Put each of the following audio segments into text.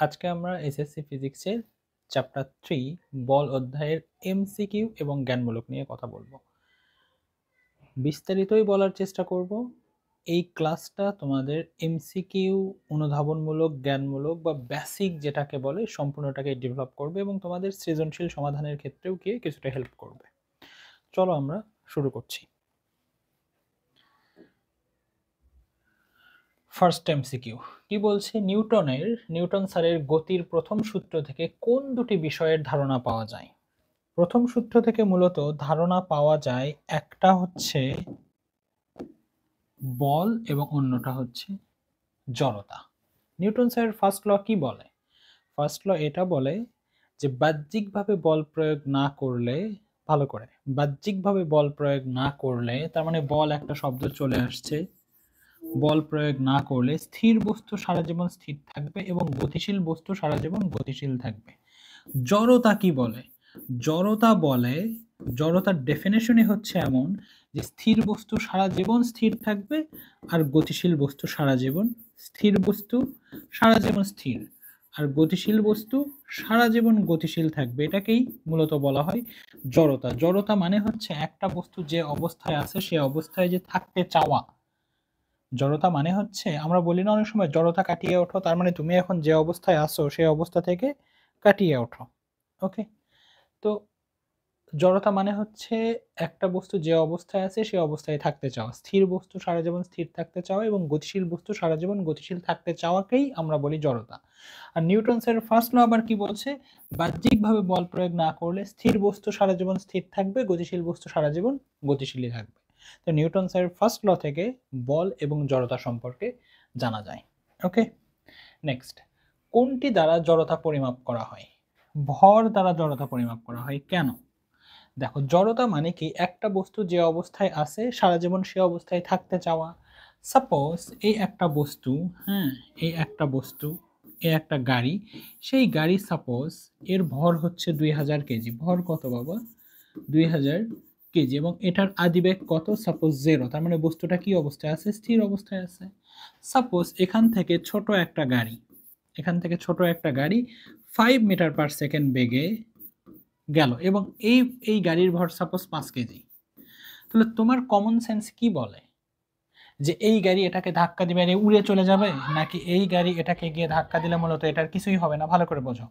আজকে আমরা এসএসসি ফিজিক্সের চ্যাপ্টার 3 বল অধ্যায়ের এমসিকিউ এবং জ্ঞানমূলক নিয়ে কথা বলবো। বিস্তারিতই বলার চেষ্টা করব। এই ক্লাসটা তোমাদের এমসিকিউ, অনুধাবনমূলক, জ্ঞানমূলক বা বেসিক যেটাকে বলে সম্পূর্ণটাকে ডেভেলপ করবে এবং তোমাদের সৃজনশীল সমাধানের ক্ষেত্রেও গিয়ে কিছুটা হেল্প করবে। চলো আমরা শুরু করছি। ফার্স্ট এমসিকিউ কি বলছে? নিউটন স্যারের গতির প্রথম সূত্র থেকে কোন দুটি বিষয়ের ধারণা পাওয়া যায়? প্রথম সূত্র থেকে মূলত ধারণা পাওয়া যায়, একটা হচ্ছে বল এবং অন্যটা হচ্ছে জড়তা। নিউটন স্যারের ফার্স্ট ল কি বলে? ফার্স্ট ল এটা বলে যে বাহ্যিকভাবে বল প্রয়োগ না করলে, ভালো করে বাহ্যিকভাবে বল প্রয়োগ না করলে, তার মানে বল একটা শব্দ চলে আসছে, বল প্রয়োগ না করলে স্থির বস্তু সারা জীবন স্থির থাকবে এবং গতিশীল বস্তু সারা জীবন গতিশীল থাকবে। জড়তা কি বলে? জড়তা বলে, জড়তার ডেফিনেশনই হচ্ছে এমন যে স্থির বস্তু সারা জীবন স্থির থাকবে আর গতিশীল বস্তু সারা জীবন স্থির, বস্তু সারা জীবন স্থির আর গতিশীল বস্তু সারা জীবন গতিশীল থাকবে। এটাকেই মূলত বলা হয় জড়তা। জড়তা মানে হচ্ছে একটা বস্তু যে অবস্থায় আছে সে অবস্থায় যে থাকতে চাওয়া। জড়তা মানে হচ্ছে, আমরা বলি না অনেক সময় জড়তা কাটিয়ে ওঠো, তার মানে তুমি এখন যে অবস্থায় আছো সেই অবস্থা থেকে কাটিয়ে ওঠো। ওকে, তো জড়তা মানে হচ্ছে একটা বস্তু যে অবস্থায় আছে সে অবস্থায় থাকতে চাওয়া, স্থির বস্তু সারা জীবন স্থির থাকতে চাওয়া এবং গতিশীল বস্তু সারা জীবন গতিশীল থাকতে চাওয়াকেই আমরা বলি জড়তা। আর নিউটন স্যারের ফার্স্ট ল আবার কি বলছে? বাহ্যিকভাবে বল প্রয়োগ না করলে স্থির বস্তু সারা জীবন স্থির থাকবে, গতিশীল বস্তু সারা জীবন গতিশীলই থাকবে। তো নিউটন স্যারের ফার্স্ট ল থেকে বল এবং জড়তা সম্পর্কে জানা যায়। ওকে, নেক্সট, কোনটি দ্বারা জড়তা পরিমাপ করা হয়? ভর দ্বারা জড়তা পরিমাপ করা হয়। কেন? দেখো, জড়তা মানে কি? একটা বস্তু যে অবস্থায় আছে সারা জীবন সে অবস্থায় থাকতে চাওয়া। সাপোজ এই একটা বস্তু, হ্যাঁ, এই একটা বস্তু, এই একটা গাড়ি, সেই গাড়ি সাপোজ এর ভর হচ্ছে 2000 কেজি। ভর কত বাবা? 2000 কেজি। এবং এটার আদিবেগ কত? সাপোজ 0। তার মানে বস্তুটা কি অবস্থায় আছে? স্থির অবস্থায় আছে। সাপোজ এখান থেকে ছোট একটা গাড়ি, এখান থেকে ছোট একটা গাড়ি 5 মিটার পার সেকেন্ড বেগে গেল এবং এই এই গাড়ির ভর সাপোজ 5 কেজি। তাহলে তোমার কমন সেন্স কি বলে যে এই গাড়ি এটাকে ধাক্কা দিবে আর উড়ে চলে যাবে, নাকি এই গাড়ি এটাকে গিয়ে ধাক্কা দিলে মূলত এটার কিছুই হবে না? ভালো করে বোঝো,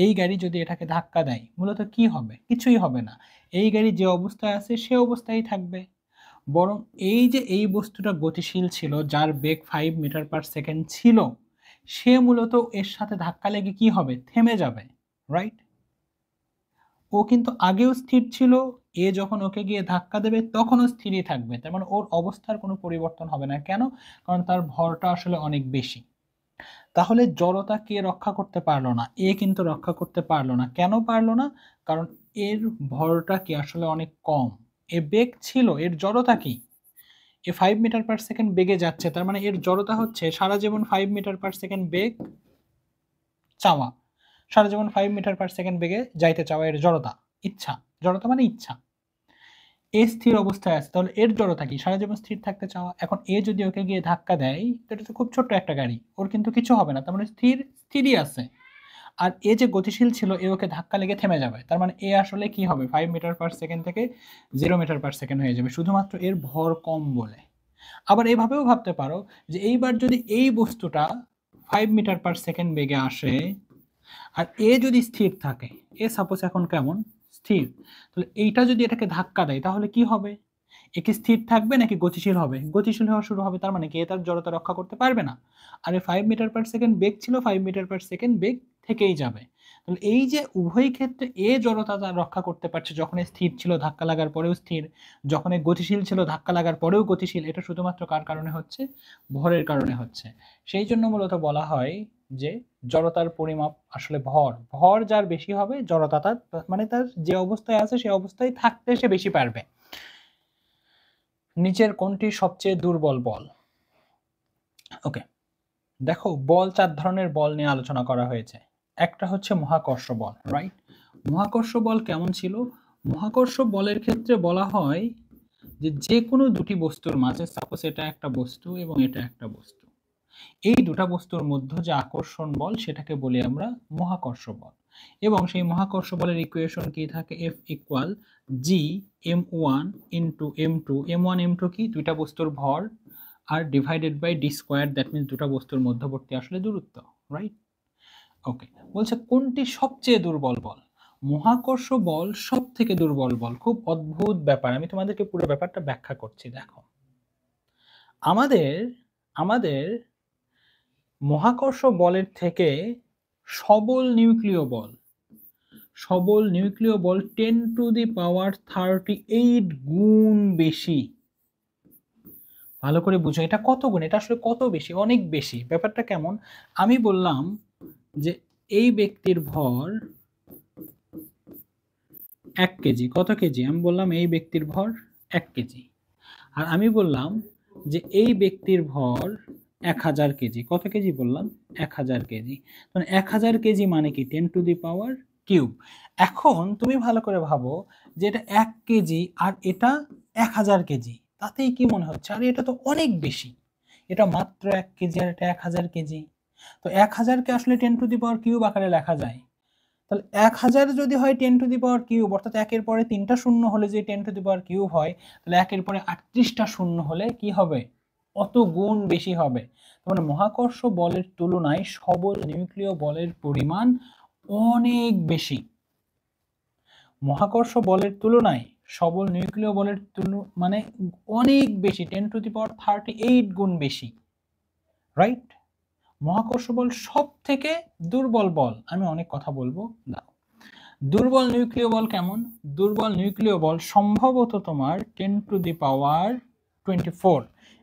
এই গাড়ি যদি এটাকে ধাক্কা দেয় মূলত কি হবে? কিছুই হবে না। এই গাড়ি যে অবস্থায় আছে সে অবস্থায় থাকবে। বরং এই যে এই বস্তুটা গতিশীল ছিল, যার বেগ 5 মিটার পার সেকেন্ড ছিল, সে মূলত এর সাথে ধাক্কা লেগে কি হবে? থেমে যাবে, রাইট? ও কিন্তু আগেও স্থির ছিল, এ যখন ওকে গিয়ে ধাক্কা দেবে তখনও স্থিরই থাকবে। তার মানে ওর অবস্থার কোনো পরিবর্তন হবে না। কেন? কারণ তার ভরটা আসলে অনেক বেশি। তাহলে জড়তা কে রক্ষা করতে পারলো না? এ কিন্তু রক্ষা করতে পারলো না। কেন পারলো না? কারণ এর ভরটা কি আসলে অনেক কম। এ বেগ ছিল, এর জড়তা কি? এ 5 মিটার পার সেকেন্ড বেগে যাচ্ছে, তার মানে এর জড়তা হচ্ছে সারা জীবন 5 মিটার পার সেকেন্ড বেগ চাওয়া। সারা জীবন 5 মিটার পার সেকেন্ড বেগে যাইতে চাওয়া এর জড়তা, ইচ্ছা। জড়তা মানে ইচ্ছা। এ স্থির অবস্থায় আছে, তাহলে এর জড়তা কি? সারা জীবন স্থির থাকতে চাওয়া। এখন এ যদি ওকে গিয়ে ধাক্কা দেয়, তো এটা তো খুব ছোট্ট একটা গাড়ি, ওর কিন্তু কিছু হবে না, তার মানে স্থিরই আছে। আর এ যে গতিশীল ছিল, এ ওকে ধাক্কা লেগে থেমে যাবে, তার মানে এ আসলে কি হবে? 5 মিটার পার সেকেন্ড থেকে 0 মিটার পার সেকেন্ড হয়ে যাবে, শুধুমাত্র এর ভর কম বলে। আবার এভাবেও ভাবতে পারো যে এইবার যদি এই বস্তুটা 5 মিটার পার সেকেন্ড বেগে আসে আর এ যদি স্থির থাকে, এ সাপোজ এখন কেমন? স্থির। তাহলে এইটা যদি এটাকে ধাক্কা দেয় তাহলে কি হবে? এ কি স্থির থাকবে নাকি গতিশীল হবে? গতিশীল হওয়া শুরু হবে। তার মানে কি? এ তার জড়তা রক্ষা করতে পারবে না। আর এ 5 মিটার পার সেকেন্ড বেগ ছিল, 5 মিটার পার সেকেন্ড বেগ থেকেই যাবে। তাহলে এই যে উভয় ক্ষেত্রে এ জড়তা তার রক্ষা করতে পারছে, যখন এ স্থির ছিল ধাক্কা লাগার পরেও স্থির, যখন এ গতিশীল ছিল ধাক্কা লাগার পরেও গতিশীল। এটা শুধুমাত্র কার কারণে হচ্ছে? ভরের কারণে হচ্ছে। সেই জন্য মূলত বলা হয় যে জড়তার পরিমাপ আসলে ভর। ভর যার বেশি হবে, জড়তা তার, মানে তার যে অবস্থায় আছে সে অবস্থায় থাকতে সে বেশি পারবে। নিচের কোনটি সবচেয়ে দুর্বল বল? ওকে, দেখো, বল 4 ধরনের বল নিয়ে আলোচনা করা হয়েছে। একটা হচ্ছে মহাকর্ষ বল, রাইট? মহাকর্ষ বল কেমন ছিল? মহাকর্ষ বলের ক্ষেত্রে বলা হয় যে যে কোনো দুটি বস্তুর মাঝে, সাপোজ এটা একটা বস্তু এবং এটা একটা বস্তু, এই দুটা বস্তুর মধ্যে যে আকর্ষণ বল সেটাকে বলি আমরা মহাকর্ষ বল। এবং সেই মহাকর্ষ বলের ইকুয়েশন কি থাকে? F ইকুয়াল জি m1 into m2। m1 m2 কি? দুইটা বস্তুর ভর, আর divided by d square, that means দুটা বস্তুর মধ্যবর্তী আসলে দূরত্ব, রাইট? ওকে, বলছে কোনটি সবচেয়ে দুর্বল বল? মহাকর্ষ বল সব থেকে দুর্বল বল। খুব অদ্ভুত ব্যাপার, আমি তোমাদেরকে পুরো ব্যাপারটা ব্যাখ্যা করছি। দেখো, আমাদের আমাদের মহাকর্ষ বলের থেকে সবল নিউক্লিয় বল 10⁻38 গুণ বেশি। ভালো করে বুঝো, এটা কত গুণ, এটা আসলে কত বেশি, অনেক বেশি। ব্যাপারটা কেমন? আমি বললাম যে এই ব্যক্তির ভর 1 কেজি। কত কেজি? আমি বললাম এই ব্যক্তির ভর 1 কেজি। আর আমি বললাম যে এই ব্যক্তির ভর 1000 কেজি। কত কেজি বললাম? 1000 কেজি। মানে 1000 কেজি মানে কি? 10⁻³ এখন তুমি ভালো করে ভাবো যে এটা 1 কেজি আর এটা 1000 কেজি, তাতেই কি মনে হচ্ছে? আরে এটা তো অনেক বেশি, এটা মাত্র 1 কেজি আর এটা 1000 কেজি। তো 1000কে আসলে 10⁻³ আকারে লেখা যায়। তাহলে 1000 যদি হয় 10⁻³ অর্থাৎ একের পরে 3টা শূন্য হলে যে 10⁻³ হয়, তাহলে একের পরে 38টা শূন্য হলে কি হবে? অত গুণ বেশি হবে। মানে মহাকর্ষ বলের তুলনায় সবল নিউক্লিয় বলের পরিমাণ অনেক বেশি। মহাকর্ষ বলের তুলনায় সবল নিউক্লিয় বলের মানে অনেক বেশি, 10⁻38 গুণ বেশি, রাইট? মহাকর্ষ বল সব থেকে দুর্বল বল। আমি অনেক কথা বলবো না। দুর্বল নিউক্লিয় বল কেমন? দুর্বল নিউক্লিয় বল সম্ভবত তোমার 10⁻24।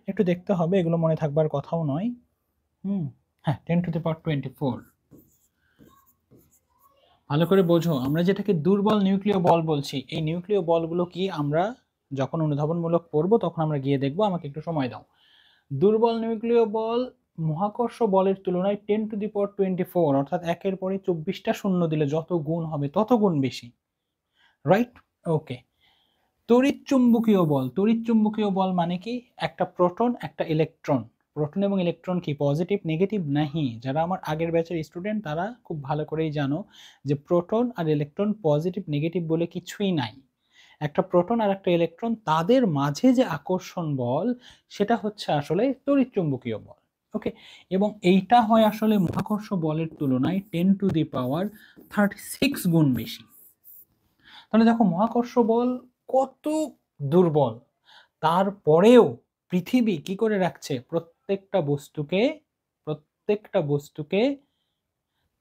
একটু দেখতে হবে, এগুলো মনে থাকবার কথাও নয়। হ্যাঁ, 10⁻24। ভালো করে বোঝো, আমরা যেটাকে দুর্বল নিউক্লিয় বল বলছি, এই নিউক্লিয় বলগুলো কি আমরা যখন অনুধাবনমূলক পড়বো তখন আমরা গিয়ে দেখবো। আমাকে একটু সময় দাও। দুর্বল নিউক্লিয় বল মহাকর্ষ বলের তুলনায় 10⁻24 অর্থাৎ একের পরে 24টা শূন্য দিলে যত গুণ হবে তত গুণ বেশি, রাইট? ওকে। তড়িৎ চুম্বকীয় বল। তড়িৎ চুম্বকীয় বল মানে কি? একটা প্রোটন একটা ইলেকট্রন। প্রোটন এবং ইলেকট্রন কি পজিটিভ নেগেটিভ নাহি? যারা আমার আগের ব্যাচের স্টুডেন্ট তারা খুব ভালো করেই জানো যে প্রোটন আর ইলেকট্রন পজিটিভ নেগেটিভ বলে কিছুই নাই। একটা প্রোটন আর একটা ইলেকট্রন, তাদের মাঝে যে আকর্ষণ বল সেটা হচ্ছে আসলে তড়িৎ চুম্বকীয় বল। ওকে, এবং এইটা হয় আসলে মহাকর্ষ বলের তুলনায় 10⁻36 গুণ বেশি। তাহলে দেখো মহাকর্ষ বল কত দুর্বল, তারপরেও পৃথিবী কি করে রাখছে? প্রত্যেকটা বস্তুকে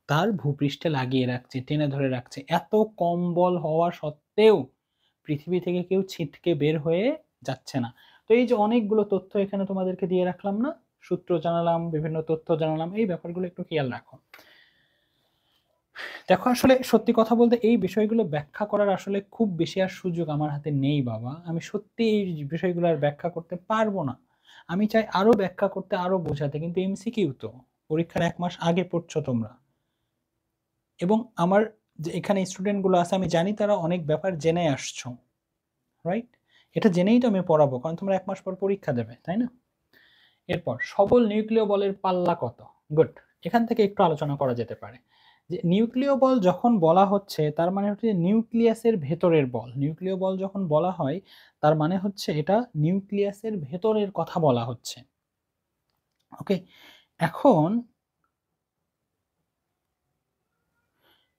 তার ভূপৃষ্ঠে লাগিয়ে রাখছে, টেনে ধরে রাখছে। এত কম বল হওয়া সত্ত্বেও পৃথিবী থেকে কেউ ছিটকে বের হয়ে যাচ্ছে না। তো এই যে অনেকগুলো তথ্য এখানে তোমাদেরকে দিয়ে রাখলাম না, সূত্র জানালাম, বিভিন্ন তথ্য জানালাম, এই ব্যাপারগুলো একটু খেয়াল রাখো। দেখো, আসলে সত্যি কথা বলতে এই বিষয়গুলো ব্যাখ্যা করার আসলে খুব বেশি আর সুযোগ আমার হাতে নেই বাবা। আমি সত্যি এই বিষয়গুলো আর ব্যাখ্যা করতে পারবো না। আমি চাই আরো ব্যাখ্যা করতে, আরো বোঝাতে, কিন্তু এমসিকিউ তো পরীক্ষার 1 মাস আগে পড়ছো তোমরা, এবং আমার যে এখানে স্টুডেন্টগুলো আছে আমি জানি তারা অনেক ব্যাপার জেনে আসছো, রাইট? এটা জেনেই তো আমি পড়াবো, কারণ তোমরা 1 মাস পর পরীক্ষা দেবে, তাই না? এরপর সবল নিউক্লিয় বলের পাল্লা কত? গুড, এখান থেকে একটু আলোচনা করা যেতে পারে যে নিউক্লিয় বল যখন বলা হচ্ছে তার মানে হচ্ছে নিউক্লিয়াসের ভেতরের বল। নিউক্লিয় বল যখন বলা হয় তার মানে হচ্ছে এটা নিউক্লিয়াসের ভেতরের কথা বলা হচ্ছে। ওকে, এখন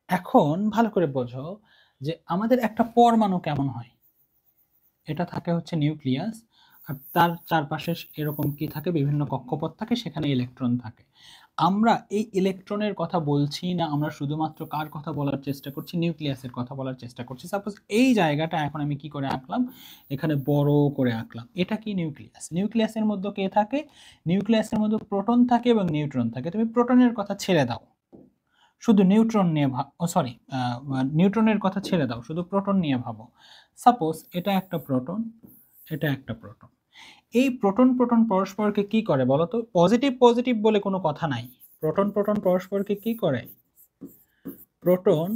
এখন ভালো করে বোঝো যে আমাদের একটা পরমাণু কেমন হয়। এটা থাকে হচ্ছে নিউক্লিয়াস, আর তার চারপাশে এরকম কি থাকে? বিভিন্ন কক্ষপথ থাকে, সেখানে ইলেকট্রন থাকে। আমরা এই ইলেকট্রনের কথা বলছি না, আমরা শুধুমাত্র কার কথা বলার চেষ্টা করছি? নিউক্লিয়াসের কথা বলার চেষ্টা করছি। সাপোজ এই জায়গাটা এখন আমি কি করে আঁকলাম? এখানে বড় করে আঁকলাম। এটা কি? নিউক্লিয়াস। নিউক্লিয়াসের মধ্যে কে থাকে? নিউক্লিয়াসের মধ্যে প্রোটন থাকে এবং নিউট্রন থাকে। তুমি প্রোটনের কথা ছেড়ে দাও, শুধু নিউট্রন নিয়ে নিউট্রনের কথা ছেড়ে দাও, শুধু প্রোটন নিয়ে ভাবো। সাপোজ এটা একটা প্রোটন, এটা একটা প্রোটন। এই প্রোটন প্রোটন পরস্পরকে কি করে বলো তো? পজিটিভ পজিটিভ বলে কোনো কথা নাই। প্রোটন প্রোটন পরস্পরকে কি করে? প্রোটন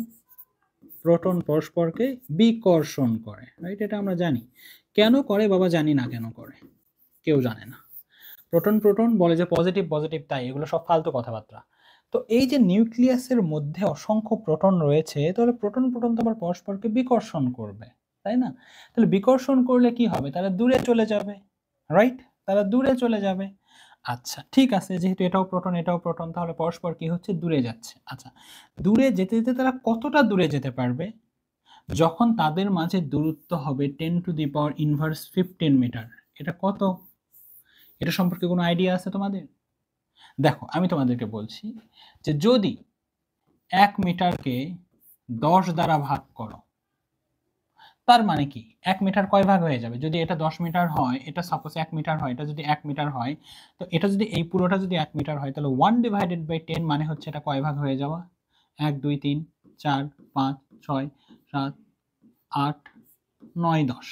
প্রোটন পরস্পরকে বিকর্ষণ করে, রাইট? এটা আমরা জানি। কেন করে বাবা? জানি না কেন করে, কেউ জানে না। প্রোটন প্রোটন বলে যে পজিটিভ পজিটিভ তাই, এগুলো সব ফালতু কথাবার্তা। তো এই যে নিউক্লিয়াসের মধ্যে অসংখ্য প্রোটন রয়েছে, তাহলে প্রোটন প্রোটন তো আবার পরস্পরকে বিকর্ষণ করবে, তাই না? তাহলে বিকর্ষণ করলে কি হবে? তারা দূরে চলে যাবে, রাইট? তারা দূরে চলে যাবে। আচ্ছা ঠিক আছে, যেহেতু এটাও প্রোটন এটাও প্রোটন, তাহলে পরস্পর কি হচ্ছে? দূরে যাচ্ছে। আচ্ছা, দূরে যেতে যেতে তারা কতটা দূরে যেতে পারবে? যখন তাদের মাঝে দূরত্ব হবে 10⁻⁻15 মিটার। এটা কত? এটা সম্পর্কে কোনো আইডিয়া আছে তোমাদের? দেখো আমি তোমাদেরকে বলছি যে যদি 1 মিটারকে 10 দ্বারা ভাগ করো, তার মানে কি 1 মিটার কয় ভাগ হয়ে যাবে? যদি এটা 10 মিটার হয়, এটা সাপোজ 1 মিটার হয়, এটা যদি 1 মিটার হয়, তো এটা যদি এই পুরোটা যদি 1 মিটার হয়, তাহলে 1/10 মানে হচ্ছে এটা কয় ভাগ হয়ে যাওয়া? 1 2 3 4 5 6 7 8 9 10।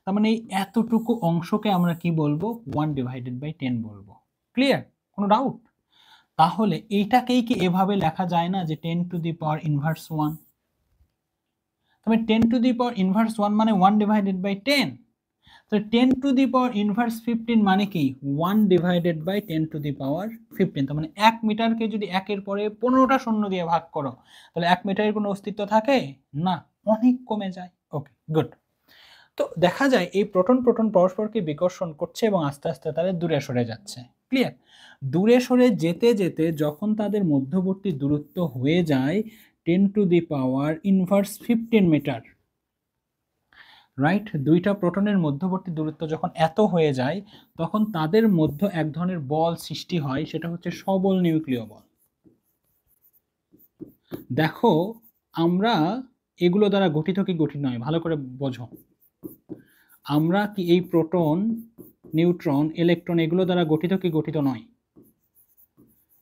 তার মানে এই এতটুকু অংশকে আমরা কি বলবো? 1/10 বলবো। ক্লিয়ার? কোনো ডাউট? তাহলে এইটাকেই কি এভাবে লেখা যায় না যে 10⁻⁻1? তবে 10⁻⁻1 মানে 1/10। তো 10⁻⁻15 মানে কি 1/10⁻15। তার মানে 1 মিটারকে যদি 1 এর পরে 15টা শূন্য দিয়ে ভাগ করো, তাহলে 1 মিটারের কোনো অস্তিত্ব থাকে না, অনেক কমে যায়। Okay good. তো দেখা যায় এই প্রোটন প্রোটন পরস্পরকে বিকর্ষণ করছে এবং আস্তে আস্তে তাদের দূরে সরে যাচ্ছে। ক্লিয়ার? দূরে সরে যেতে যেতে যখন তাদের মধ্যবর্তী দূরত্ব হয়ে যায় 10⁻⁻15 মিটার, রাইট? দুইটা প্রোটনের মধ্যবর্তী দূরত্ব যখন এত হয়ে যায়, তখন তাদের মধ্যে এক ধরনের বল সৃষ্টি হয়, সেটা হচ্ছে সবল নিউক্লিয় বল। দেখো আমরা এগুলো দ্বারা গঠিত কি গঠিত নয় ভালো করে বোঝো। আমরা কি এই প্রোটন নিউট্রন ইলেকট্রন এগুলো দ্বারা গঠিত কি গঠিত নয়?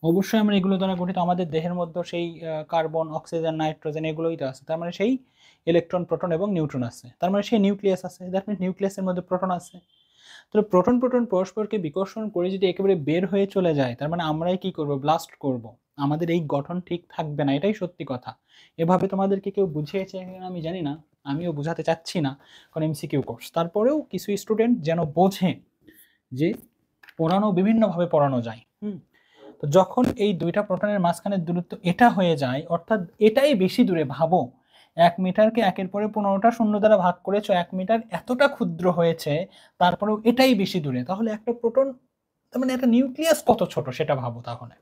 অবশ্যই আমরা এগুলো দ্বারা গঠিত। আমাদের দেহের মধ্যে সেই কার্বন অক্সিজেন নাইট্রোজেন এগুলোই তো আছে, তার মানে সেই ইলেকট্রন প্রোটন এবং নিউট্রন আছে, তার মানে সেই নিউক্লিয়াস আছে, দ্যাট মিন্স নিউক্লিয়াসের মধ্যে প্রোটন আছে। তো প্রোটন প্রোটন পরস্পরকে বিকর্ষণ করে যদি একেবারে বের হয়ে চলে যায়, তার মানে আমরাই কি করব? ব্লাস্ট করব। আমাদের এই গঠন ঠিক থাকবে না, এটাই সত্যি কথা। এভাবে তোমাদেরকে কেউ বুঝিয়েছে আমি জানি না, আমিও বোঝাতে চাচ্ছি না, কারণ এমসিকিউ কোর্স। তারপরেও কিছু স্টুডেন্ট যেন বোঝে যে পড়ানো বিভিন্নভাবে পড়ানো যায়। তো যখন এই দুইটা প্রোটনের মাঝখানের দূরত্ব এটা হয়ে যায়, অর্থাৎ এটাই বেশি দূরে, ভাবো 1 মিটারকে 1 এর পরে 15টা শূন্য দ্বারা ভাগ করেছো, 1 মিটার এতটা ক্ষুদ্র হয়েছে, তারপরেও এটাই বেশি দূরে, তাহলে একটা প্রোটন তার মানে একটা নিউক্লিয়াস কত ছোট সেটা ভাবো। তাহলে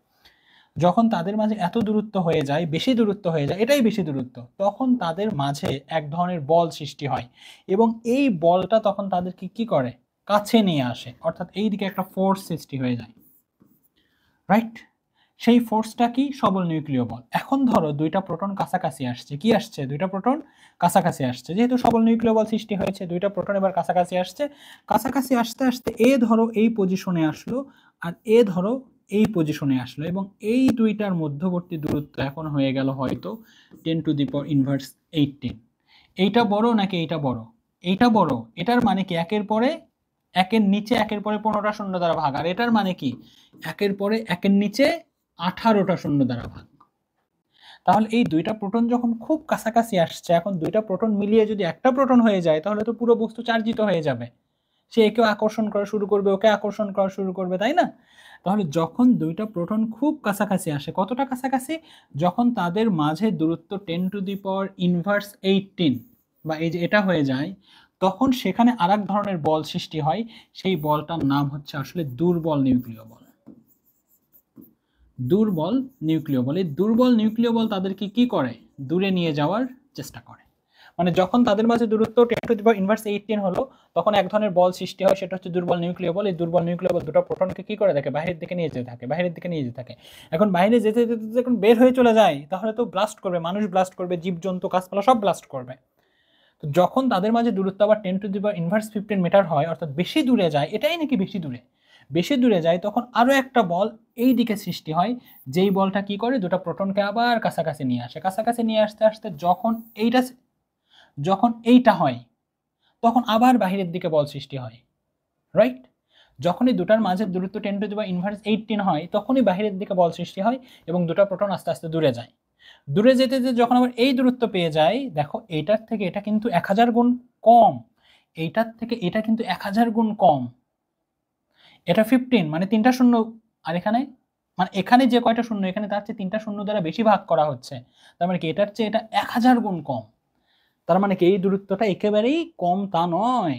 যখন তাদের মাঝে এত দূরত্ব হয়ে যায়, বেশি দূরত্ব হয়ে যায়, এটাই বেশি দূরত্ব, তখন তাদের মাঝে এক ধরনের বল সৃষ্টি হয় এবং এই বলটা তখন তাদেরকে কি করে? কাছে নিয়ে আসে, অর্থাৎ এই দিকে একটা ফোর্স সৃষ্টি হয়ে যায়, রাইট? সেই ফোর্সটা কি? সবল নিউক্লিয় বল। এখন ধরো দুইটা প্রোটন কাছাকাছি আসছে, কি আসছে? দুইটা প্রোটন কাছাকাছি আসছে, যেহেতু সবল নিউক্লিয় বল সৃষ্টি হয়েছে, দুইটা প্রোটন এবার কাছাকাছি আসছে। কাছাকাছি আসতে আসতে এ ধরো এই পজিশনে আসলো, আর এ ধরো এই পজিশনে আসলো, এবং এই দুইটার মধ্যবর্তী দূরত্ব এখন হয়ে গেল হয়তো 10⁻⁸18। এইটা বড় নাকি এইটা বড়? এইটা বড়। এটার মানে কি একের পরে একের নিচে একের পরে 15টা শূন্য দ্বারা ভাগ, আর এটার মানে কি একের পরে একের নিচে 18টা শূন্য দ্বারা ভাগ। তাহলে এই দুইটা প্রোটন যখন খুব কাছাকাছি আসছে, এখন দুইটা প্রোটন মিলিয়ে যদি একটা প্রোটন হয়ে যায়, তাহলে তো পুরো বস্তু চার্জিত হয়ে যাবে, সে একেও আকর্ষণ করা শুরু করবে, ওকে আকর্ষণ করা শুরু করবে, তাই না? তাহলে যখন দুইটা প্রোটন খুব কাছাকাছি আসে, কতটা কাছাকাছি? যখন তাদের মাঝে দূরত্ব 10⁻⁸18 বা এই যে এটা হয়ে যায়, তখন সেখানে আরেক ধরনের বল সৃষ্টি হয়, সেই বলটার নাম হচ্ছে আসলে দুর্বল নিউক্লিয় বল। দুর্বল নিউক্লিয় বল। এই দুর্বল নিউক্লিয় বল তাদেরকে কি করে? দূরে নিয়ে যাওয়ার চেষ্টা করে। মানে যখন তাদের মাঝে দূরত্ব 10⁻⁸18 হলো, তখন এক ধরনের বল সৃষ্টি হয়, সেটা হচ্ছে দুর্বল নিউক্লিয় বল। এই দুর্বল নিউক্লিয় বল দুটো প্রোটনকে কি করে থাকে? বাইরের দিকে নিয়ে যেতে থাকে, বাইরের দিকে নিয়ে যেতে থাকে। এখন বাইরে যেতে যেতে যখন বের হয়ে চলে যায়, তাহলে তো ব্লাস্ট করবে, মানুষ ব্লাস্ট করবে, জীবজন্তু গাছপালা সব ব্লাস্ট করবে। তো যখন তাদের মাঝে দূরত্ব আবার 10⁻⁻15 মিটার হয়, অর্থাৎ বেশি দূরে যায়, এটাই নাকি বেশি দূরে, বেশি দূরে যায়, তখন আরো একটা বল এই দিকে সৃষ্টি হয়, যেই বলটা কি করে? দুটো প্রোটনকে আবার কাছাকাছি নিয়ে আসে। কাছাকাছি নিয়ে আসতে আসতে যখন এইটা হয়, তখন আবার বাহিরের দিকে বল সৃষ্টি হয়, রাইট? যখনই দুটার মাঝে দূরত্ব 10⁻⁸18 হয়, তখনই বাহিরের দিকে বল সৃষ্টি হয় এবং দুটো প্রোটন আস্তে আস্তে দূরে যায়। দূরে যেতে যেতে যখন আবার এই দূরত্ব পেয়ে যায়, দেখো এইটার থেকে এটা কিন্তু 1000 গুণ কম, এইটার থেকে এটা কিন্তু 1000 গুণ কম, এটা 15 মানে 3টা শূন্য, আর এখানে মানে এখানে যে কয়টা শূন্য এখানে তার চেয়ে 3টা শূন্য দ্বারা বেশি ভাগ করা হচ্ছে, তার মানে কি এটার চেয়ে এটা 1000 গুণ কম। তার মানে কি এই দূরত্বটা একেবারেই কম তা নয়।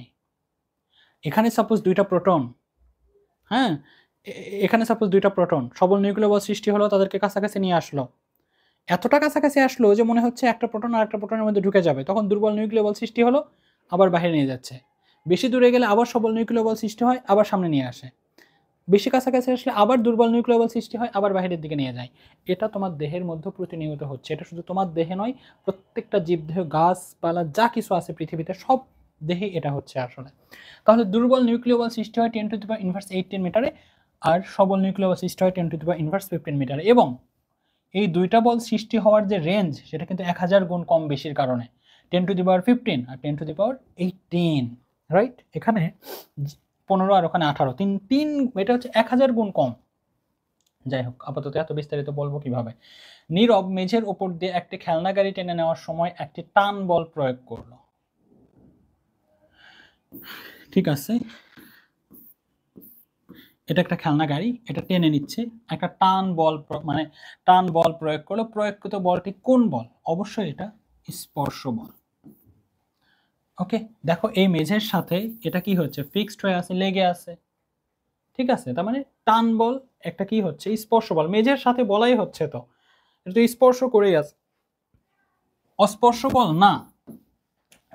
এখানে সাপোজ 2টা প্রোটন, হ্যাঁ এখানে সাপোজ 2টা প্রোটন সবল নিউক্লিয় বল সৃষ্টি হলো, তাদেরকে কাছাকাছি নিয়ে আসলো, এতটা কাছাকাছি আসলো যে মনে হচ্ছে একটা প্রোটন আর একটা প্রোটনের মধ্যে ঢুকে যাবে, তখন দুর্বল নিউক্লিয় বল সৃষ্টি হলো, আবার বাইরে নিয়ে যাচ্ছে। বেশি দূরে গেলে আবার সবল নিউক্লিয় বল সৃষ্টি হয়, আবার সামনে নিয়ে আসে। বেশি কাছাকাছি আসলে আবার দুর্বল নিউক্লিয় বল সৃষ্টি হয়, আবার বাইরের দিকে নিয়ে যায়। এটা তোমার দেহের মধ্যে প্রতিনিয়ত হচ্ছে। এটা শুধু তোমার দেহে নয়, প্রত্যেকটা জীবদেহ, গাছপালা যা কিছু আছে পৃথিবীতে সব দেহে এটা হচ্ছে আসলে। তাহলে দুর্বল নিউক্লিয় বল সৃষ্টি হয় 10⁻⁰ মিটারে, আর সবল নিউক্লিয় বল সৃষ্টি হয় 10⁻⁵ মিটারে। এবং এই দুইটা বল সৃষ্টি হওয়ার যে রেঞ্জ সেটা কিন্তু 1000 গুণ কম বেশির কারণে, 10⁻15 আর 10⁻18, রাইট? এখানে 15 আর ওখানে 18, তিন এটা হচ্ছে 1000 গুণ কম। যাই হোক, আপাতত এত বিস্তারিত বলবো কিভাবে। নীরব মেঝের ওপর দিয়ে একটি খেলনা গাড়ি টেনে নেওয়ার সময় একটি টান বল প্রয়োগ করলো। ঠিক আছে, এটা একটা খেলনা গাড়ি, এটা টেনে নিচ্ছে, একটা টান বল মানে টান বল প্রয়োগ করলো। প্রয়োগকৃত বলটি কোন বল? অবশ্যই এটা স্পর্শ বল। ওকে, দেখো এই মেঝের সাথে এটা কি হচ্ছে, ফিক্সড হয়ে আছে, লেগে আছে। ঠিক আছে, তার মানে টান বল একটা কি হচ্ছে, স্পর্শ বল। মেঝের সাথে বলাই হচ্ছে, তো এটা তো স্পর্শ করেই আছে, অস্পর্শ বল না।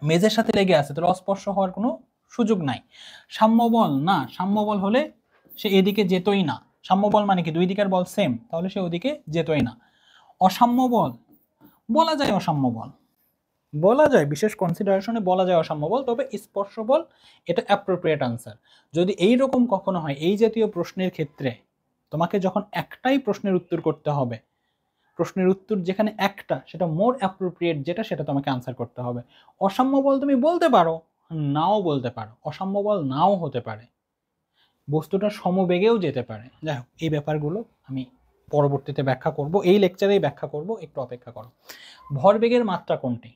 মেঝের সাথে লেগে আছে, তাহলে অস্পর্শ হওয়ার কোনো সুযোগ নাই। সাম্য বল না, সাম্য বল হলে সে এদিকে যেতই না। সাম্য বল মানে কি দুই দিকের বল সেম, তাহলে সে ওদিকে যেতই না। অসাম্য বল বলা যায় অসাম্য বল, বলা যায় বিশেষ কনসিডারেশনে বলা যায় অসাম্য বল, তবে স্পর্শ বল এটা অ্যাপ্রোপ্রিয়েট আনসার। যদি এই রকম কখনো হয়, এই জাতীয় প্রশ্নের ক্ষেত্রে তোমাকে যখন একটাই প্রশ্নের উত্তর করতে হবে, প্রশ্নের উত্তর যেখানে একটা, সেটা মোর অ্যাপ্রোপ্রিয়েট যেটা, সেটা তোমাকে আনসার করতে হবে। অসাম্য বল তুমি বলতে পারো, নাও বলতে পারো, অসাম্য বল নাও হতে পারে, বস্তুটা সমবেগেও যেতে পারে। যাই হোক, এই ব্যাপারগুলো আমি পরবর্তীতে ব্যাখ্যা করব, এই লেকচারেই ব্যাখ্যা করব, একটু অপেক্ষা করো। ভরবেগের মাত্রা কোনটি?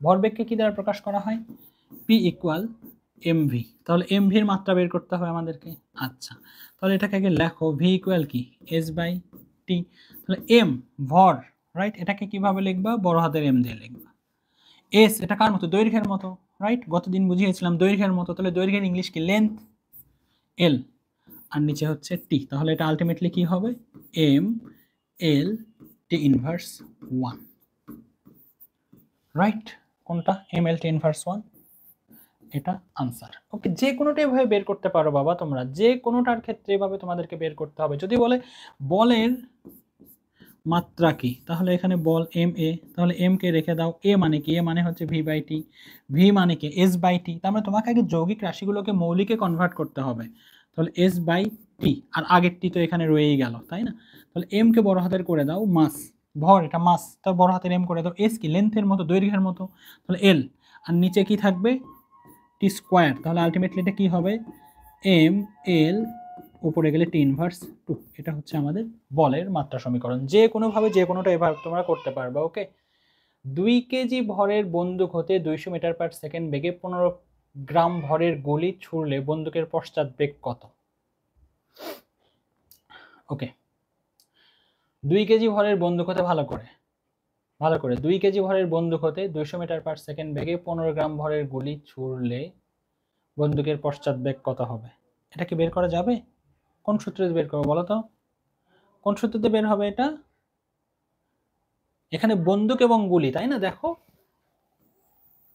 ভরবেগকে কি দ্বারা প্রকাশ করা হয়? P equal MV. তাহলে এমভির মাত্রা বের করতে হবে আমাদেরকে। আচ্ছা, তাহলে এটাকে আগে লেখো, ভি ইকুয়াল কি এস বাই টি। তাহলে এম ভর, রাইট? এটাকে কিভাবে লিখবা? বড় হাতের এম দিয়ে লিখবা। এস এটা কার মতো? দৈর্ঘ্যের মতো, রাইট? গতদিন বুঝিয়েছিলাম দৈর্ঘ্যের মতো, তাহলে দৈর্ঘ্যের ইংলিশ কি? লেন্থ। এল আর নিচে হচ্ছে টি, তাহলে এটা আলটিমেটলি কি হবে? M L T inverse 1, right? কোনটা? এম এল টি ইনভার্স 1, এটা আনসার। ওকে, যে কোনোটাই ভাবে বের করতে পারো বাবা, তোমরা যে কোনোটার ক্ষেত্রে এভাবে তোমাদেরকে বের করতে হবে। যদি বলে বলের মাত্রা কি, তাহলে এখানে বল এম এ, তাহলে এম কে রেখে দাও। এ মানে কি? এ মানে হচ্ছে ভি বাই টি। ভি মানে কি? S by T. তার মানে তোমাকে আগে যৌগিক রাশিগুলোকে মৌলিকে কনভার্ট করতে হবে। তাহলে এস বাই টি, আর আগের টি তো এখানে রয়েই গেল, তাই না? তাহলে এম কে বড় হাতের করে দাও, মাস ভর এটা মাস, তার বড় হাতের এম করে দাও। এস কি? লেন্থের মতো, দৈর্ঘ্যের মতো, তাহলে এল, আর নিচে কি থাকবে? টি স্কোয়ার। তাহলে আলটিমেটলি এটা কি হবে? এম এল উপরে গেলে টি ইনভার্স 2। এটা হচ্ছে আমাদের বলের মাত্রা সমীকরণ। যে কোনোভাবে যে কোনোটা এবার তোমরা করতে পারবে। ওকে, 2 কেজি ভরের বন্দুক হতে 200 মিটার পার সেকেন্ড বেগে 15 গ্রাম ভরের গুলি ছুড়লে বন্দুকের পশ্চাৎ বেগ কত? ওকে, 2 কেজি ভরের বন্দুক হতে, ভালো করে 2 কেজি ভরের বন্দুক হতে 200 মিটার পার সেকেন্ড বেগে 15 গ্রাম ভরের গুলি ছুড়লে বন্দুকের পশ্চাৎ বেগ কত হবে? এটা কি বের করা যাবে? কোন সূত্রে বের করবো বলো তো? কোন সূত্রতে বের হবে এটা? এখানে বন্দুক এবং গুলি, তাই না? দেখো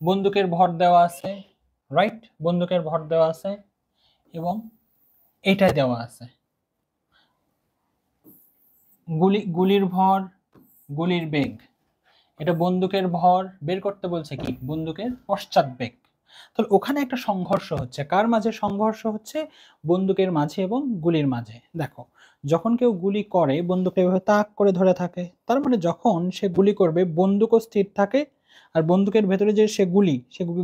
বন্দুকের ভর দেওয়া আছে, রাইট? বন্দুকের ভর দেওয়া আছে এবং এইটাই দেওয়া আছে, গুলির ভর, গুলির বেগ। এটা বন্দুকের ভর, বের করতে বলছে কি? বন্দুকের পশ্চাৎ বেগ। তাহলে ওখানে একটা সংঘর্ষ হচ্ছে, কার মাঝে সংঘর্ষ হচ্ছে? বন্দুকের মাঝে এবং গুলির মাঝে। দেখো, যখন কেউ গুলি করে বন্দুকটা এভাবে তাক করে ধরে থাকে, তার মানে যখন সে গুলি করবে বন্দুকও স্থির থাকে, আর বন্দুকের ভেতরে যে সে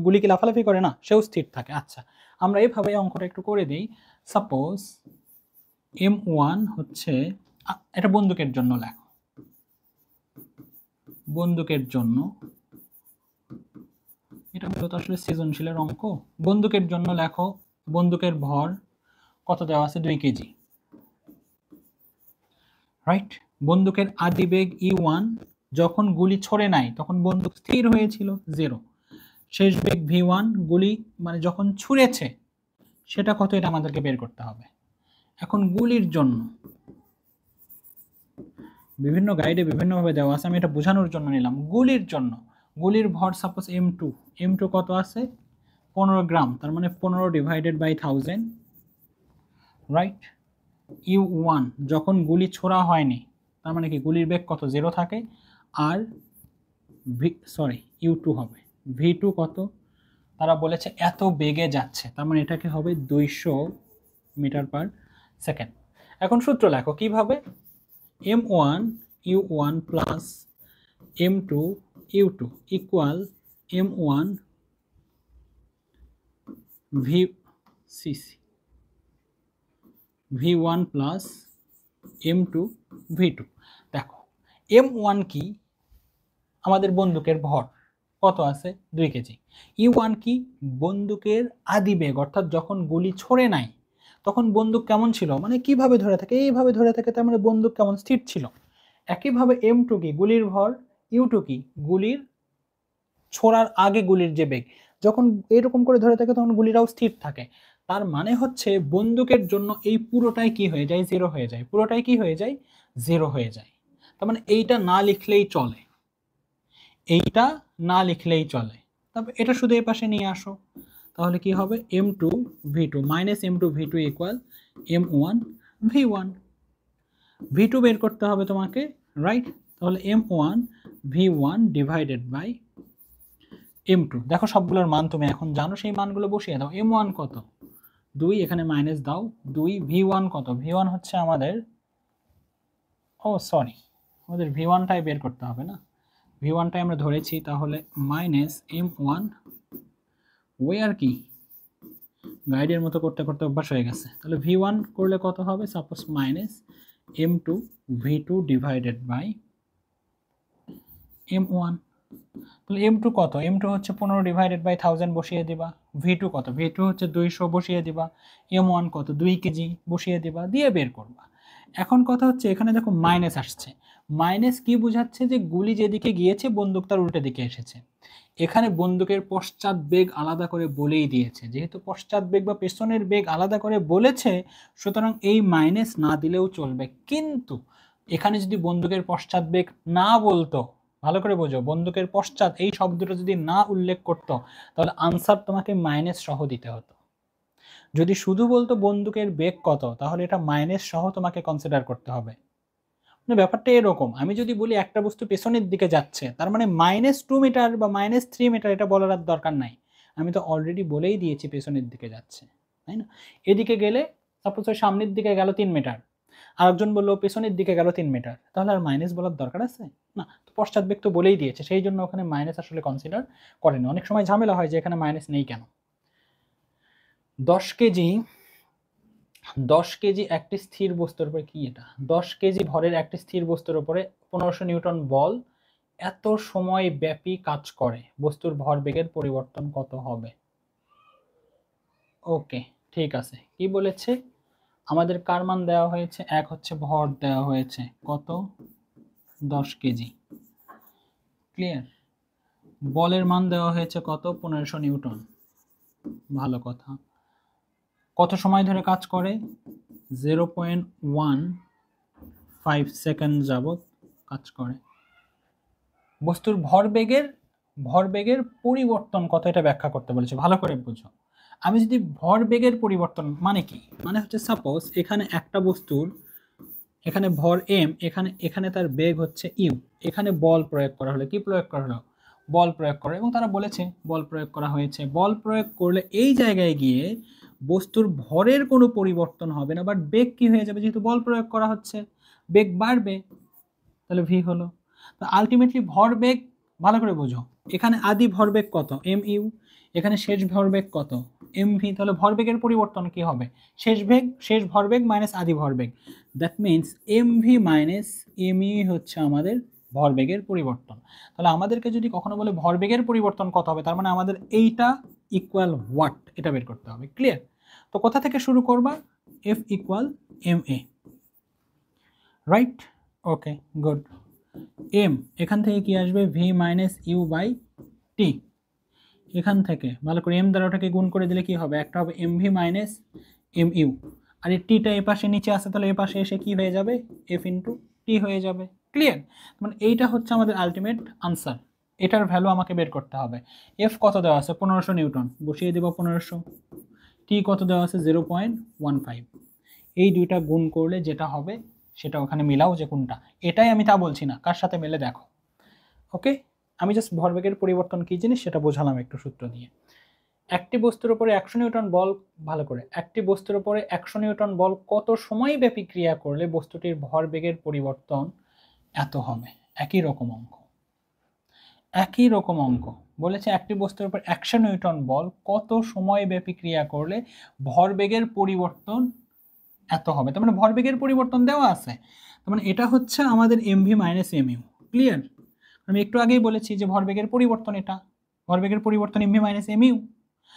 গুলিকে লাফালাফি করে না, সেও স্থির থাকে। আচ্ছা, আমরা এইভাবে অঙ্কটা একটু করে দিই। সাপোজ M1 হচ্ছে, এটা বন্দুকের জন্য লেখো, বন্দুকের জন্য, এটা মূলত আসলে সৃজনশীলের অঙ্ক। বন্দুকের জন্য লেখো, বন্দুকের ভর কত দেওয়া আছে 2 কেজি, রাইট। বন্দুকের আদি বেগ E1, যখন গুলি ছড়ে নাই তখন বন্দুক স্থির হয়েছিল 0। শেষ বেগ V1, গুলি মানে যখন ছুঁড়েছে সেটা কত, এটা আমাদেরকে বের করতে হবে। এখন গুলির জন্য বিভিন্ন গাইডে বিভিন্নভাবে দেওয়া আছে, আমি এটা বোঝানোর জন্য নিলাম। গুলির জন্য গুলির ভর সাপোজ M2 কত আছে 15 গ্রাম, তার মানে 15 ডিভাইডেড বাই 1000, রাইট। U1 যখন গুলি ছোড়া হয়নি, তার মানে কি গুলির বেগ কত 0 থাকে। আর U2 হবে V2 কত, তারা বলেছে এত বেগে যাচ্ছে, তার মানে এটাকে হবে 200 মিটার পার সেকেন্ড। এখন সূত্র লেখো কিভাবে, M1 U1 plus M2 U2 equal M1 V1 plus M2 V2। দেখো M1 কি, আমাদের বন্দুকের ভর কত আছে 2 কেজি। U1 কি, বন্দুকের আদি বেগ, অর্থাৎ যখন গুলি ছড়ে নাই তখন বন্দুক কেমন ছিল, মানে কিভাবে ধরে থাকে, এইভাবে ধরে থাকে, তার মানে বন্দুক কেমন স্থির ছিল। একইভাবে M2 কি, গুলির ভর। U2 কি, গুলির ছোড়ার আগে গুলির যে বেগ, যখন এরকম করে ধরে থাকে তখন গুলিরাও স্থির থাকে। তার মানে হচ্ছে বন্দুকের জন্য এই পুরোটাই কি হয়ে যায়, 0 হয়ে যায়, পুরোটাই কি হয়ে যায়, 0 হয়ে যায়। তার মানে এইটা না লিখলেই চলে, এইটা না লিখলেই চলে। তারপর এটা শুধু এই পাশে নিয়ে আসো, তাহলে কি হবে M2 V2 minus M2 V2 equal M1 V1। V2 বের করতে হবে তোমাকে, রাইট। তাহলে M1 V1 divided by M2। দেখো সবগুলোর মান তুমি এখন জানো, সেই মানগুলো বসিয়ে দাও। M1 কত 2, এখানে মাইনাস দাও 2। V1 কত, V1 হচ্ছে আমাদের, আমাদের V1টাই বের করতে হবে না, V1টাই আমরা ধরেছি, তাহলে মাইনাস M1 ওই আর কি গাইডের মতো করতে করতে অভ্যাস হয়ে গেছে। তাহলে V1 করলে কত হবে, suppose minus M2 V2 divided by M1। তাহলে M2 কত, M2 হচ্ছে 15 ডিভাইডেড বাই 1000 বসিয়ে দিবা। V2 কত, V2 হচ্ছে 200 বসিয়ে দিবা। M1 কত 2 কেজি বসিয়ে দিবা, দিয়ে বের করবা। এখন কথা হচ্ছে এখানে দেখো মাইনাস আসছে, মাইনাস কি বোঝাচ্ছে, যে গুলি যেদিকে গিয়েছে বন্দুক তার উল্টো দিকে এসেছে। এখানে বন্দুকের পশ্চাৎ বেগ আলাদা করে বলেই দিয়েছে, যেহেতু পশ্চাৎ বেগ বা পেছনের বেগ আলাদা করে বলেছে, সুতরাং এই মাইনাস না দিলেও চলবে। কিন্তু এখানে যদি বন্দুকের পশ্চাৎ বেগ না বলতো, ভালো করে বোঝো, বন্দুকের পশ্চাৎ এই শব্দটা যদি না উল্লেখ করতো, তাহলে আনসার তোমাকে মাইনাস সহ দিতে হতো। যদি শুধু বলতো বন্দুকের বেগ কত, তাহলে এটা মাইনাস সহ তোমাকে কনসিডার করতে হবে। মানে ব্যাপারটা এরকম, আমি যদি বলি একটা বস্তু পেছনের দিকে যাচ্ছে, তার মানে -2 মিটার বা -3 মিটার এটা বলার আর দরকার নাই, আমি তো অলরেডি বলেই দিয়েছি পেছনের দিকে যাচ্ছে, তাই না। এদিকে গেলে সাপোজ সামনের দিকে গেল 3 মিটার, আরেকজন বললো পেছনের দিকে গেল 3 মিটার, তাহলে আর মাইনাস বলার দরকার আছে না, তো পশ্চাৎ বেগ তো বলেই দিয়েছে, সেই জন্য ওখানে মাইনাস আসলে কনসিডার করেনি। অনেক সময় ঝামেলা হয় যে এখানে মাইনাস নেই কেন। 10 কেজি একটি স্থির বস্তুর উপরে, কি এটা, 10 কেজি ভরের একটি স্থির বস্তুর উপরে 1500 নিউটন বল এত সময় ব্যাপী কাজ করে, বস্তুর ভরবেগের পরিবর্তন কত হবে। ওকে, ঠিক আছে। কি বলেছে, আমাদের কার মান দেওয়া হয়েছে, এক হচ্ছে ভর দেওয়া হয়েছে কত 10 কেজি, ক্লিয়ার। বলের মান দেওয়া হয়েছে কত 1500 নিউটন, ভালো কথা। কত সময় ধরে কাজ করে, 0.15 সেকেন্ড যাবত কাজ করে। বস্তুর ভরবেগের পরিবর্তন কত, এটা ব্যাখ্যা করতে বলেছে, ভালো করে বুঝো। আমি যদি ভরবেগের পরিবর্তন মানে কি, মানে হচ্ছে সাপোজ এখানে একটা বস্তুর, এখানে ভর m, এখানে তার বেগ হচ্ছে u, এখানে বল প্রয়োগ করা হলো, কি প্রয়োগ করা হলো, বল প্রয়োগ করা, এবং তারা বলেছে বল প্রয়োগ করা হয়েছে। বল প্রয়োগ করলে এই জায়গায় গিয়ে বস্তুর ভরের কোনো পরিবর্তন হবে না, বাট বেগ কি হয়ে যাবে, যেহেতু বল প্রয়োগ করা হচ্ছে বেগ বাড়বে, তাহলে v হলো। তো আলটিমেটলি ভরবেগ, ভালো করে বোঝো, এখানে আদি ভরবেগ কত mu, এখানে শেষ ভরবেগ কত mv, তাহলে ভরবেগের পরিবর্তন কি হবে, শেষ ভরবেগ মাইনাস আদি ভরবেগ, that means mv minus me হচ্ছে আমাদের ভরবেগের পরিবর্তন। তাহলে আমাদেরকে যদি কখনো বলে ভরবেগের পরিবর্তন কত হবে, তার মানে আমাদের এইটা ইকুয়াল হোয়াট, এটা বের করতে হবে, ক্লিয়ার। তো কোথা থেকে শুরু করবা, F equal m a, right? Okay, good. M এখান থেকে কি আসবে? ভি মাইনাস ইউ বাই টি। এখান থেকে ভালো করে এম দ্বারা ওটাকে গুণ করে দিলে কি হবে? একটা হবে m v minus m u, আর এই টিটা এ পাশে নিচে আসে, তাহলে এ পাশে এসে কি হয়ে যাবে? এফ ইন্টু টি হয়ে যাবে। ক্লিয়ার? মানে এইটা হচ্ছে আমাদের আলটিমেট আনসার। এটার ভ্যালু আমাকে বের করতে হবে। এফ কত দেওয়া আছে? 1500 নিউটন, বসিয়ে দেবো 1500। টি কত দেওয়া আছে? 0.15। এই দুইটা গুণ করলে যেটা হবে সেটা ওখানে মিলাও যে কোনটা। এটাই আমি তা বলছি না, কার সাথে মেলে দেখো। ওকে, আমি জাস্ট ভরবেগের পরিবর্তন কী জিনিস সেটা বোঝালাম একটু সূত্র দিয়ে। একটি বস্তুর উপরে 100 নিউটন বল, ভালো করে, একটি বস্তুর উপরে 100 নিউটন বল কত সময় ব্যাপী ক্রিয়া করলে বস্তুটির ভরবেগের পরিবর্তন এত হবে? একই রকম অঙ্ক, একই রকম অঙ্ক বলেছে একটি বস্তুর উপর 100 নিউটন বল কত সময় ব্যাপী ক্রিয়া করলে ভরবেগের পরিবর্তন এত হবে। তার মানে ভরবেগের পরিবর্তন দেওয়া আছে, তার মানে এটা হচ্ছে আমাদের এমভি মাইনাস এমইউ। ক্লিয়ার? আমি একটু আগেই বলেছি যে ভরবেগের পরিবর্তন, এটা ভরবেগের পরিবর্তন এমভি মাইনাস এমইউ।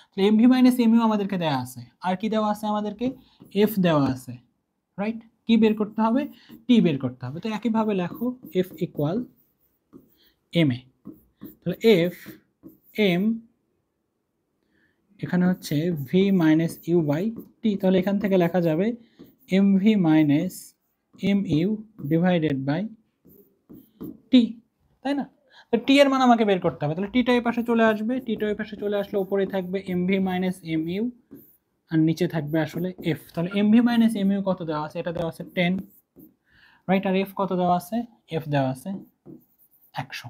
তাহলে এমভি মাইনাস এমইউ আমাদেরকে দেওয়া আছে, আর কি দেওয়া আছে? আমাদেরকে এফ দেওয়া আছে, রাইট? কি বের করতে হবে? টি বের করতে হবে। তো একইভাবে লেখো এফ ইকুয়াল এম এ। তাহলে এফ এম এখানে হচ্ছে v minus u by t, তাহলে এখান থেকে লেখা যাবে m v minus m u divided by t, তাই না? তো টি এর মান আমাকে বের করতে হবে। তাহলে টিটা এই পাশে চলে আসবে, টিটা এই পাশে চলে আসলে উপরে থাকবে m v minus m u, আর নিচে থাকবে আসলে এফ। তাহলে m v minus m u কত দেওয়া আছে? এটা দেওয়া আছে 10, রাইট? আর এফ কত দেওয়া আছে? এফ দেওয়া আছে 100।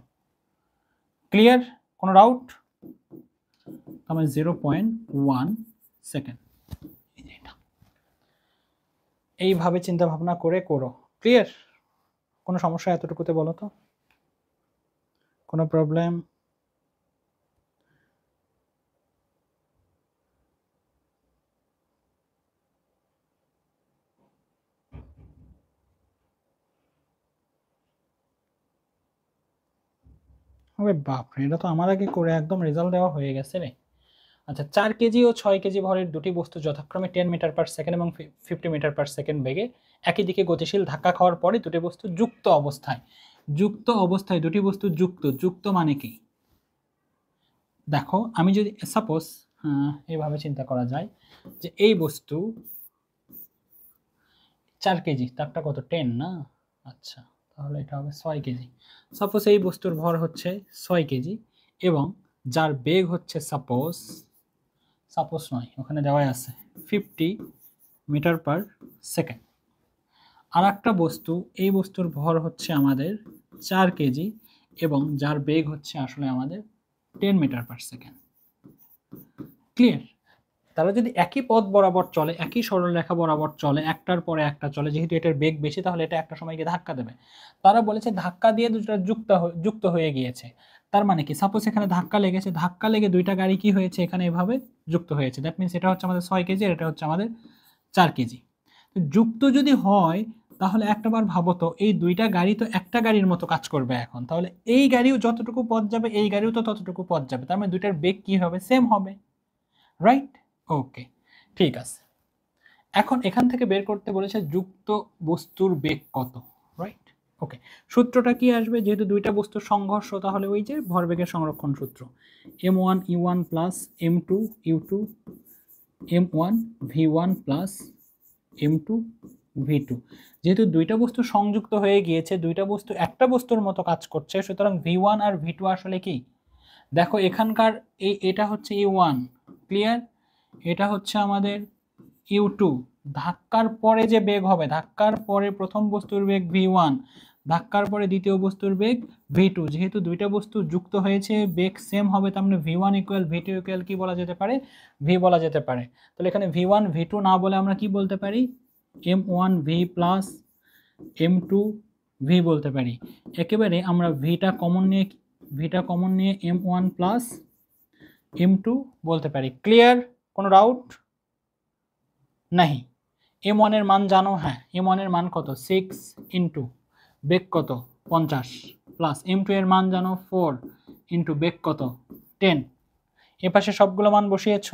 ক্লিয়ার? কোনো ডাউট? আমার 0.1 সেকেন্ড। এইভাবে চিন্তা ভাবনা করে করো। ক্লিয়ার? কোনো সমস্যা এতটুকুতে বলো তো? কোনো প্রবলেম? আরে বাপরে, এটা তো আমার আগে করে একদম রেজাল্ট দেওয়া হয়ে গেছে রে। আচ্ছা, 4 কেজি ও 6 কেজি ভরের দুটি বস্তু যথাক্রমে 10 মিটার পার সেকেন্ড এবং 50 মিটার পার সেকেন্ড বেগে একই দিকে গতিশীল ধাক্কা খাওয়ার পরে দুটি বস্তু যুক্ত অবস্থায়, যুক্ত অবস্থায় দুটি বস্তু যুক্ত, যুক্ত মানে কি? দেখো, আমি যদি সাপোজ এইভাবে চিন্তা করা যায় যে এই বস্তু 4 কেজি, তারটা কত? 10 না? আচ্ছা, তাহলে এটা হবে 6 কেজি। সাপোজ এই বস্তুর ভর হচ্ছে 6 কেজি এবং যার বেগ হচ্ছে সাপোজ নয়, ওখানে দেওয়াই আছে 50 মিটার পার সেকেন্ড। আর একটা বস্তু, এই বস্তুর ভর হচ্ছে আমাদের 4 কেজি এবং যার বেগ হচ্ছে আসলে আমাদের 10 মিটার পার সেকেন্ড। ক্লিয়ার? তারা যদি একই পথ বরাবর চলে, একই সরলরেখা বরাবর চলে, একটার পরে একটা চলে, যেহেতু এটার বেগ বেশি তাহলে এটা একটা সময় গিয়ে ধাক্কা দেবে। তারা বলেছে ধাক্কা দিয়ে দুটো যুক্ত হয়ে গিয়েছে। তার মানে কি? সাপোজ এখানে ধাক্কা লেগেছে, ধাক্কা লেগে দুইটা গাড়ি কি হয়েছে? এখানে এভাবে যুক্ত হয়েছে। দ্যাট মিনস এটা হচ্ছে আমাদের 6 কেজি আর এটা হচ্ছে আমাদের 4 কেজি। যুক্ত যদি হয় তাহলে একটাবার ভাবো তো, এই দুইটা গাড়ি তো একটা গাড়ির মতো কাজ করবে এখন, তাহলে এই গাড়িও যতটুকু পথ যাবে এই গাড়িও তো ততটুকু পথ যাবে, তার মানে দুইটার বেগ কি হবে? সেম হবে, রাইট? ওকে, ঠিক আছে। এখন এখান থেকে বের করতে বলেছে যুক্ত বস্তুর বেগ কত, রাইট? ওকে, সূত্রটা কি আসবে? যেহেতু দুইটা বস্তুর সংঘর্ষ, তাহলে ওই যে ভরবেগের সংরক্ষণ সূত্র, m1 u1 plus m2 u2 m1 v1 plus m2 v2। যেহেতু দুইটা বস্তু সংযুক্ত হয়ে গিয়েছে, দুইটা বস্তু একটা বস্তুর মতো কাজ করছে, সুতরাং v1 আর v2 আসলে কি? দেখো এখানকার এটা হচ্ছে u1, ক্লিয়ার? এটা হচ্ছে আমাদের u2। ধাক্কার পরে যে বেগ হবে, ধাক্কার পরে প্রথম বস্তুর বেগ v1, ধাক্কার পরে দ্বিতীয় বস্তুর বেগ v2। যেহেতু দুইটা বস্তু যুক্ত হয়েছে, বেগ সেম হবে, তার মানে v1 ইকুয়াল v2 ইকুয়াল কি বলা যেতে পারে? v বলা যেতে পারে। তাহলে এখানে v1 v2 না বলে আমরা কি বলতে পারি? m1 v plus m2 v বলতে পারি। একেবারে আমরা ভিটা কমন নিয়ে m1 প্লাস m2 বলতে পারি। ক্লিয়ার? কোনো ডাউট? নাহি। m1 এর মান জানো? হ্যাঁ, m1 এর মান কত? 6 ইন্টু বেগ কত? 50 প্লাস m2 এর মান জানো 4 ইন্টু বেগ কত? 10। এ পাশে সবগুলো মান বসিয়েছ।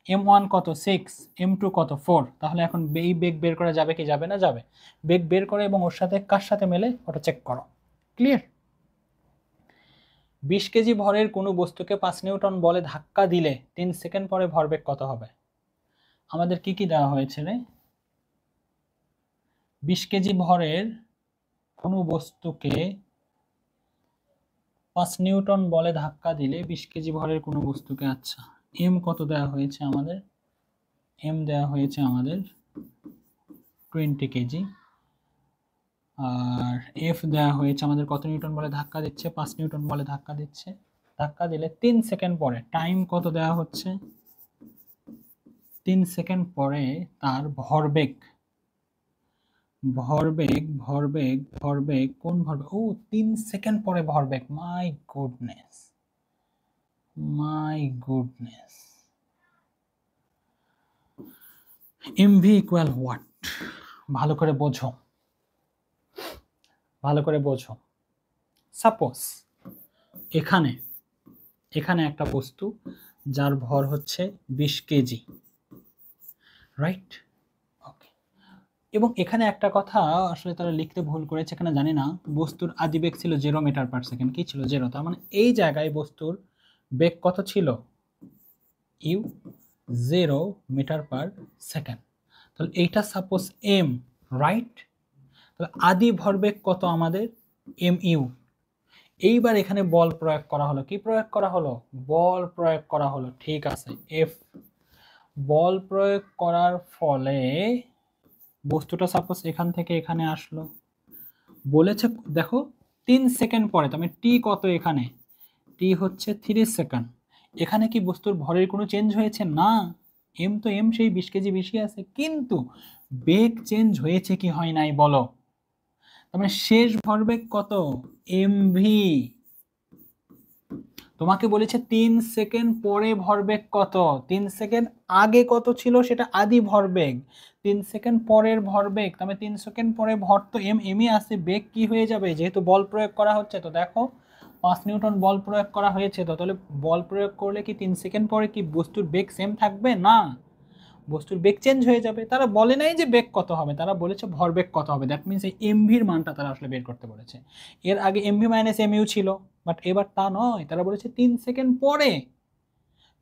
m1 কত 6, m2 কত 4, তাহলে এখন এই বেগ বের করা যাবে কি যাবে না? যাবে। বেগ বের করে এবং ওর সাথে কার সাথে মেলে ওটা চেক করো। ক্লিয়ার? 20 কেজি ভরের কোনো বস্তুকে 5 নিউটন বলে ধাক্কা দিলে 3 সেকেন্ড পরে ভরবেগ কত হবে? আমাদের কি কি দেওয়া হয়েছে রে? 20 কেজি ভরের কোনো বস্তুকে 5 নিউটন বলে ধাক্কা দিলে 20 কেজি ভরের কোনো বস্তুকে, আচ্ছা এম কত দেওয়া হয়েছে আমাদের? এম দেওয়া হয়েছে আমাদের 20 কেজি, আর এফ দেওয়া হয়েছে আমাদের কত নিউটন বলে ধাক্কা দিচ্ছে? 5 নিউটন বলে ধাক্কা দিচ্ছে। ধাক্কা দিলে 3 সেকেন্ড পরে, টাইম কত দেওয়া হচ্ছে? 3 সেকেন্ড পরে তার ভরবেগ, ভরবেগ ভরবেগ ভরবেগ কোন ভরবেগ? ও 3 সেকেন্ড পরে ভরবেগ। My goodness, my goodness. MV equal what? ভালো করে বোঝো, ভালো করে বোঝো। সাপোজ এখানে এখানে একটা বস্তু যার ভর হচ্ছে 20 কেজি, রাইট? ওকে। এবং এখানে একটা কথা আসলে তারা লিখতে ভুল করেছে, এখানে জানি না, বস্তুর আদি বেগ ছিল 0 মিটার পার সেকেন্ড। কি ছিল? 0। তার মানে এই জায়গায় বস্তুর বেগ কত ছিল? U 0 metre per second. তাহলে এইটা সাপোজ এম, রাইট? তাহলে আদি ভরবেগ কত আমাদের? M u. এইবার এখানে বল প্রয়োগ করা হলো। কি প্রয়োগ করা হলো? বল প্রয়োগ করা হলো। ঠিক আছে, এফ। বল প্রয়োগ করার ফলে বস্তুটা সাপোজ এখান থেকে এখানে আসলো, বলেছে দেখো 3 সেকেন্ড পরে, তার মানে টি কত এখানে? টি হচ্ছে 3 সেকেন্ড। এখানে কি বস্তুর ভরের কোনো চেঞ্জ হয়েছে? না। এম তো এম সেই 20 কেজি বেশি আছে, কিন্তু বেগ চেঞ্জ হয়েছে কি হয় নাই বলো? তার মানে শেষ ভরবেগ কত? এমভি। তোমাকে বলেছে 3 সেকেন্ড পরে ভরবেগ কত? 3 সেকেন্ড আগে কত ছিল সেটা আদি ভরবেগ, 3 সেকেন্ড পরের ভরবেগ। তবে 3 সেকেন্ড পরে ভর তো এম এমই আসে, বেগ কি হয়ে যাবে? যেহেতু বল প্রয়োগ করা হচ্ছে, তো দেখো 5 নিউটন বল প্রয়োগ করা হয়েছে, তো তাহলে বল প্রয়োগ করলে কি 3 সেকেন্ড পরে কি বস্তুর বেগ সেম থাকবে? না, বস্তুর বেগ চেঞ্জ হয়ে যাবে। তারা বলে নাই যে বেগ কত হবে, তারা বলেছে ভরবেগ কত হবে। দ্যাট মিনস এই এমভির মানটা তারা আসলে বের করতে বলেছে। এর আগে এমভি মাইনাস এমইউ ছিল, বাট এবার তা নয়, তারা বলেছে 3 সেকেন্ড পরে।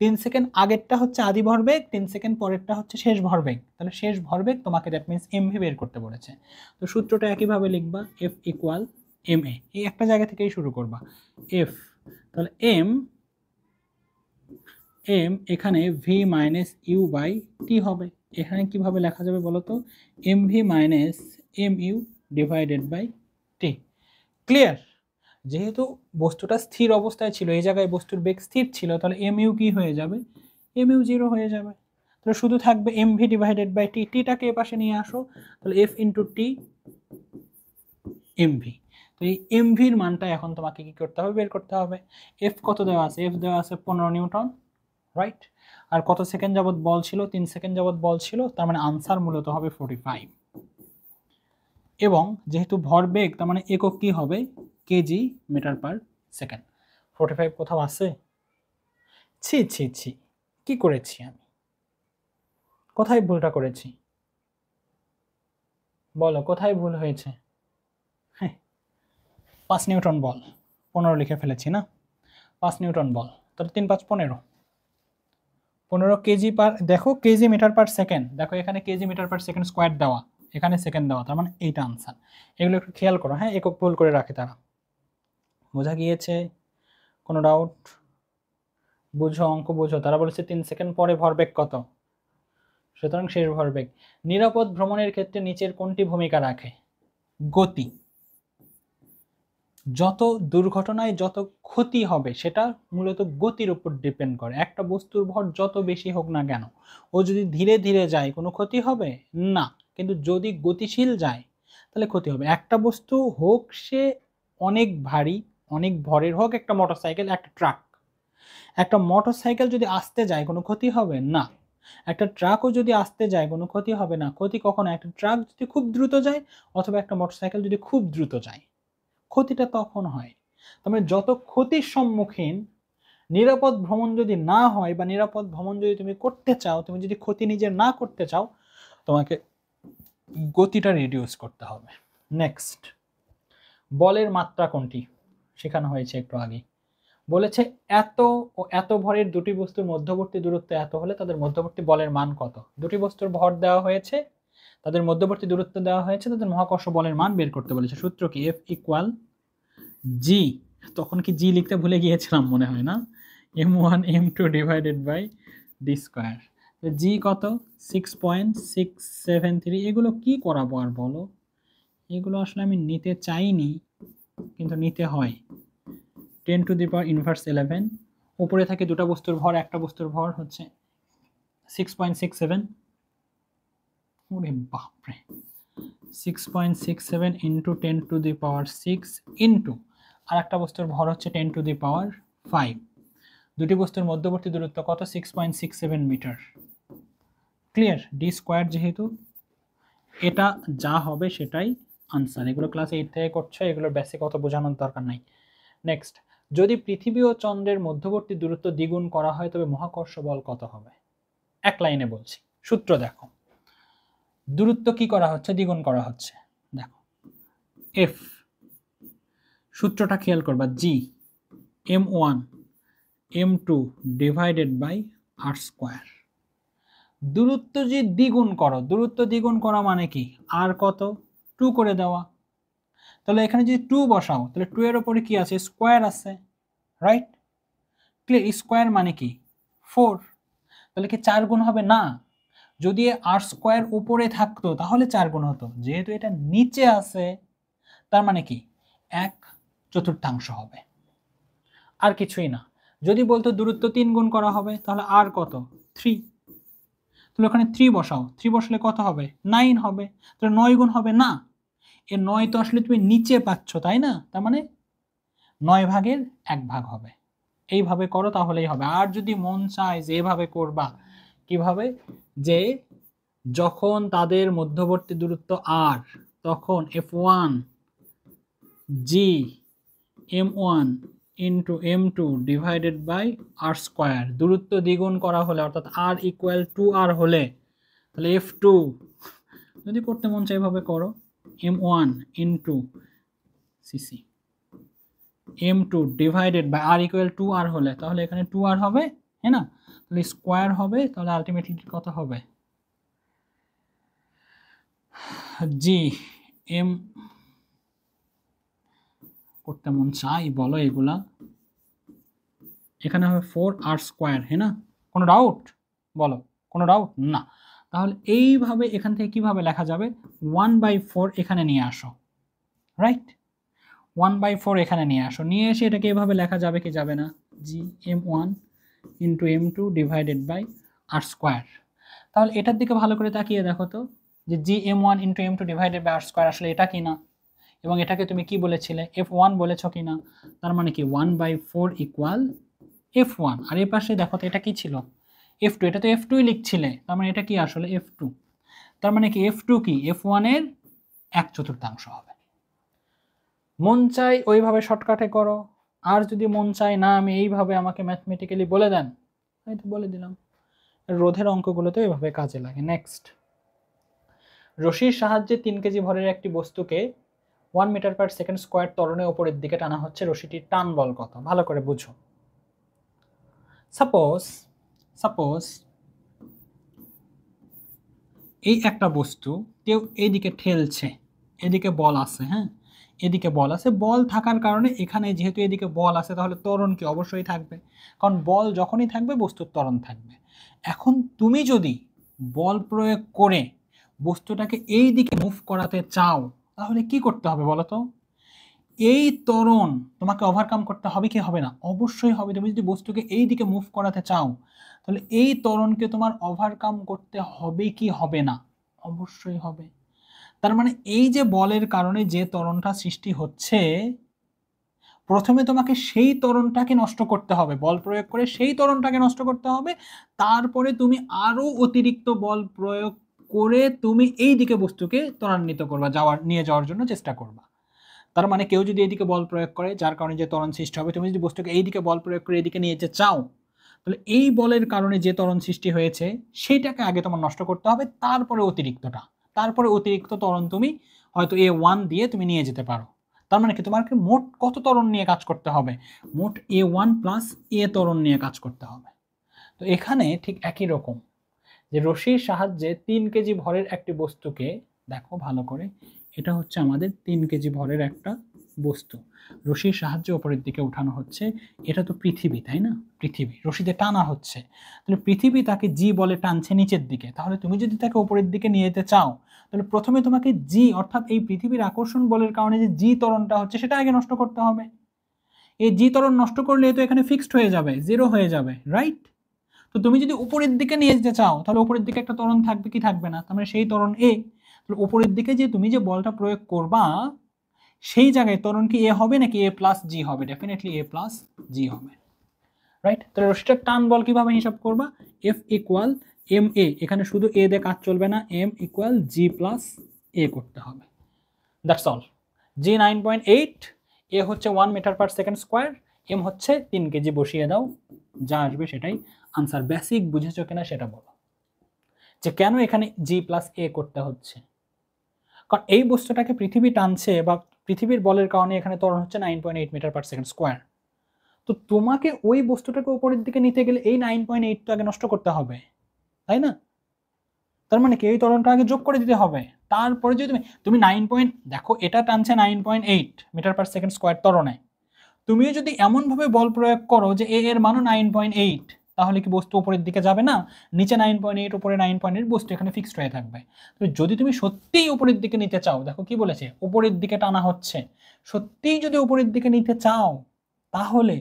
3 সেকেন্ড আগেরটা হচ্ছে আদি ভরবেগ, 3 সেকেন্ড পরেরটা হচ্ছে শেষ ভরবেগ। তাহলে শেষ ভরবেগ তোমাকে দ্যাট মিনস এমভি বের করতে বলেছে। তো সূত্রটা একইভাবে লিখবা, এফ ইকুয়াল এম এ। এই একটা জায়গা থেকেই শুরু করবা, এফ। তাহলে এম এখানে v minus u by t হবে। এখানে কিভাবে লেখা যাবে বলো তো? M v minus m u divided by t. Clear? যেহেতু বস্তুটা স্থির অবস্থায় ছিল, এই জায়গায় বস্তুর বেগ স্থির ছিল, তাহলে এম ইউ কি হয়ে যাবে? এম ইউ 0 হয়ে যাবে। তাহলে শুধু থাকবে m v divided by t. টিটাকে এ পাশে নিয়ে আসো, তাহলে F into t m v. তো এই এম ভির মানটা এখন তোমাকে কি করতে হবে? বের করতে হবে। এফ কত দেওয়া আছে? এফ দেওয়া আছে 15 নিউটন, রাইট? আর কত সেকেন্ড যাবত বল ছিল? 3 সেকেন্ড যাবত বল ছিল, তার মানে আনসার মূলত হবে 45। এবং যেহেতু ভরবেগ, তার মানে একক কি হবে? KG metre per second. 45 কোথাও আছে? ছি ছি ছি, কি করেছি আমি? কোথায় ভুলটা করেছি বলো? কোথায় ভুল হয়েছে? হ্যাঁ, 5 নিউটন বল, 15 লিখে ফেলেছি না? 5 নিউটন বল, তাহলে 3 5 15, 15 কেজি পার, দেখো কেজি মিটার পার সেকেন্ড, দেখো এখানে kg metre per second square দেওয়া, এখানে সেকেন্ড দেওয়া, তার মানে এইটা আনসার। এগুলো একটু খেয়াল করো, হ্যাঁ, একক ভুল করে রাখে তারা। বোঝা গিয়েছে? কোনো ডাউট? বুঝো, অঙ্ক বুঝো। তারা বলেছে 3 সেকেন্ড পরে ভরবেগ কত, সুতরাং শেষ ভরবেগ। নিরাপদ ভ্রমণের ক্ষেত্রে নিচের কোনটি ভূমিকা রাখে? গতি। যত দুর্ঘটনায় যত ক্ষতি হবে সেটা মূলত গতির উপর ডিপেন্ড করে। একটা বস্তুর ভর যত বেশি হোক না কেন, ও যদি ধীরে ধীরে যায় কোনো ক্ষতি হবে না, কিন্তু যদি গতিশীল যায় তাহলে ক্ষতি হবে। একটা বস্তু হোক সে অনেক ভারী, অনেক ভরের হোক, একটা মোটরসাইকেল, একটা ট্রাক। একটা মোটরসাইকেল যদি আসতে যায় কোনো ক্ষতি হবে না, একটা ট্রাকও যদি আসতে যায় কোনো ক্ষতি হবে না। ক্ষতি কখনো একটা ট্রাক যদি খুব দ্রুত যায় অথবা একটা মোটরসাইকেল যদি খুব দ্রুত যায়, ক্ষতিটা তখন হয়। তবে যত ক্ষতির সম্মুখীন নিরাপদ ভ্রমণ যদি না হয় বা নিরাপদ ভ্রমণ যদি তুমি করতে চাও, তুমি যদি ক্ষতি নিজের না করতে চাও, তোমাকে গতিটা রিডিউস করতে হবে। নেক্সট, বলের মাত্রা কোনটি শেখানো হয়েছে একটু আগে। বলেছে এত ও এত ভরের দুটি বস্তুর মধ্যবর্তী দূরত্ব এত হলে তাদের মধ্যবর্তী বলের মান কত। দুটি বস্তুর ভর দেওয়া হয়েছে, তাদের মধ্যবর্তী দূরত্ব দেওয়া হয়েছে, তাদের মহাকর্ষ বলের মান বের করতে বলেছে। সূত্র কি? F ইকুয়াল জি, তখন কি জি লিখতে ভুলে গিয়েছিলাম মনে হয় না, m1 m2 divided by d square. G কত? 6.673। এগুলো কি করাবো আর বলো, এগুলো আসলে আমি নিতে চাইনি কিন্তু নিতে হয়। 10 টু দি পাওয়ার ইনভার্স 11, উপরে থাকে দুটো বস্তুর ভর, একটা বস্তুর ভর হচ্ছে 6.67, ওরে বাপরে, 6.67 into 10 to the power 6 into আর একটা বস্তুর ভর হচ্ছে 10 টু দি পাওয়ার 5। দুটি বস্তুর মধ্যবর্তী দূরত্ব কত? 6.67 মিটার। ক্লিয়ার? ডি স্কোয়ার যেহেতু, এটা যা হবে সেটাই আনসার। এগুলো ক্লাস 8 থেকে করছো, এগুলোর বেসিক অত বোঝানোর দরকার নাই। নেক্সট, যদি পৃথিবী ও চন্দ্রের মধ্যবর্তী দূরত্ব দ্বিগুণ করা হয় তবে মহাকর্ষ বল কত হবে? এক লাইনে বলছি, সূত্র দেখো। দূরত্ব কি করা হচ্ছে? দ্বিগুণ করা হচ্ছে। দেখো এফ, সূত্রটা খেয়াল করবা, G m1 m2 divided by r square. দূরত্ব যে দ্বিগুণ করো, দূরত্ব দ্বিগুণ করা মানে কি? আর কত? 2 করে দেওয়া। তাহলে এখানে যদি 2 বসাও তাহলে 2 এর উপরে কি আছে? স্কোয়ার আছে, রাইট? ক্লিয়ার? স্কোয়ার মানে কি? 4। তাহলে কি 4 গুণ হবে? না, যদি আর স্কোয়ার উপরে থাকতো তাহলে 4 গুণ হতো, যেহেতু এটা নিচে আছে তার মানে কি 1/4 হবে, আর কিছুই না। যদি বলতো দূরত্ব 3 গুণ করা হবে তাহলে আর কত? 3। তাহলে ওখানে 3 বসাও, 3 বসালে কত হবে? 9 হবে। তাহলে 9 গুণ হবে না, এর 9 তো আসলে তুমি নিচে পাচ্ছ তাই না, তার মানে 9 ভাগের 1 ভাগ হবে। এইভাবে করো তাহলেই হবে। আর যদি মন চায় যে এভাবে করবা, কিভাবে, যে যখন তাদের মধ্যবর্তী দূরত্ব r তখন f1 g m1 into m2 divided by r square. দূরত্ব দ্বিগুণ করা হলে অর্থাৎ r ইকুয়াল টু r হলে তাহলে f2, যদি করতে মন চায় এভাবে করো, m1 ইন্টু সিসি m2 divided by r equal to r হলে তাহলে এখানে 2r হবে, হ্যাঁ না? তাহলে স্কোয়ার হবে, তাহলে আলটিমেটলি কত হবে? জি এম, করতে মন চাই বলো এগুলা, এখানে হবে 4r স্কোয়ার, হ্যাঁ না? কোনো ডাউট বলো, কোনো ডাউট না? তাহলে এইভাবে এখান থেকে কিভাবে লেখা যাবে? 1/4 এখানে নিয়ে আসো, রাইট? 1/4 এখানে নিয়ে আসো, নিয়ে এসে এটাকে এভাবে লেখা যাবে কি যাবে না? G m1 into m2 divided by r square. তাহলে এটার দিকে ভালো করে তাকিয়ে দেখো তো, যে G m1 into m2 divided by r square আসলে এটা কি না, এবং এটাকে তুমি কি বলেছিলে? f1 বলেছো কি না? তার মানে কি 1/4 ইকুয়াল f1। আর এই পাশে দেখো তো এটা কি ছিল? f2। এটা তো f2 লিখছিলে, তার মানে এটা কি আসলে f2। তার মানে কি f2 কি f1 এর 1/4 হবে। মন চাই ওইভাবে শর্টকাটে করো, আর যদি মন চাই না আমি এইভাবে আমাকে ম্যাথমেটিক্যালি বলে দেন, হয়তো বলে দিলাম। রোধের অঙ্কগুলোতে এইভাবে কাজে লাগে। নেক্সট, রশির সাহায্যে 3 কেজি ভরের একটি বস্তুকে 1 মিটার পার সেকেন্ড স্কোয়ার ত্বরণে উপরের দিকে টানা হচ্ছে, রশিটির টান বল কত? ভালো করে বুঝো। সাপোজ এই একটা বস্তু কেউ এইদিকে ঠেলছে, এদিকে বল আছে, হ্যাঁ এদিকে বল আছে, বল থাকার কারণে এখানে যেহেতু এদিকে বল আছে তাহলে ত্বরণ কি অবশ্যই থাকবে, কারণ বল যখনই থাকবে বস্তুর ত্বরণ থাকবে। এখন তুমি যদি বল প্রয়োগ করে বস্তুটাকে এই দিকে মুভ করাতে চাও তাহলে কি করতে হবে বলো তো? এই ত্বরণ তোমাকে ওভারকাম করতে হবে কি হবে না? অবশ্যই হবে। তুমি যদি বস্তুকে এই দিকে মুভ করাতে চাও তাহলে এই ত্বরণকে তোমার ওভারকাম করতে হবে কি হবে না? অবশ্যই হবে। তার মানে এই যে বলের কারণে যে ত্বরণটা সৃষ্টি হচ্ছে, প্রথমে তোমাকে সেই ত্বরণটাকে নষ্ট করতে হবে, বল প্রয়োগ করে সেই ত্বরণটাকে নষ্ট করতে হবে, তারপরে তুমি আরো অতিরিক্ত বল প্রয়োগ করে তুমি এই দিকে বস্তুকে ত্বরান্বিত করবা, নিয়ে যাওয়ার জন্য চেষ্টা করবা। তার মানে কেউ যদি এদিকে বল প্রয়োগ করে যার কারণে যে ত্বরণ সৃষ্টি হবে, তুমি যদি বস্তুকে এইদিকে বল প্রয়োগ করে এদিকে নিয়ে যেতে চাও, তাহলে এই বলের কারণে যে ত্বরণ সৃষ্টি হয়েছে সেইটাকে আগে তোমার নষ্ট করতে হবে, তারপরে অতিরিক্ত ত্বরণ তুমি হয়তো A1 দিয়ে তুমি নিয়ে যেতে পারো। তার মানে কি তোমাকে মোট কত ত্বরণ নিয়ে কাজ করতে হবে? মোট A1 প্লাস A ত্বরণ নিয়ে কাজ করতে হবে। তো এখানে ঠিক একই রকম, যে রশির সাহায্যে 3 কেজি ভরের একটি বস্তুকে, দেখো ভালো করে, এটা হচ্ছে আমাদের 3 কেজি ভরের একটা বস্তু, রশির সাহায্যে উপরের দিকে উঠানো হচ্ছে। এটা তো পৃথিবী, তাই না? পৃথিবী রশিতে টানা হচ্ছে, তাহলে পৃথিবী তাকে জি বলে টানছে নিচের দিকে। তাহলে তুমি যদি তাকে উপরের দিকে নিয়ে যেতে চাও, তাহলে প্রথমে তোমাকে জি অর্থাৎ এই পৃথিবীর আকর্ষণ বলের কারণে যে জি ত্বরণটা হচ্ছে সেটা আগে নষ্ট করতে হবে। এই জি ত্বরণ নষ্ট করলে তো এখানে ফিক্সড হয়ে যাবে, জিরো হয়ে যাবে, রাইট? তো তুমি যদি উপরের দিকে নিয়ে যেতে চাও, তাহলে উপরের দিকে একটা ত্বরণ থাকবে কি থাকবে না? তার মানে সেই ত্বরণ এ। তাহলে উপরের দিকে যে তুমি যে বলটা প্রয়োগ করবা সেই জায়গায় ত্বরণ কি এ হবে নাকি এ প্লাস জি হবে? ডেফিনেটলি এ প্লাস জি হবে, রাইট? তাহলে রশিটার টান বল কিভাবে হিসাব করবা? এফ ইকুয়াল এম এ, এখানে শুধু এ দিয়ে কাজ চলবে না, m equal g plus a করতে হবে। That's all. জি 9.8, এ হচ্ছে 1 metre per second square, m হচ্ছে 3 কেজি, বসিয়ে দাও, যা আসবে সেটাই আনসার। বেসিক বুঝেছো কিনা সেটা বলো, যে কেন এখানে জি প্লাস এ করতে হচ্ছে। কারণ এই বস্তুটাকে পৃথিবী টানছে বা পৃথিবীর বলের কারণে এখানে ত্বরণ হচ্ছে 9.8 মিটার পার সেকেন্ড স্কোয়ার। তো তোমাকে ওই বস্তুটাকে উপরের দিকে নিতে গেলে এই 9.8 তো আগে নষ্ট করতে হবে, তাই না? তার মানে কি এই ত্বরণটা আগে যোগ করে দিতে হবে, তারপরে যদি তুমি 9 দেখো এটা টানছে 9.8 মিটার পার সেকেন্ড স্কোয়ার ত্বরণে, তুমিও যদি এমনভাবে বল প্রয়োগ করো যে এ এর মানও 9.8, তাহলে কি বস্তু উপরের দিকে যাবে না? নিচে 9.8 উপরে 9.8, বস্তু এখানে ফিক্সড হয়ে থাকবে। তো যদি তুমি সত্যিই উপরের দিকে নিতে চাও, দেখো কি বলেছে, উপরের দিকে টানা হচ্ছে, সত্যিই যদি উপরের দিকে নিতে চাও তাহলে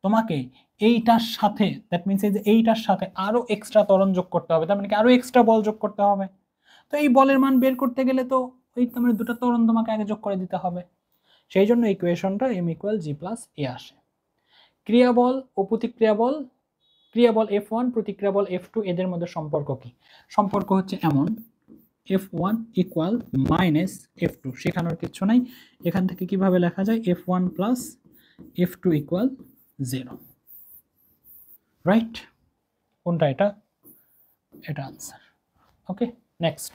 তোমাকে এইটার সাথে, দ্যাট মিনস এই যে এইটার সাথে আরো এক্সট্রা ত্বরণ যোগ করতে হবে, তার মানে কি আরো এক্সট্রা বল যোগ করতে হবে। তো এই বলের মান বের করতে গেলে তো ওই তোমার দুটো ত্বরণ তোমাকে আগে যোগ করে দিতে হবে। সেই জন্য ইকুয়েশনটা এম ইকুয়াল জি প্লাস এ আসে। ক্রিয়াবল ও প্রতিক্রিয়া বল, ক্রিয়াবল F1 প্রতিক্রিয়া বল F2, এদের মধ্যে সম্পর্ক কি? সম্পর্ক হচ্ছে এমন, F1 ইকুয়াল মাইনাস F2, শেখানোর কিছু নাই, এখান থেকে কিভাবে লেখা যায়, F1 plus F2 equal 0, right? কোনটা এটা? এটা আনসার। ওকে, নেক্সট।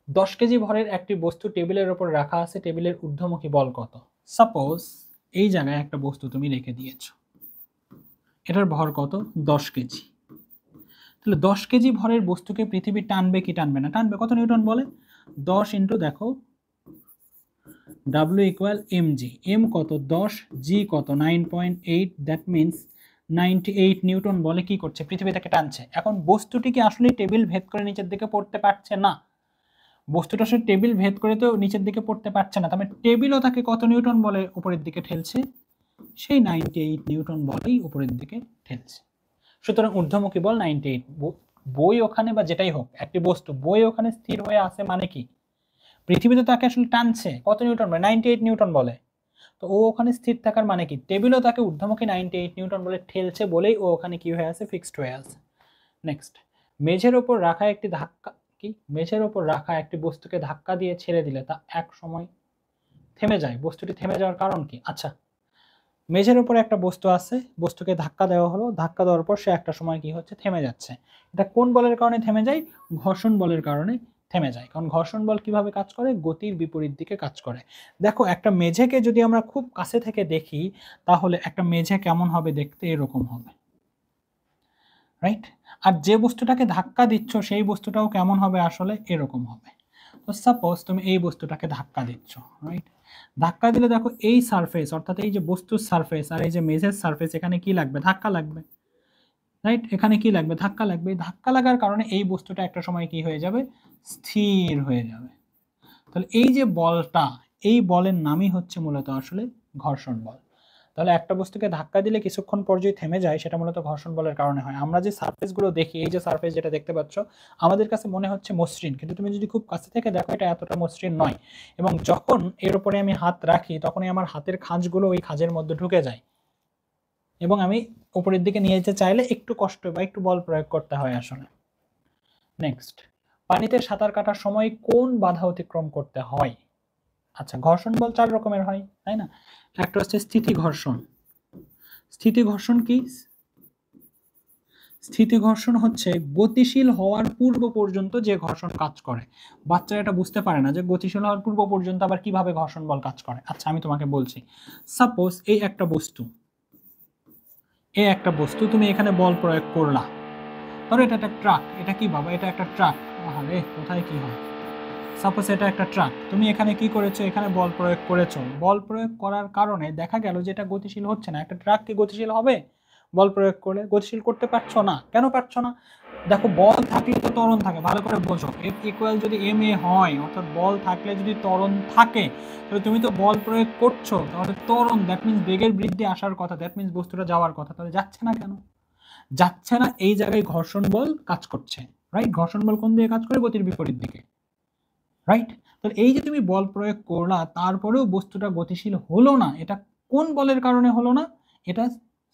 10 কেজি ভরের একটি বস্তু টেবিলের উপর রাখা আছে, টেবিলের ঊর্ধ্বমুখী বল কত? সাপোজ এই জায়গায় একটা বস্তু তুমি রেখে দিয়েছো, এটার ভর কত? 10 কেজি। তাহলে 10 কেজি ভরের বস্তুকে পৃথিবী টানবে কি টানবে না? টানবে। কত নিউটন বলে? 10 ইন্টু দেখো W ইকুয়াল mg, m কত? 10, g কত? 9.8, দ্যাট মিনস 98 নিউটন বলে কি করছে? পৃথিবী থেকে টানছে। এখন বস্তুটি কি আসলে টেবিল ভেদ করে নিচের দিকে পড়তে পারছে না? বস্তুটা সে টেবিল ভেদ করে তো নিচের দিকে পড়তে পারছে না, তার মানে টেবিলও তাকে কত নিউটন বলে উপরের দিকে ঠেলছে? সেই 98 নিউটন বলেই উপরের দিকে ঠেলছে। সুতরাং ঊর্ধ্বমুখী বল 98। বই ওখানে বা যেটাই হোক, একটি বস্তু বই ওখানে স্থির হয়ে আছে মানে কি? পৃথিবীতে তাকে আসলে টানছে কত নিউটন বলে? 98 নিউটন বলে। তো ও ওখানে স্থির থাকার মানে কি? টেবিলও তাকে ঊর্ধ্বমুখী 98 নিউটন বলে ঠেলছে বলেই ও ওখানে কি হয়ে আছে? ফিক্সড হয়ে আছে। নেক্সট, মেঝের ওপর রাখা একটি ধাক্কা, কি মেঝের ওপর রাখা একটি বস্তুকে ধাক্কা দিয়ে ছেড়ে দিলে তা এক সময় থেমে যায়, বস্তুটি থেমে যাওয়ার কারণ কি? আচ্ছা, মেঝের উপরে একটা বস্তু আছে, বস্তুকে ধাক্কা দেওয়া হলো, ধাক্কা দেওয়ার পর সে একটা সময় কি হচ্ছে? থেমে যাচ্ছে। এটা কোন বলের কারণে থেমে যায়? ঘর্ষণ বলের কারণে থেমে যায়। কারণ ঘর্ষণ বল কিভাবে কাজ করে? গতির বিপরীত দিকে কাজ করে। দেখো একটা মেঝেকে যদি আমরা খুব কাছে থেকে দেখি, তাহলে একটা মেঝে কেমন হবে দেখতে? এরকম হবে, রাইট? আর যে বস্তুটাকে ধাক্কা দিচ্ছ সেই বস্তুটাও কেমন হবে? আসলে এরকম হবে। তো সাপোজ তুমি এই বস্তুটাকে ধাক্কা দিচ্ছ, রাইট? ধাক্কা দিলে দেখো এই সারফেস, অর্থাৎ এই যে বস্তুর সারফেস আর এই যে মেঝের সারফেস, এখানে কি লাগবে? ধাক্কা লাগবে, রাইট? এখানে কি লাগবে? ধাক্কা লাগবে। ধাক্কা লাগার কারণে এই বস্তুটা একটা সময় কি হয়ে যাবে? স্থির হয়ে যাবে। তাহলে এই যে বলটা, এই বলের নামই হচ্ছে মূলত আসলে ঘর্ষণ বল। তাহলে একটা বস্তুকে ধাক্কা দিলে কিছুক্ষণ পর যদি থেমে যায়, সেটা মূলত ঘর্ষণ বলের কারণে হয়। আমরা যে সারফেসগুলো দেখি, এই যে সারফেস যেটা দেখতে পাচ্ছ, আমাদের কাছে মনে হচ্ছে মসৃণ, কিন্তু তুমি যদি খুব কাছে থেকে দেখো এটা এতটা মসৃণ নয়। এবং যখন এর উপরে আমি হাত রাখি, তখনই আমার হাতের খাঁজগুলো ওই খাঁজের মধ্যে ঢুকে যায়, এবং আমি উপরের দিকে নিয়ে যেতে চাইলে একটু কষ্ট বা একটু বল প্রয়োগ করতে হয় আসলে। নেক্সট, পানিতে সাঁতার কাটার সময় কোন বাধা অতিক্রম করতে হয়? আচ্ছা, ঘর্ষণ বল 4 রকমের হয়, তাই না? একটা হচ্ছে স্থিতি ঘর্ষণ। স্থিতি ঘর্ষণ কি? স্থিতি ঘর্ষণ হচ্ছে গতিশীল হওয়ার পূর্ব পর্যন্ত যে ঘর্ষণ কাজ করে। বাচ্চারা এটা বুঝতে পারে না যে গতিশীল হওয়ার পূর্ব পর্যন্ত আবার কিভাবে ঘর্ষণ বল কাজ করে। আচ্ছা, আমি তোমাকে বলছি। সাপোজ এই একটা বস্তু তুমি এখানে বল প্রয়োগ করলা, ধরো এটা একটা ট্রাক। এটা কি বাবা? এটা একটা ট্রাক। আরে কোথায় কি হয়? সাপোজ এটা একটা ট্রাক, তুমি এখানে কি করেছো? এখানে বল প্রয়োগ করেছো। বল প্রয়োগ করার কারণে দেখা গেল যে এটা গতিশীল হচ্ছে না। একটা ট্রাক কি গতিশীল হবে বল প্রয়োগ করে? গতিশীল করতে পারছো না। কেন পারছো না? দেখো, বল থাকলে তো ত্বরণ থাকে, ভালো করে বোঝো। এফ ইকুয়াল যদি এম এ হয়, অর্থাৎ বল থাকলে যদি ত্বরণ থাকে, তাহলে তুমি তো বল প্রয়োগ করছো, তাহলে ত্বরণ, দ্যাট মিনস বেগের বৃদ্ধি আসার কথা, দ্যাট মিনস বস্তুটা যাওয়ার কথা, তাহলে যাচ্ছে না কেন? যাচ্ছে না, এই জায়গায় ঘর্ষণ বল কাজ করছে, রাইট? ঘর্ষণ বল কোন দিকে কাজ করে? গতির বিপরীত দিকে, রাইট? তো এই যে তুমি বল প্রয়োগ করলা, তারপরেও বস্তুটা গতিশীল হলো না, এটা কোন বলের কারণে হলো না? এটা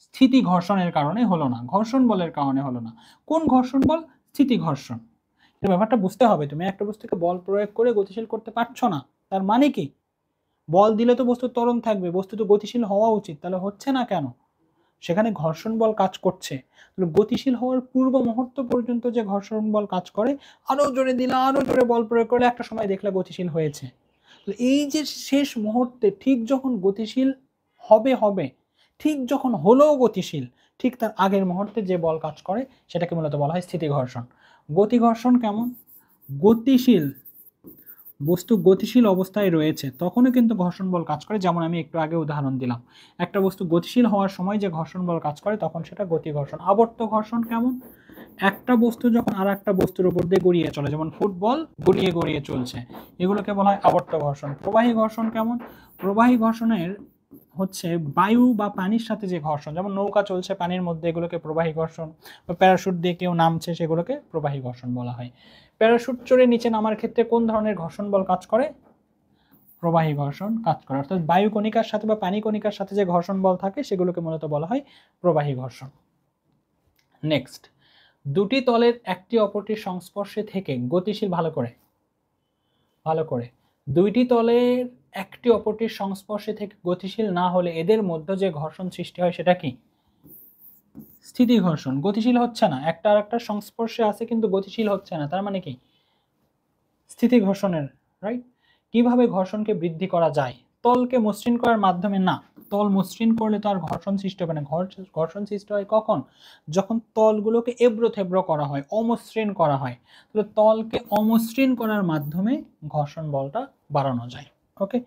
স্থিতি ঘর্ষণের কারণে হলো না, ঘর্ষণ বলের কারণে হলো না। কোন ঘর্ষণ বল? স্থিতি ঘর্ষণ। এই ব্যাপারটা বুঝতে হবে। তুমি একটা বস্তুকে বল প্রয়োগ করে গতিশীল করতে পারছো না, তার মানে কি? বল দিলে তো বস্তু ত্বরণ থাকবে, বস্তু তো গতিশীল হওয়া উচিত, তাহলে হচ্ছে না কেন? সেখানে ঘর্ষণ বল কাজ করছে। গতিশীল হওয়ার পূর্ব মুহূর্ত পর্যন্ত যে ঘর্ষণ বল কাজ করে, আরো জোরে দিলে, আরো জোরে বল প্রয়োগ করলে একটা সময় দেখলে গতিশীল হয়েছে। এই যে শেষ মুহূর্তে ঠিক যখন গতিশীল হবে, ঠিক যখন হলো গতিশীল, ঠিক তার আগের মুহূর্তে যে বল কাজ করে সেটাকে মূলত বলা হয় স্থিতি ঘর্ষণ। গতি ঘর্ষণ কেমন? গতিশীল বস্তু গতিশীল অবস্থায় রয়েছে তখনও কিন্তু ঘর্ষণ বল কাজ করে, যেমন আমি একটু আগে উদাহরণ দিলাম। একটা বস্তু গতিশীল হওয়ার সময় যে ঘর্ষণ বল কাজ করে তখন সেটা গতি ঘর্ষণ। আবর্ত ঘর্ষণ কেমন? একটা বস্তু যখন আর একটা বস্তুর উপর দিয়ে গড়িয়ে চলে, যেমন ফুটবল গড়িয়ে গড়িয়ে চলছে, এগুলোকে বলা হয় আবর্ত ঘর্ষণ। প্রবাহী ঘর্ষণ কেমন? প্রবাহী ঘর্ষণের হচ্ছে বায়ু বা পানির সাথে যে ঘর্ষণ, যেমন নৌকা চলছে পানির মধ্যে, এগুলোকে প্রবাহী ঘর্ষণ। বা প্যারাশুট দিয়ে কেউ নামছে, সেগুলোকে প্রবাহী ঘর্ষণ বলা হয়। প্যারাশুট চড়ে নিচে নামার ক্ষেত্রে কোন ধরনের ঘর্ষণ বল কাজ করে? প্রবাহী ঘর্ষণ কাজ করে। অর্থাৎ বায়ু কণিকার সাথে বা পানি কণিকার সাথে যে ঘর্ষণ বল থাকে সেগুলোকে মূলত বলা হয় প্রবাহী ঘর্ষণ। নেক্সট, দুটি তলের একটি অপরটির সংস্পর্শে থেকে গতিশীল, ভালো করে দুইটি তলের একটি অপরটির সংস্পর্শে থেকে গতিশীল না হলে এদের মধ্যে যে ঘর্ষণ সৃষ্টি হয় সেটা কি? স্থিতি ঘর্ষণ। গতিশীল হচ্ছে না, একটা আর একটা সংস্পর্শে আছে কিন্তু গতিশীল হচ্ছে না, তার মানে কি? স্থিতি ঘর্ষণের, রাইট? কিভাবে ঘর্ষণকে বৃদ্ধি করা যায়? তলকে মসৃণ করার মাধ্যমে না। তল মসৃণ করলে তো আর ঘর্ষণ সৃষ্টি হবে না। ঘর্ষণ সৃষ্টি হয় কখন? যখন তলগুলোকে এবড়ো থেবড়ো করা হয়, অমসৃণ করা হয়। তো তলকে অমসৃণ করার মাধ্যমে ঘর্ষণ বলটা বাড়ানো যায়। ওকে,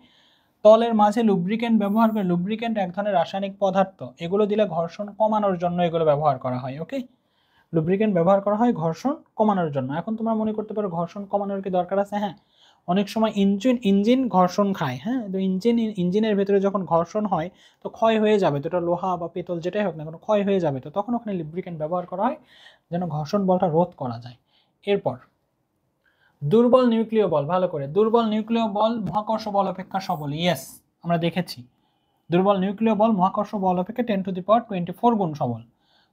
তলের মাঝে লুব্রিকেন্ট ব্যবহার করে। লুব্রিকেন্ট এক ধরনের রাসায়নিক পদার্থ, এগুলো দিলে ঘর্ষণ কমানোর জন্য এগুলো ব্যবহার করা হয়। ওকে, লুব্রিকেন্ট ব্যবহার করা হয় ঘর্ষণ কমানোর জন্য। এখন তোমরা মনে করতে পারো ঘর্ষণ কমানোর কি দরকার আছে? হ্যাঁ, অনেক সময় ইঞ্জিন ঘর্ষণ খায়। হ্যাঁ, তো ইঞ্জিনের ভেতরে যখন ঘর্ষণ হয় তো ক্ষয় হয়ে যাবে, তো এটা লোহা বা পেতল যেটাই হোক না কেন ক্ষয় হয়ে যাবে, তো তখন ওখানে লুব্রিকেন্ট ব্যবহার করা হয় যেন ঘর্ষণ বলটা রোধ করা যায়। এরপর দুর্বল নিউক্লিয় বল, ভালো করে। দুর্বল নিউক্লিয় বল মহাকর্ষ বল অপেক্ষা সবল। ইয়েস, আমরা দেখেছি দুর্বল নিউক্লিয় বল মহাকর্ষ বল অপেক্ষা 10⁻24 গুণ সবল।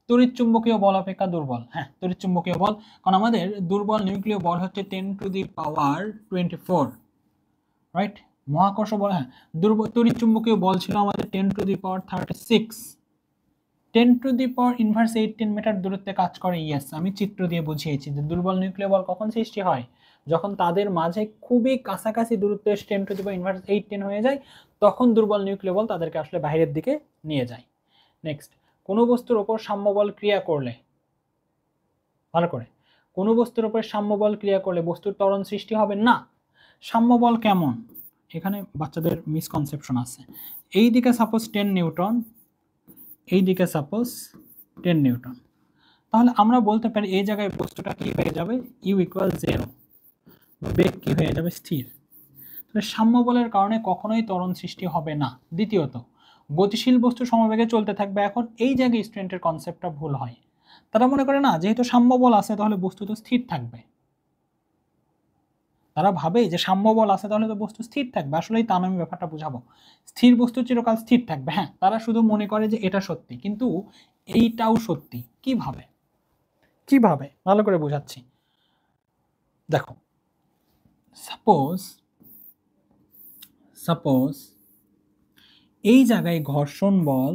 তড়িৎ চুম্বকীয় বল অপেক্ষা দুর্বল। হ্যাঁ, তড়িৎ চুম্বকীয় বল, কারণ আমাদের দুর্বল নিউক্লিয় বল হচ্ছে 10⁻24, রাইট? মহাকর্ষ বল, হ্যাঁ, দুর্বল তড়িৎ চুম্বকীয় বল ছিল আমাদের 10⁻36, 10⁻18 মিটার দূরত্বে কাজ করে। ইয়েস, আমি চিত্র দিয়ে বুঝিয়েছি যে দুর্বল নিউক্লিয় বল কখন সৃষ্টি হয়? যখন তাদের মাঝে খুবই কাছাকাছি দূরত্বে 10⁻18 হয়ে যায়, তখন দুর্বল নিউক্লিয় বল তাদেরকে আসলে বাইরের দিকে নিয়ে যায়। নেক্সট, কোনো বস্তুর ওপর সাম্যবল ক্রিয়া করলে, ভালো করে, কোনো বস্তুর উপর সাম্যবল ক্রিয়া করলে বস্তুর ত্বরণ সৃষ্টি হবে না। সাম্যবল কেমন? এখানে বাচ্চাদের মিসকনসেপশন আছে। এই দিকে সাপোজ 10 নিউটন, এই দিকে সাপোজ 10 নিউটন, তাহলে আমরা বলতে পারি এই জায়গায় বস্তুটা কি হয়ে যাবে? ইউ ইকুয়াল 0, বেগ কি হয়ে যাবে? স্থির। তাহলে সাম্যবলের কারণে কখনোই ত্বরণ সৃষ্টি হবে না। দ্বিতীয়ত, গতিশীল বস্তু সমবেগে চলতে থাকবে। এখন এই জায়গায় স্টুডেন্টের কনসেপ্টটা ভুল হয়, তারা মনে করে না যেহেতু সাম্যবল আছে তাহলে বস্তু তো স্থির থাকবে। তারা ভাবে যে সাম্যবল আছে তাহলে তো বস্তু স্থির থাকবে, আসলেই তা আমি ব্যাপারটা বুঝাবো। স্থির বস্তু চিরকাল স্থির থাকবে, হ্যাঁ, তারা শুধু মনে করে যে এটা সত্যি, কিন্তু এইটাও সত্যি। কিভাবে? ভালো করে বোঝাচ্ছি। দেখো, সাপোজ এই জায়গায় ঘর্ষণ বল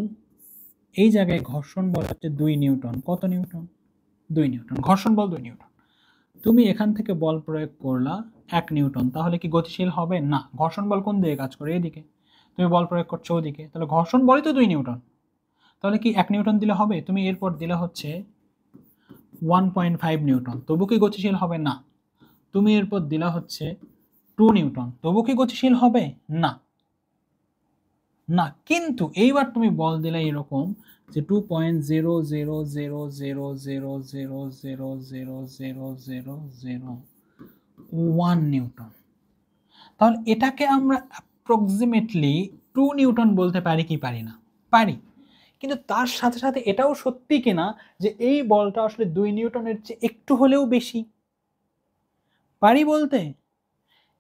হচ্ছে 2 নিউটন। কত নিউটন? 2 নিউটন। ঘর্ষণ বল 2 নিউটন। তুমি এখান থেকে বল প্রয়োগ করলা 1 নিউটন, তাহলে কি গতিশীল হবে? না। ঘর্ষণ বল কোন দিকে কাজ করে? এদিকে। তুমি বল প্রয়োগ করছো ওদিকে, তাহলে ঘর্ষণ বলই তো 2 নিউটন, তাহলে কি 1 নিউটন দিলে হবে? তুমি এরপর দিলে হচ্ছে 1.5 নিউটন, তবু কি গতিশীল হবে? না। তুমি এরপর দিলা হচ্ছে 2 নিউটন, তবু কি গতিশীল হবে? না। না, কিন্তু এইবার তুমি বল দিলে এরকম যে 2.0000000000001 নিউটন, তাহলে এটাকে আমরা অ্যাপ্রক্সিমেটলি 2 নিউটন বলতে পারি কি পারি না? পারি। কিন্তু তার সাথে সাথে এটাও সত্যি কিনা যে এই বলটা আসলে 2 নিউটনের চেয়ে একটু হলেও বেশি? পারি বলতে।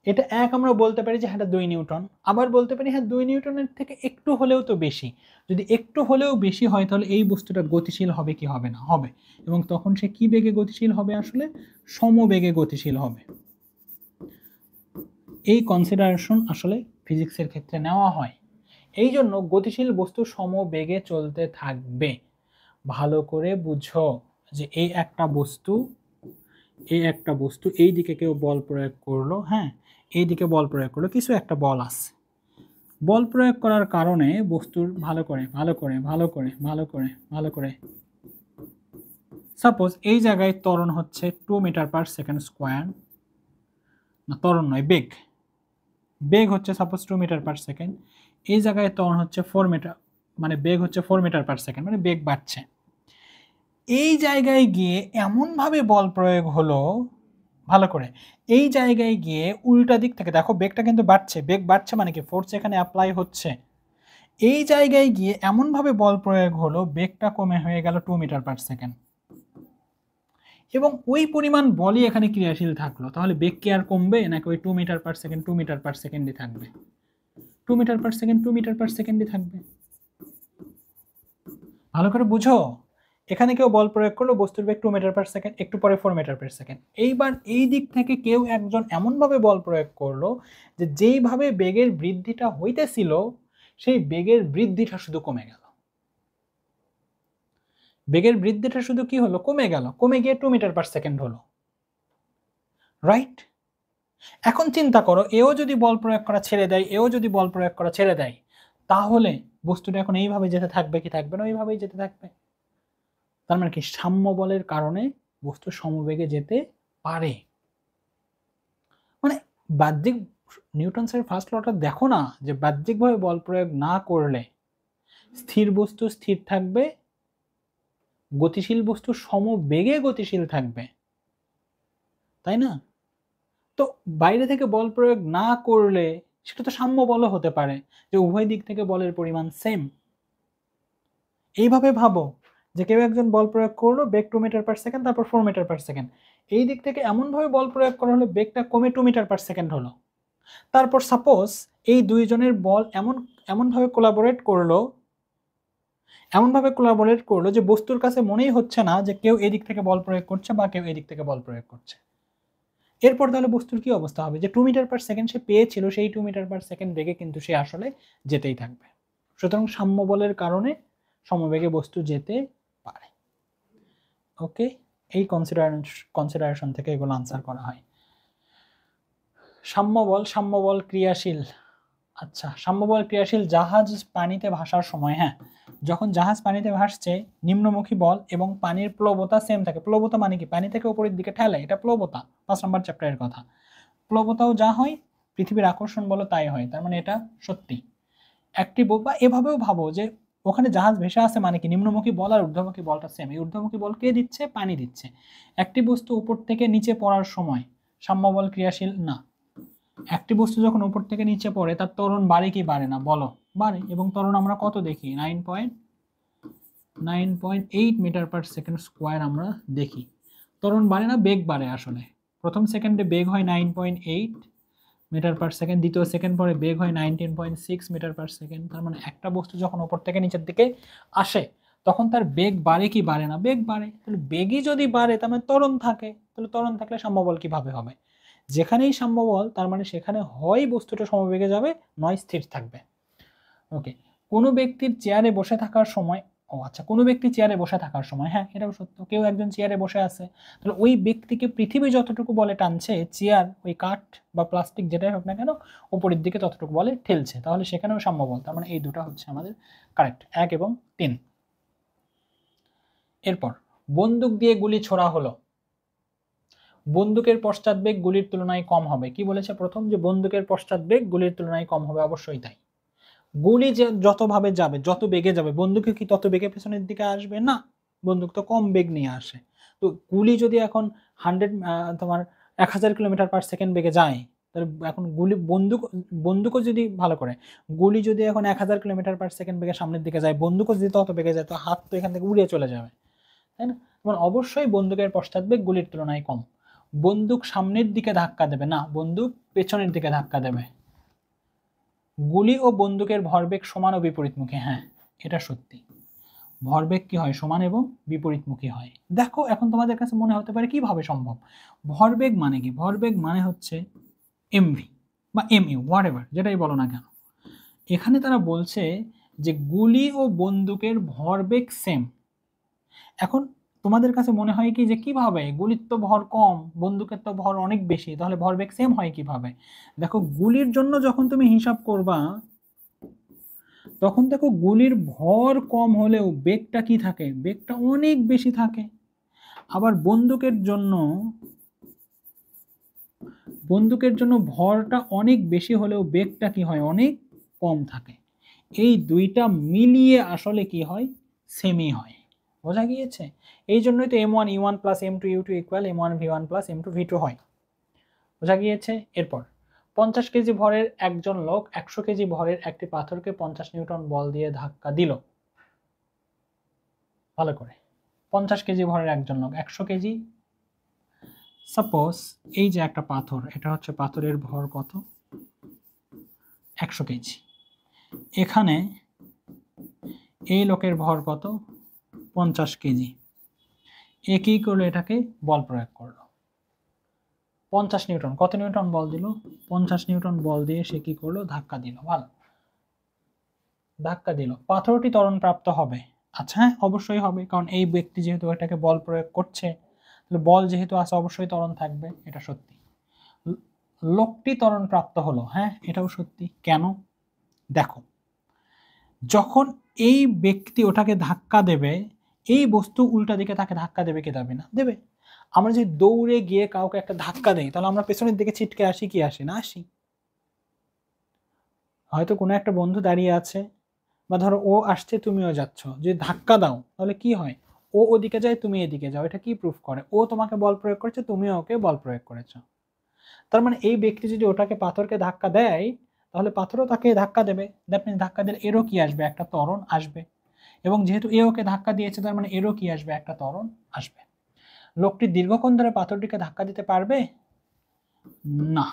এটা আমরা বলতে পারি যে হ্যাঁ 2 নিউটন, আবার বলতে পারি হ্যাঁ 2 নিউটনের থেকে একটু হলেও তো বেশি। যদি একটু হলেও বেশি হয় তাহলে এই বস্তুটা গতিশীল হবে কি হবে না? হবে। এবং তখন সে কি বেগে গতিশীল হবে? আসলে সমবেগে গতিশীল হবে। এই কনসিডারেশন আসলে ফিজিক্সের ক্ষেত্রে নেওয়া হয়। এই জন্য গতিশীল বস্তু সমবেগে চলতে থাকবে। ভালো করে বুঝো যে এই একটা বস্তু এই দিকে কেউ বল প্রয়োগ করলো, হ্যাঁ এই দিকে বল প্রয়োগ করলো, কিছু একটা বল আছে, বল প্রয়োগ করার কারণে বস্তুর ভালো করে সাপোজ এই জায়গায় ত্বরণ হচ্ছে 2 মিটার পার সেকেন্ড স্কোয়ার, না ত্বরণ নয় বেগ হচ্ছে সাপোজ 2 মিটার পার সেকেন্ড, এই জায়গায় ত্বরণ হচ্ছে 4 মিটার, মানে বেগ হচ্ছে 4 মিটার পার সেকেন্ড, মানে বেগ বাড়ছে। এই জায়গায় গিয়ে এমনভাবে বল প্রয়োগ হলো, ভালো করে এই জায়গায় গিয়ে উল্টা দিক থেকে দেখো বেগটা কিন্তু বাড়ছে, বেগ বাড়ছে মানে কি ফোর্স এখানে অ্যাপ্লাই হচ্ছে। এই জায়গায় গিয়ে এমনভাবে বল প্রয়োগ হলো বেগটা কমে হয়ে গেল 2 মিটার পার সেকেন্ড, এবং ওই পরিমাণ বলই এখানে ক্রিয়াশীল থাকলো, তাহলে বেগ কি আর কমবে নাকি ওই 2 মিটার পার সেকেন্ডই থাকবে? 2 মিটার পার সেকেন্ডই থাকবে। ভালো করে বুঝো, এখানে কেউ বল প্রয়োগ করলো, বস্তুর বেগ 2 মিটার পার সেকেন্ড, একটু পরে 4 মিটার পার সেকেন্ড। এইবার এই দিক থেকে কেউ একজন এমনভাবে বল প্রয়োগ করলো যে যেইভাবে বেগের বৃদ্ধিটা হইতেছিল সেই বেগের বৃদ্ধিটা শুধু কমে গেল। বেগের বৃদ্ধিটা শুধু কি হলো? কমে গেল, কমে গিয়ে 2 মিটার পার সেকেন্ড হলো, রাইট? এখন চিন্তা করো, এও যদি বল প্রয়োগ করা ছেড়ে দেয়, তাহলে বস্তুটা এখন এইভাবে যেতে থাকবে কি থাকবে না? ওইভাবেই যেতে থাকবে। তার মানে কি সাম্য বলের কারণে বস্তু সমবেগে যেতে পারে। মানে বাহ্যিক নিউটনসের ফার্স্ট লটা দেখো না, যে বাহ্যিকভাবে বল প্রয়োগ না করলে স্থির বস্তু স্থির থাকবে, গতিশীল বস্তু সমবেগে গতিশীল থাকবে, তাই না? তো বাইরে থেকে বল প্রয়োগ না করলে সেটা তো সাম্য বলও হতে পারে, যে উভয় দিক থেকে বলের পরিমাণ সেম। এইভাবে ভাবো যে কেউ একজন বল প্রয়োগ করলো, বেগ 2 মিটার পার সেকেন্ড, তারপর 4 মিটার পার সেকেন্ড, এই দিক থেকে এমনভাবে বল প্রয়োগ করা হলো বেগটা কমে 2 মিটার পার সেকেন্ড হলো। তারপর সাপোজ এই দুইজনের বল এমনভাবে কোলাবোরেট করলো যে বস্তুর কাছে মনেই হচ্ছে না যে কেউ এদিক থেকে বল প্রয়োগ করছে বা কেউ এদিক থেকে বল প্রয়োগ করছে। এরপর তাহলে বস্তুর কি অবস্থা হবে? যে 2 মিটার পার সেকেন্ড সে পেয়েছিল, সেই 2 মিটার পার সেকেন্ড বেগে কিন্তু সে আসলে যেতেই থাকবে। সুতরাং সাম্য বলের কারণে সমবেগে বস্তু যেতে পারে। ওকে, এই কনসিডারেশন থেকে এগুলো আনসার করা হয়। সাম্য বল ক্রিয়াশীল। আচ্ছা, সাম্য বল ক্রিয়াশীল জাহাজ পানিতে ভাসার সময়, হ্যাঁ যখন জাহাজ পানিতে ভাসছে নিম্নমুখী বল এবং পানির প্লবতা সেম থাকে। প্লবতা মানে কি? পানি থেকে উপরের দিকে ঠেলে, এটা প্লবতা। 5 নম্বর চ্যাপ্টারের কথা। প্লবতাও যা হয় পৃথিবীর আকর্ষণ বল তাই হয়, তার মানে এটা সত্যি। একটি বা এভাবেও ভাবো যে ওখানে জাহাজ ভেসে আছে মানে কি নিম্নমুখী বল আর ঊর্ধ্বমুখী বলটা সেম। এই ঊর্ধ্বমুখী বল কে দিচ্ছে? পানি দিচ্ছে। একটি বস্তু উপর থেকে নিচে পড়ার সময় সাম্য বল ক্রিয়াশীল না। একটি বস্তু যখন উপর থেকে নিচে পড়ে তার ত্বরণ বাড়ে কি বাড়ে না? বলো। বাড়ে। এবং ত্বরণ আমরা কত দেখি? 9.8 মিটার পার সেকেন্ড স্কোয়ার আমরা দেখি। ত্বরণ বাড়ে না, বেগ বাড়ে আসলে। প্রথম সেকেন্ডে বেগ হয় 9.8 মিটার পার সেকেন্ড, দ্বিতীয় সেকেন্ড পরে বেগ হয় 19.6 মিটার পার সেকেন্ড। তার মানে একটা বস্তু যখন উপর থেকে নিচের দিকে আসে তখন তার বেগ বাড়ে কি বাড়ে না? বেগ বাড়ে। তাহলে বেগই যদি বাড়ে তার মানে ত্বরণ থাকে, তাহলে ত্বরণ থাকলে সাম্য বল কিভাবে হবে? যেখানেই সাম্য বল তার মানে সেখানে হয় বস্তুটা সমবেগে যাবে, নয় স্থির থাকবে। ওকে, কোনো ব্যক্তির চেয়ারে বসে থাকার সময়, ও আচ্ছা, কোনো ব্যক্তি চেয়ারে বসে থাকার সময়, হ্যাঁ এটাও সত্য, কেউ একজন চেয়ারে বসে আছে, তাহলে ওই ব্যক্তিকে পৃথিবী যতটুকু বলে টানছে, চেয়ার ওই কাঠ বা প্লাস্টিক যেটাই হোক না কেন উপরের দিকে ততটুকু বলে ঠেলছে, তাহলে সেখানেও সাম্য বল। তার মানে এই দুটো হচ্ছে আমাদের কারেক্ট, 1 এবং 3। এরপর বন্দুক দিয়ে গুলি ছোড়া হলো, বন্দুকের পশ্চাৎবেগ গুলির তুলনায় কম হবে। কি বলেছে প্রথম? যে বন্দুকের পশ্চাৎবেগ গুলির তুলনায় কম হবে, অবশ্যই তাই। গুলি যে যতভাবে যাবে, যত বেগে যাবে, বন্দুকে কি তত বেগে পেছনের দিকে আসবে? না, বন্দুক তো কম বেগ নিয়ে আসে। তো গুলি যদি এখন 1000 কিলোমিটার পার সেকেন্ড বেগে যায়, তাহলে এখন গুলি বন্দুকও যদি ভালো করে, গুলি যদি এখন 1000 কিলোমিটার পার সেকেন্ড বেগে সামনের দিকে যায়, বন্দুকও যদি তত বেগে যায়, তো হাত তো এখান থেকে উড়িয়ে চলে যাবে, তাই না? তখন অবশ্যই বন্দুকের পশ্চাৎবেগ গুলির তুলনায় কম। বন্দুক সামনের দিকে ধাক্কা দেবে না, বন্দুক পেছনের দিকে ধাক্কা দেবে। গুলি ও বন্দুকের ভরবেগ সমান ও বিপরীতমুখী, হ্যাঁ এটা সত্যি, ভরবেগ কি হয়? সমান এবং বিপরীতমুখী হয়। দেখো এখন তোমাদের কাছে মনে হতে পারে কিভাবে সম্ভব? ভরবেগ মানে কি? ভরবেগ মানে হচ্ছে এমভি বা এমইউ, হোয়াটএভার যেটাই বলো না কেন। এখানে তারা বলছে যে গুলি ও বন্দুকের ভরবেগ সেম। এখন তোমাদের কাছে মনে হয় কি যে কিভাবে, গুলির তো ভর কম, বন্দুকের তো ভর অনেক বেশি, তাহলে ভরবেগ সেম হয় কিভাবে? দেখো গুলির জন্য যখন তুমি হিসাব করবা, তখন দেখো গুলির ভর কম হলেও বেগটা কি থাকে? বেগটা অনেক বেশি থাকে। আবার বন্দুকের জন্য ভরটা অনেক বেশি হলেও বেগটা কি হয়? অনেক কম থাকে। এই দুইটা মিলিয়ে আসলে কি হয়? সেমই হয়। বোঝা গিয়েছে? এই জন্যই তো M1 E1 plus M2 U2 equal M1 V1 plus M2 V2 হয়। বোঝা গিয়েছে? এরপর 50 কেজি ভরের একজন লোক 100 কেজি ভরের একটি পাথরকে 50 নিউটন বল দিয়ে ধাক্কা দিল। ভালো করে, 50 কেজি ভরের একজন লোক 100 কেজি, সাপোজ এই যে একটা পাথর, এটা হচ্ছে পাথরের ভর কত? 100 কেজি। এখানে এই লোকের ভর কত? 50 কেজি। এ কি করলো? এটাকে বল প্রয়োগ করলো 50 নিউটন। কত নিউটন বল দিল? 50 নিউটন বল দিয়ে সে কি করলো? ধাক্কা দিল। ভালো, ধাক্কা দিল, পাথরটি ত্বরণ প্রাপ্ত হবে। আচ্ছা হ্যাঁ অবশ্যই হবে, কারণ এই ব্যক্তি যেহেতু এটাকে বল প্রয়োগ করছে, তাহলে বল যেহেতু আছে অবশ্যই ত্বরণ থাকবে, এটা সত্যি। লোকটি ত্বরণ প্রাপ্ত হলো, হ্যাঁ এটাও সত্যি। কেন? দেখো, যখন এই ব্যক্তি ওটাকে ধাক্কা দেবে, এই বস্তু উল্টা দিকে তাকে ধাক্কা দেবে কি দেবে না? দেবে। আমরা যদি দৌড়ে গিয়ে কাউকে একটা ধাক্কা দেই, তাহলে আমরা পেছনের দিকে ছিটকে আসি কি আসি না? আসি। হয়তো কোনো একটা বন্ধু দাঁড়িয়ে আছে, বা ধরো ও আসছে তুমিও যাচ্ছ, যদি ধাক্কা দাও তাহলে কি হয়? ও ওদিকে যায়, তুমি এদিকে যাও। এটা কি প্রুফ করে? ও তোমাকে বল প্রয়োগ করেছে, তুমিও ওকে বল প্রয়োগ করেছো। তার মানে এই ব্যক্তি যদি ওটাকে পাথরকে ধাক্কা দেয়, তাহলে পাথরও তাকে ধাক্কা দেবে। দ্যাট মিনস ধাক্কা দিলে এরও কি আসবে? একটা ত্বরণ আসবে। এবং যেহেতু এ ওকে ধাক্কা দিয়েছে, তার মানে এরও কি আসবে? একটা ত্বরণ আসবে। লোকটি দীর্ঘক্ষণ ধরে পাথরটিকে ধাক্কা দিতে পারবে না।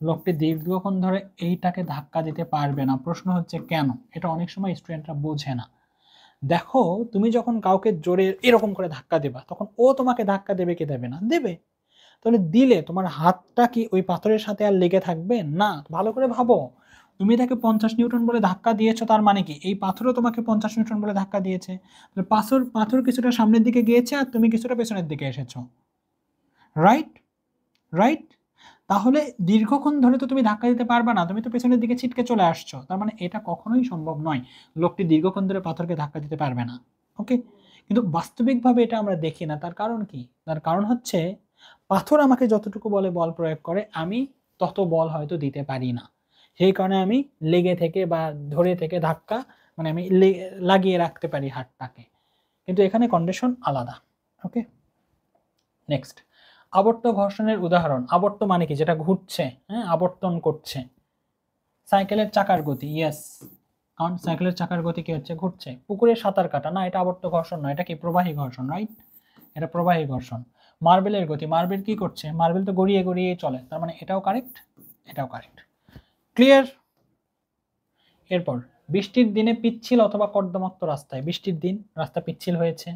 লোকটি দীর্ঘক্ষণ ধরে এইটাকে ধাক্কা দিতে পারবে না। প্রশ্ন হচ্ছে কেন? এটা অনেক সময় স্টুডেন্টরা বোঝে না। দেখো, তুমি যখন কাউকে জোরে এরকম করে ধাক্কা দেবা, তখন ও তোমাকে ধাক্কা দেবে কি দেবে না? দেবে। তাহলে দিলে তোমার হাতটা কি ওই পাথরের সাথে আর লেগে থাকবে না? ভালো করে ভাবো, তুমি তাকে 50 নিউটন বলে ধাক্কা দিয়েছো, তার মানে কি এই পাথরও তোমাকে 50 নিউটন বলে ধাক্কা দিয়েছে। তাহলে পাথর কিছুটা সামনের দিকে গিয়েছে আর তুমি কিছুটা পেছনের দিকে এসেছো, রাইট? রাইট। তাহলে দীর্ঘক্ষণ ধরে তো তুমি ধাক্কা দিতে পারবে না, তুমি তো পেছনের দিকে ছিটকে চলে আসছো। তার মানে এটা কখনোই সম্ভব নয়, লোকটি দীর্ঘক্ষণ ধরে পাথরকে ধাক্কা দিতে পারবে না। ওকে, কিন্তু বাস্তবিকভাবে এটা আমরা দেখি না। তার কারণ কি? তার কারণ হচ্ছে পাথর আমাকে যতটুকু বলে বল প্রয়োগ করে, আমি তত বল হয়তো দিতে পারি না। সেই কারণে আমি লেগে থেকে বা ধরে থেকে ধাক্কা, মানে আমি লাগিয়ে রাখতে পারি হাতটাকে, কিন্তু এখানে কন্ডিশন আলাদা। ওকে, নেক্সট, আবর্ত ঘর্ষণের উদাহরণ। আবর্ত মানে কি? যেটা ঘুরছে, হ্যাঁ আবর্তন করছে। সাইকেলের চাকার গতি, ইয়েস, কারণ সাইকেলের চাকার গতি কি হচ্ছে? ঘুরছে। পুকুরে সাঁতার কাটা, না এটা আবর্ত ঘর্ষণ নয়, এটা কি? প্রবাহী ঘর্ষণ, রাইট? এটা প্রবাহী ঘর্ষণ। মার্বেলের গতি, মার্বেল কি করছে? মার্বেল তো গড়িয়ে গড়িয়ে চলে, তার মানে এটাও কারেক্ট, এটাও কারেক্ট। ক্লিয়ার? এরপর বৃষ্টির দিনে পিচ্ছিল অথবা কর্দমাক্ত রাস্তায়, বৃষ্টির দিন রাস্তা পিচ্ছিল হয়েছে,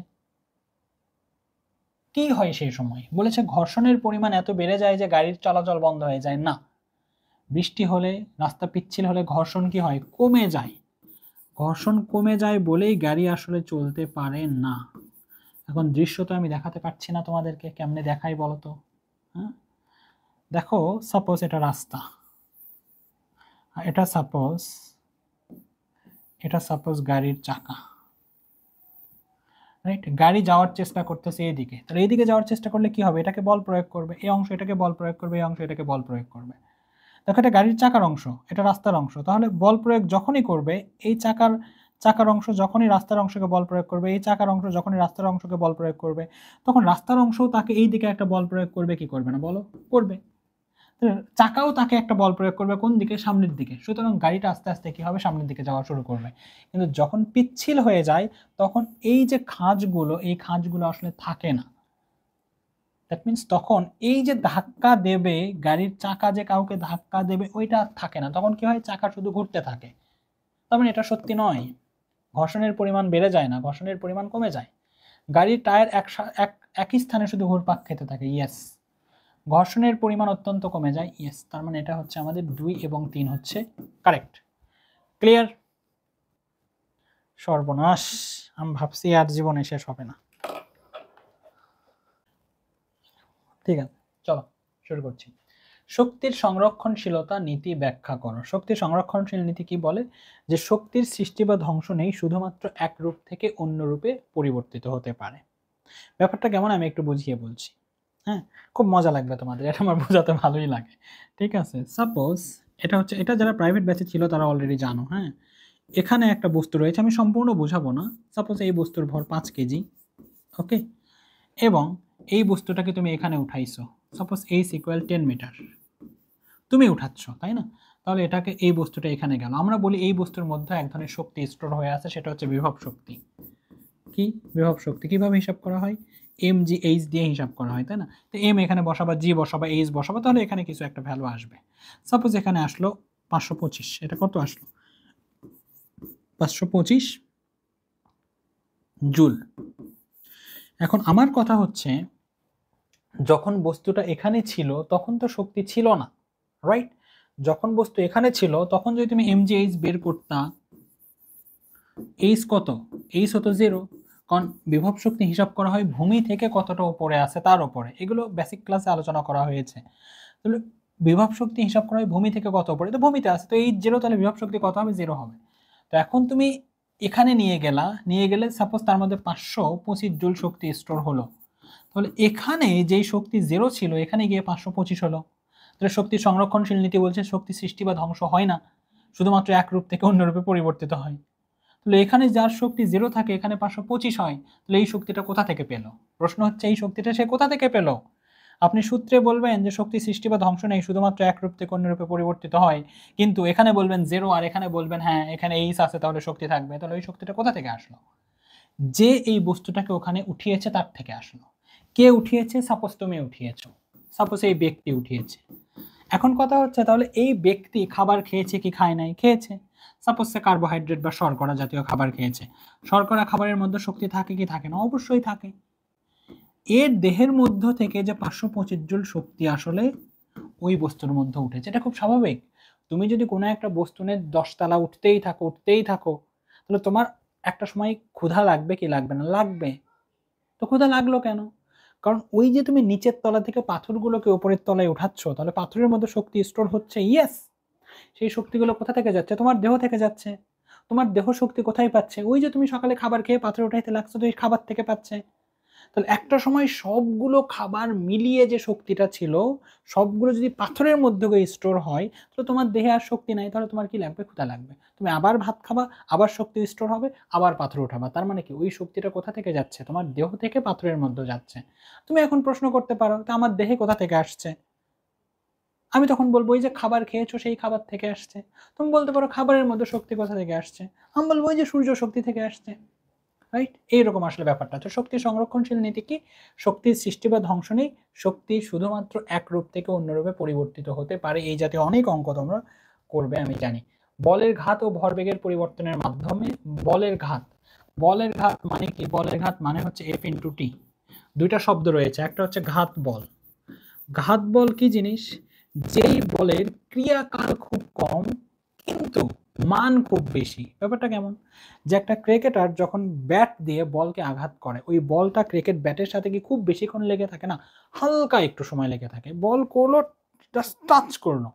কি হয় সেই সময়? বলেছে ঘর্ষণের পরিমাণ এত বেড়ে যায় যে গাড়ির চলাচল বন্ধ হয়ে যায়। না, বৃষ্টি হলে, রাস্তা পিচ্ছিল হলে ঘর্ষণ কি হয়? কমে যায়। ঘর্ষণ কমে যায় বলেই গাড়ি আসলে চলতে পারে না। এখন দৃশ্য তো আমি দেখাতে পারছি না তোমাদেরকে, কেমনে দেখাই বলো তো? হ্যাঁ, দেখো সাপোজ এটা রাস্তা, এটা সাপোজ গাড়ির চাকা, রাইট? গাড়ি যাওয়ার চেষ্টা করতেছে এইদিকে, তাহলে এইদিকে যাওয়ার চেষ্টা করলে কি হবে? এটাকে বল প্রয়োগ করবে, এই অংশ এটাকে বল প্রয়োগ করবে, এই অংশ এটাকে বল প্রয়োগ করবে। দেখো এটা গাড়ির চাকার অংশ, এটা রাস্তার অংশ, তাহলে বল প্রয়োগ যখনই করবে, এই চাকার অংশ যখনই রাস্তার অংশকে বল প্রয়োগ করবে, এই চাকার অংশ যখনই রাস্তার অংশকে বল প্রয়োগ করবে, তখন রাস্তার অংশও তাকে এই দিকে একটা বল প্রয়োগ করবে কি করবে না বলো? করবে। চাকাও তাকে একটা বল প্রয়োগ করবে কোন দিকে? সামনের দিকে। সুতরাং গাড়িটা আস্তে আস্তে কি হবে? সামনের দিকে যাওয়া শুরু করবে। কিন্তু যখন পিচ্ছিল হয়ে যায় তখন এই যে খাঁজগুলো, এই খাঁজগুলো আসলে থাকে না। দ্যাট মিনস তখন এই যে ধাক্কা দেবে, গাড়ির চাকা যে কাউকে ধাক্কা দেবে, ওইটা আর থাকে না। তখন কি হয়? চাকা শুধু ঘুরতে থাকে। তার মানে এটা সত্যি নয়। ঘর্ষণের পরিমাণ বেড়ে যায় না, ঘর্ষণের পরিমাণ কমে যায়। গাড়ির টায়ার একই স্থানে শুধু ঘুরপাক খেতে থাকে। ইয়েস। ঘর্ষণের পরিমাণ অত্যন্ত কমে যায়। ইয়েস। তার মানে এটা হচ্ছে আমাদের 2 এবং 3 হচ্ছে কারেক্ট। ক্লিয়ার? সর্বনাশ, আমি ভাবছি আর জীবনে শেষ হবে না। ঠিক আছে, চলো শুরু করছি। শক্তির সংরক্ষণশীলতা নীতি ব্যাখ্যা করো। শক্তির সংরক্ষণশীল নীতি কি বলে? যে শক্তির সৃষ্টি বা ধ্বংস নেই, শুধুমাত্র এক রূপ থেকে অন্য রূপে পরিবর্তিত হতে পারে। ব্যাপারটা কেমন আমি একটু বুঝিয়ে বলছি। হ্যাঁ, খুব মজা লাগবে তোমাদের, এটা আমার বোঝাতে ভালোই লাগে। ঠিক আছে, সাপোজ এটা যারা প্রাইভেট ব্যাচে ছিল তারা অলরেডি জানো। হ্যাঁ, এখানে একটা বস্তু রয়েছে, আমি সম্পূর্ণ বোঝাবো না। সাপোজ এই বস্তুর ভর 5 কেজি, ওকে, এবং এই বস্তুটাকে তুমি এখানে উঠাইছো। সাপোজ এইচ ইকুয়াল 10 মিটার তুমি উঠাচ্ছ, তাই না? তাহলে এটাকে, এই বস্তুটা এখানে গেল। আমরা বলি এই বস্তুর মধ্যে এক ধরনের শক্তি স্টোর হয়ে আছে, সেটা হচ্ছে বিভব শক্তি। কি বিভব শক্তি? কিভাবে হিসাব করা হয়? এম জি এইচ দিয়ে হিসাব করা হয়, তাই না? তো এম এখানে বসাবা, জি বসাবা, এইচ বসাবা, তাহলে এখানে কিছু একটা ভ্যালু আসবে। সাপোজ এখানে আসলো 525, এটা কত আসলো? 525 জুল। এখন আমার কথা হচ্ছে, যখন বস্তুটা এখানে ছিল তখন তো শক্তি ছিল না, রাইট? যখন বস্তু এখানে ছিল তখন যদি তুমি এম জি এইচ বের করতা, এইচ কত? এইচ হতো 0, কারণ বিভব শক্তি হিসাব করা হয় ভূমি থেকে কতটা উপরে আছে তার উপরে। এগুলো বেসিক ক্লাসে আলোচনা করা হয়েছে। তাহলে বিভব শক্তি হিসাব করা হয় ভূমি থেকে কত উপরে, তো ভূমিতে আছে, তো এই 0, তাহলে বিভব শক্তি কত হবে? 0 হবে। তো এখন তুমি এখানে নিয়ে গেলে সাপোজ তার মধ্যে 525 জুল শক্তি স্টোর হলো। তাহলে এখানে যেই শক্তি 0 ছিল, এখানে গিয়ে 525 হলো। তাহলে শক্তি সংরক্ষণশীল নীতি বলছে শক্তি সৃষ্টি বা ধ্বংস হয় না, শুধুমাত্র এক রূপ থেকে অন্য রূপে পরিবর্তিত হয়। তাহলে এখানে যার শক্তি 0 থাকে, এখানে 525 হয়, তাহলে এই শক্তিটা কোথা থেকে পেল? প্রশ্ন হচ্ছে এই শক্তিটা সে কোথা থেকে পেল? আপনি সূত্রে বলবেন যে শক্তি সৃষ্টি বা ধ্বংস নেই, শুধুমাত্র এক রূপ থেকে অন্য রূপে পরিবর্তিত হয়, কিন্তু এখানে বলবেন 0 আর এখানে বলবেন হ্যাঁ এখানে এইচ আছে, তাহলে শক্তি থাকবে। তাহলে ওই শক্তিটা কোথা থেকে আসলো? যে এই বস্তুটাকে ওখানে উঠিয়েছে তার থেকে আসলো। কে উঠিয়েছে? সাপোজ তুমি উঠিয়েছো, সাপোজ এই ব্যক্তি উঠিয়েছে। এখন কথা হচ্ছে, তাহলে এই ব্যক্তি খাবার খেয়েছে কি খায় নাই? খেয়েছে। সাপোজ সে কার্বোহাইড্রেট বা শর্করা জাতীয় খাবার খেয়েছে। শর্করা খাবারের মধ্যে শক্তি থাকে কি থাকে না? অবশ্যই থাকে। এর দেহের মধ্য থেকে যে 525 জুল শক্তি আসলে ওই বস্তুর মধ্যে উঠেছে, এটা খুব স্বাভাবিক। তুমি যদি কোনো একটা বস্তু নিয়ে 10 তলা উঠতেই থাকো, তাহলে তোমার একটা সময় ক্ষুধা লাগবে কি লাগবে না? লাগবে। তো ক্ষুধা লাগলো কেন? কারণ ওই যে তুমি নিচের তলা থেকে পাথরগুলোকে উপরের তলায় উঠাচ্ছ, তাহলে পাথরের মধ্যে শক্তি স্টোর হচ্ছে। ইয়েস। সেই শক্তিগুলো কোথা থেকে যাচ্ছে? তোমার দেহ থেকে যাচ্ছে। তোমার দেহ শক্তি কোথায় পাচ্ছে? ওই যে তুমি সকালে খাবার খেয়ে পাথর উঠাইতে লাগছো, তো এই খাবার থেকে পাচ্ছে। তাহলে একটা সময় সবগুলো খাবার মিলিয়ে যে শক্তিটা ছিল, সবগুলো যদি পাথরের মধ্যে স্টোর হয়, তো তোমার দেহে আর শক্তি নাই, তাহলে তোমার কি লাগবে? ক্ষুধা লাগবে। তুমি আবার ভাত খাবা, আবার শক্তি স্টোর হবে, আবার পাথর উঠাবা। তার মানে কি ওই শক্তিটা কোথা থেকে যাচ্ছে? তোমার দেহ থেকে পাথরের মধ্যে যাচ্ছে। তুমি এখন প্রশ্ন করতে পারো, তা আমার দেহে কোথা থেকে আসছে? আমি তখন বলবো ওই যে খাবার খেয়েছো সেই খাবার থেকে আসছে। তুমি বলতে পারো খাবারের মধ্যে শক্তি কোথা থেকে আসছে? আমি বলবো ওই যে সূর্য শক্তি থেকে আসছে, রাইট? এইরকম আসলে ব্যাপারটা। তো শক্তি সংরক্ষণশীল নীতি কি? শক্তির সৃষ্টি বা ধ্বংস নেই, শক্তি শুধুমাত্র এক রূপ থেকে অন্য রূপে পরিবর্তিত হতে পারে। এই জাতীয় অনেক অঙ্ক তোমরা করবে আমি জানি। বলের ঘাত ও ভরবেগের পরিবর্তনের মাধ্যমে বলের ঘাত মানে কি? বলের ঘাত মানে হচ্ছে এফ ইন্টু টি। দুইটা শব্দ রয়েছে, একটা হচ্ছে ঘাত বল। ঘাত বল কি জিনিস? যেই বলের ক্রিয়াকাল খুব কম কিন্তু মান খুব বেশি। ব্যাপারটা কেমন? যে একটা ক্রিকেটার যখন ব্যাট দিয়ে বলকে আঘাত করে, ওই বলটা ক্রিকেট ব্যাটের সাথে কি খুব বেশিক্ষণ লেগে থাকে না, হালকা একটু সময় লেগে থাকে। বল করলো, জাস্ট টাচ করলো,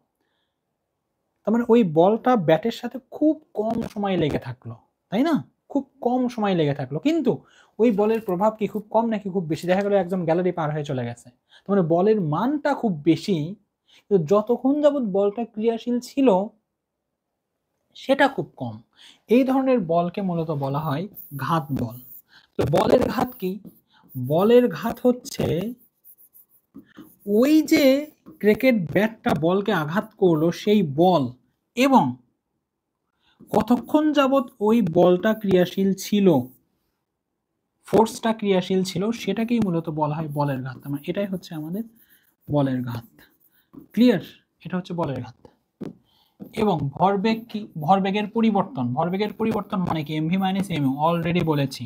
তার মানে ওই বলটা ব্যাটের সাথে খুব কম সময় লেগে থাকলো, তাই না? খুব কম সময় লেগে থাকলো, কিন্তু ওই বলের প্রভাব কি খুব কম নাকি খুব বেশি? দেখা গেল একজন গ্যালারি পার হয়ে চলে গেছে, তার মানে বলের মানটা খুব বেশি, কিন্তু যতক্ষণ যাবত বলটা ক্রিয়াশীল ছিল সেটা খুব কম। এই ধরনের বলকে মূলত বলা হয় ঘাত বল। তো বলের ঘাত কি? বলের ঘাত হচ্ছে ওই যে ক্রিকেট ব্যাটটা বলকে আঘাত করলো সেই বল এবং কতক্ষণ যাবত ওই বলটা ক্রিয়াশীল ছিল, ফোর্সটা ক্রিয়াশীল ছিল, সেটাকেই মূলত বলা হয় বলের ঘাত। মানে এটাই হচ্ছে আমাদের বলের ঘাত। ক্লিয়ার? এটা হচ্ছে বলের ঘাত। এবং ভরবেগ কি? ভরবেগের পরিবর্তন। ভরবেগের পরিবর্তন মানে কি? এমভি মাইনাস এমইউ, অলরেডি বলেছি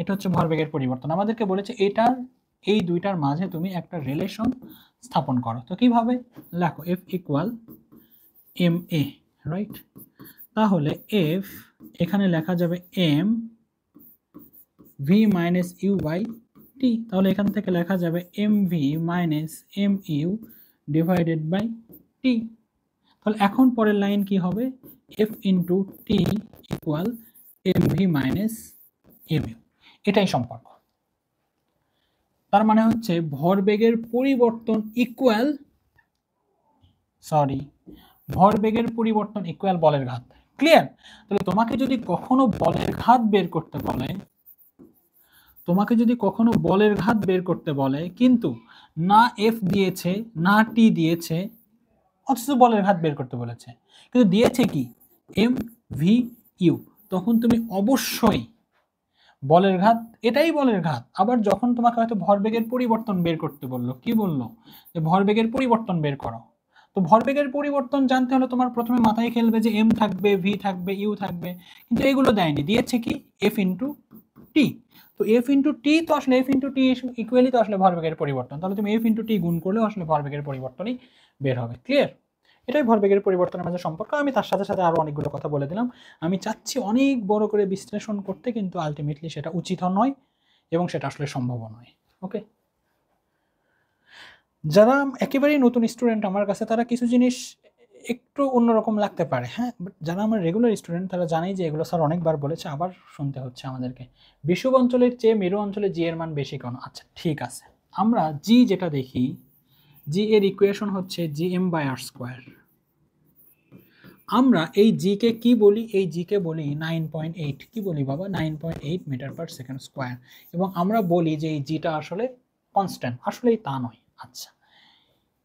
এটা হচ্ছে ভরবেগের পরিবর্তন। আমাদেরকে বলেছে এটার এই দুইটার মাঝে তুমি একটা রিলেশন স্থাপন করো। তো কিভাবে? লেখো f equal m a, right? তাহলে এফ এখানে লেখা যাবে m v minus u by t, তাহলে এখান থেকে লেখা যাবে m v minus m u divided by t. তাহলে এখন পরের লাইন কি হবে? F into t equal m v minus m u. এটাই সম্পর্ক। তার মানে হচ্ছে ভরবেগের পরিবর্তন ইকুয়াল, ভরবেগের পরিবর্তন ইকুয়াল বলের ঘাত। ক্লিয়ার? তাহলে তোমাকে যদি কখনো বলের ঘাত বের করতে বলে, কিন্তু না এফ দিয়েছে না টি দিয়েছে, অথচ বলের ঘাত বের করতে বলেছে, কিন্তু দিয়েছে কি? এম ভি ইউ, তখন তুমি অবশ্যই বলের ঘাত, এটাই বলের ঘাত। আবার যখন তোমাকে হয়তো ভরবেগের পরিবর্তন বের করতে বললো, কি বললো? যে ভরবেগের পরিবর্তন বের করো, তো ভরবেগের পরিবর্তন জানতে হলে তোমার প্রথমে মাথায় খেলবে যে এম থাকবে, ভি থাকবে, ইউ থাকবে, কিন্তু এগুলো দেয়নি, দিয়েছে কি? এফ ইন্টু টি। তো এফ ইন্টু টি তো আসলে এফ ইন্টু টি ইকুয়ালি তো আসলে ভরবেগের পরিবর্তন, তাহলে তুমি এফ ইন্টু টি গুণ করলেও আসলে ভরবেগের পরিবর্তনই বের হবে। ক্লিয়ার? এটাই ভরবেগের পরিবর্তনের মাঝে সম্পর্ক। আমি তার সাথে সাথে আরো অনেকগুলো কথা বলে দিলাম। আমি চাচ্ছি অনেক বড় করে বিশ্লেষণ করতে, কিন্তু আলটিমেটলি সেটা উচিত নয় এবং সেটা আসলে সম্ভব নয়। ওকে, যারা একেবারেই নতুন স্টুডেন্ট আমার কাছে, তারা কিছু জিনিস একটু অন্যরকম লাগতে পারে, হ্যাঁ, যারা আমার রেগুলার স্টুডেন্ট তারা জানেই যে এগুলো স্যার অনেকবার বলেছে, আবার শুনতে হচ্ছে আমাদেরকে। বিষুব অঞ্চলের চেয়ে মেরু অঞ্চলে জি এর মান বেশি কেন? আচ্ছা ঠিক আছে, আমরা জি যেটা দেখি, জি এর ইকুয়েশন হচ্ছে G m by r square. আমরা এই জি কে কি বলি? এই জি কে বলি 9.8। কি বলি বাবা? 9.8 মিটার পার সেকেন্ড স্কোয়ার। এবং আমরা বলি যে এই জিটা আসলে কনস্ট্যান্ট, আসলেই তা নয়। আচ্ছা,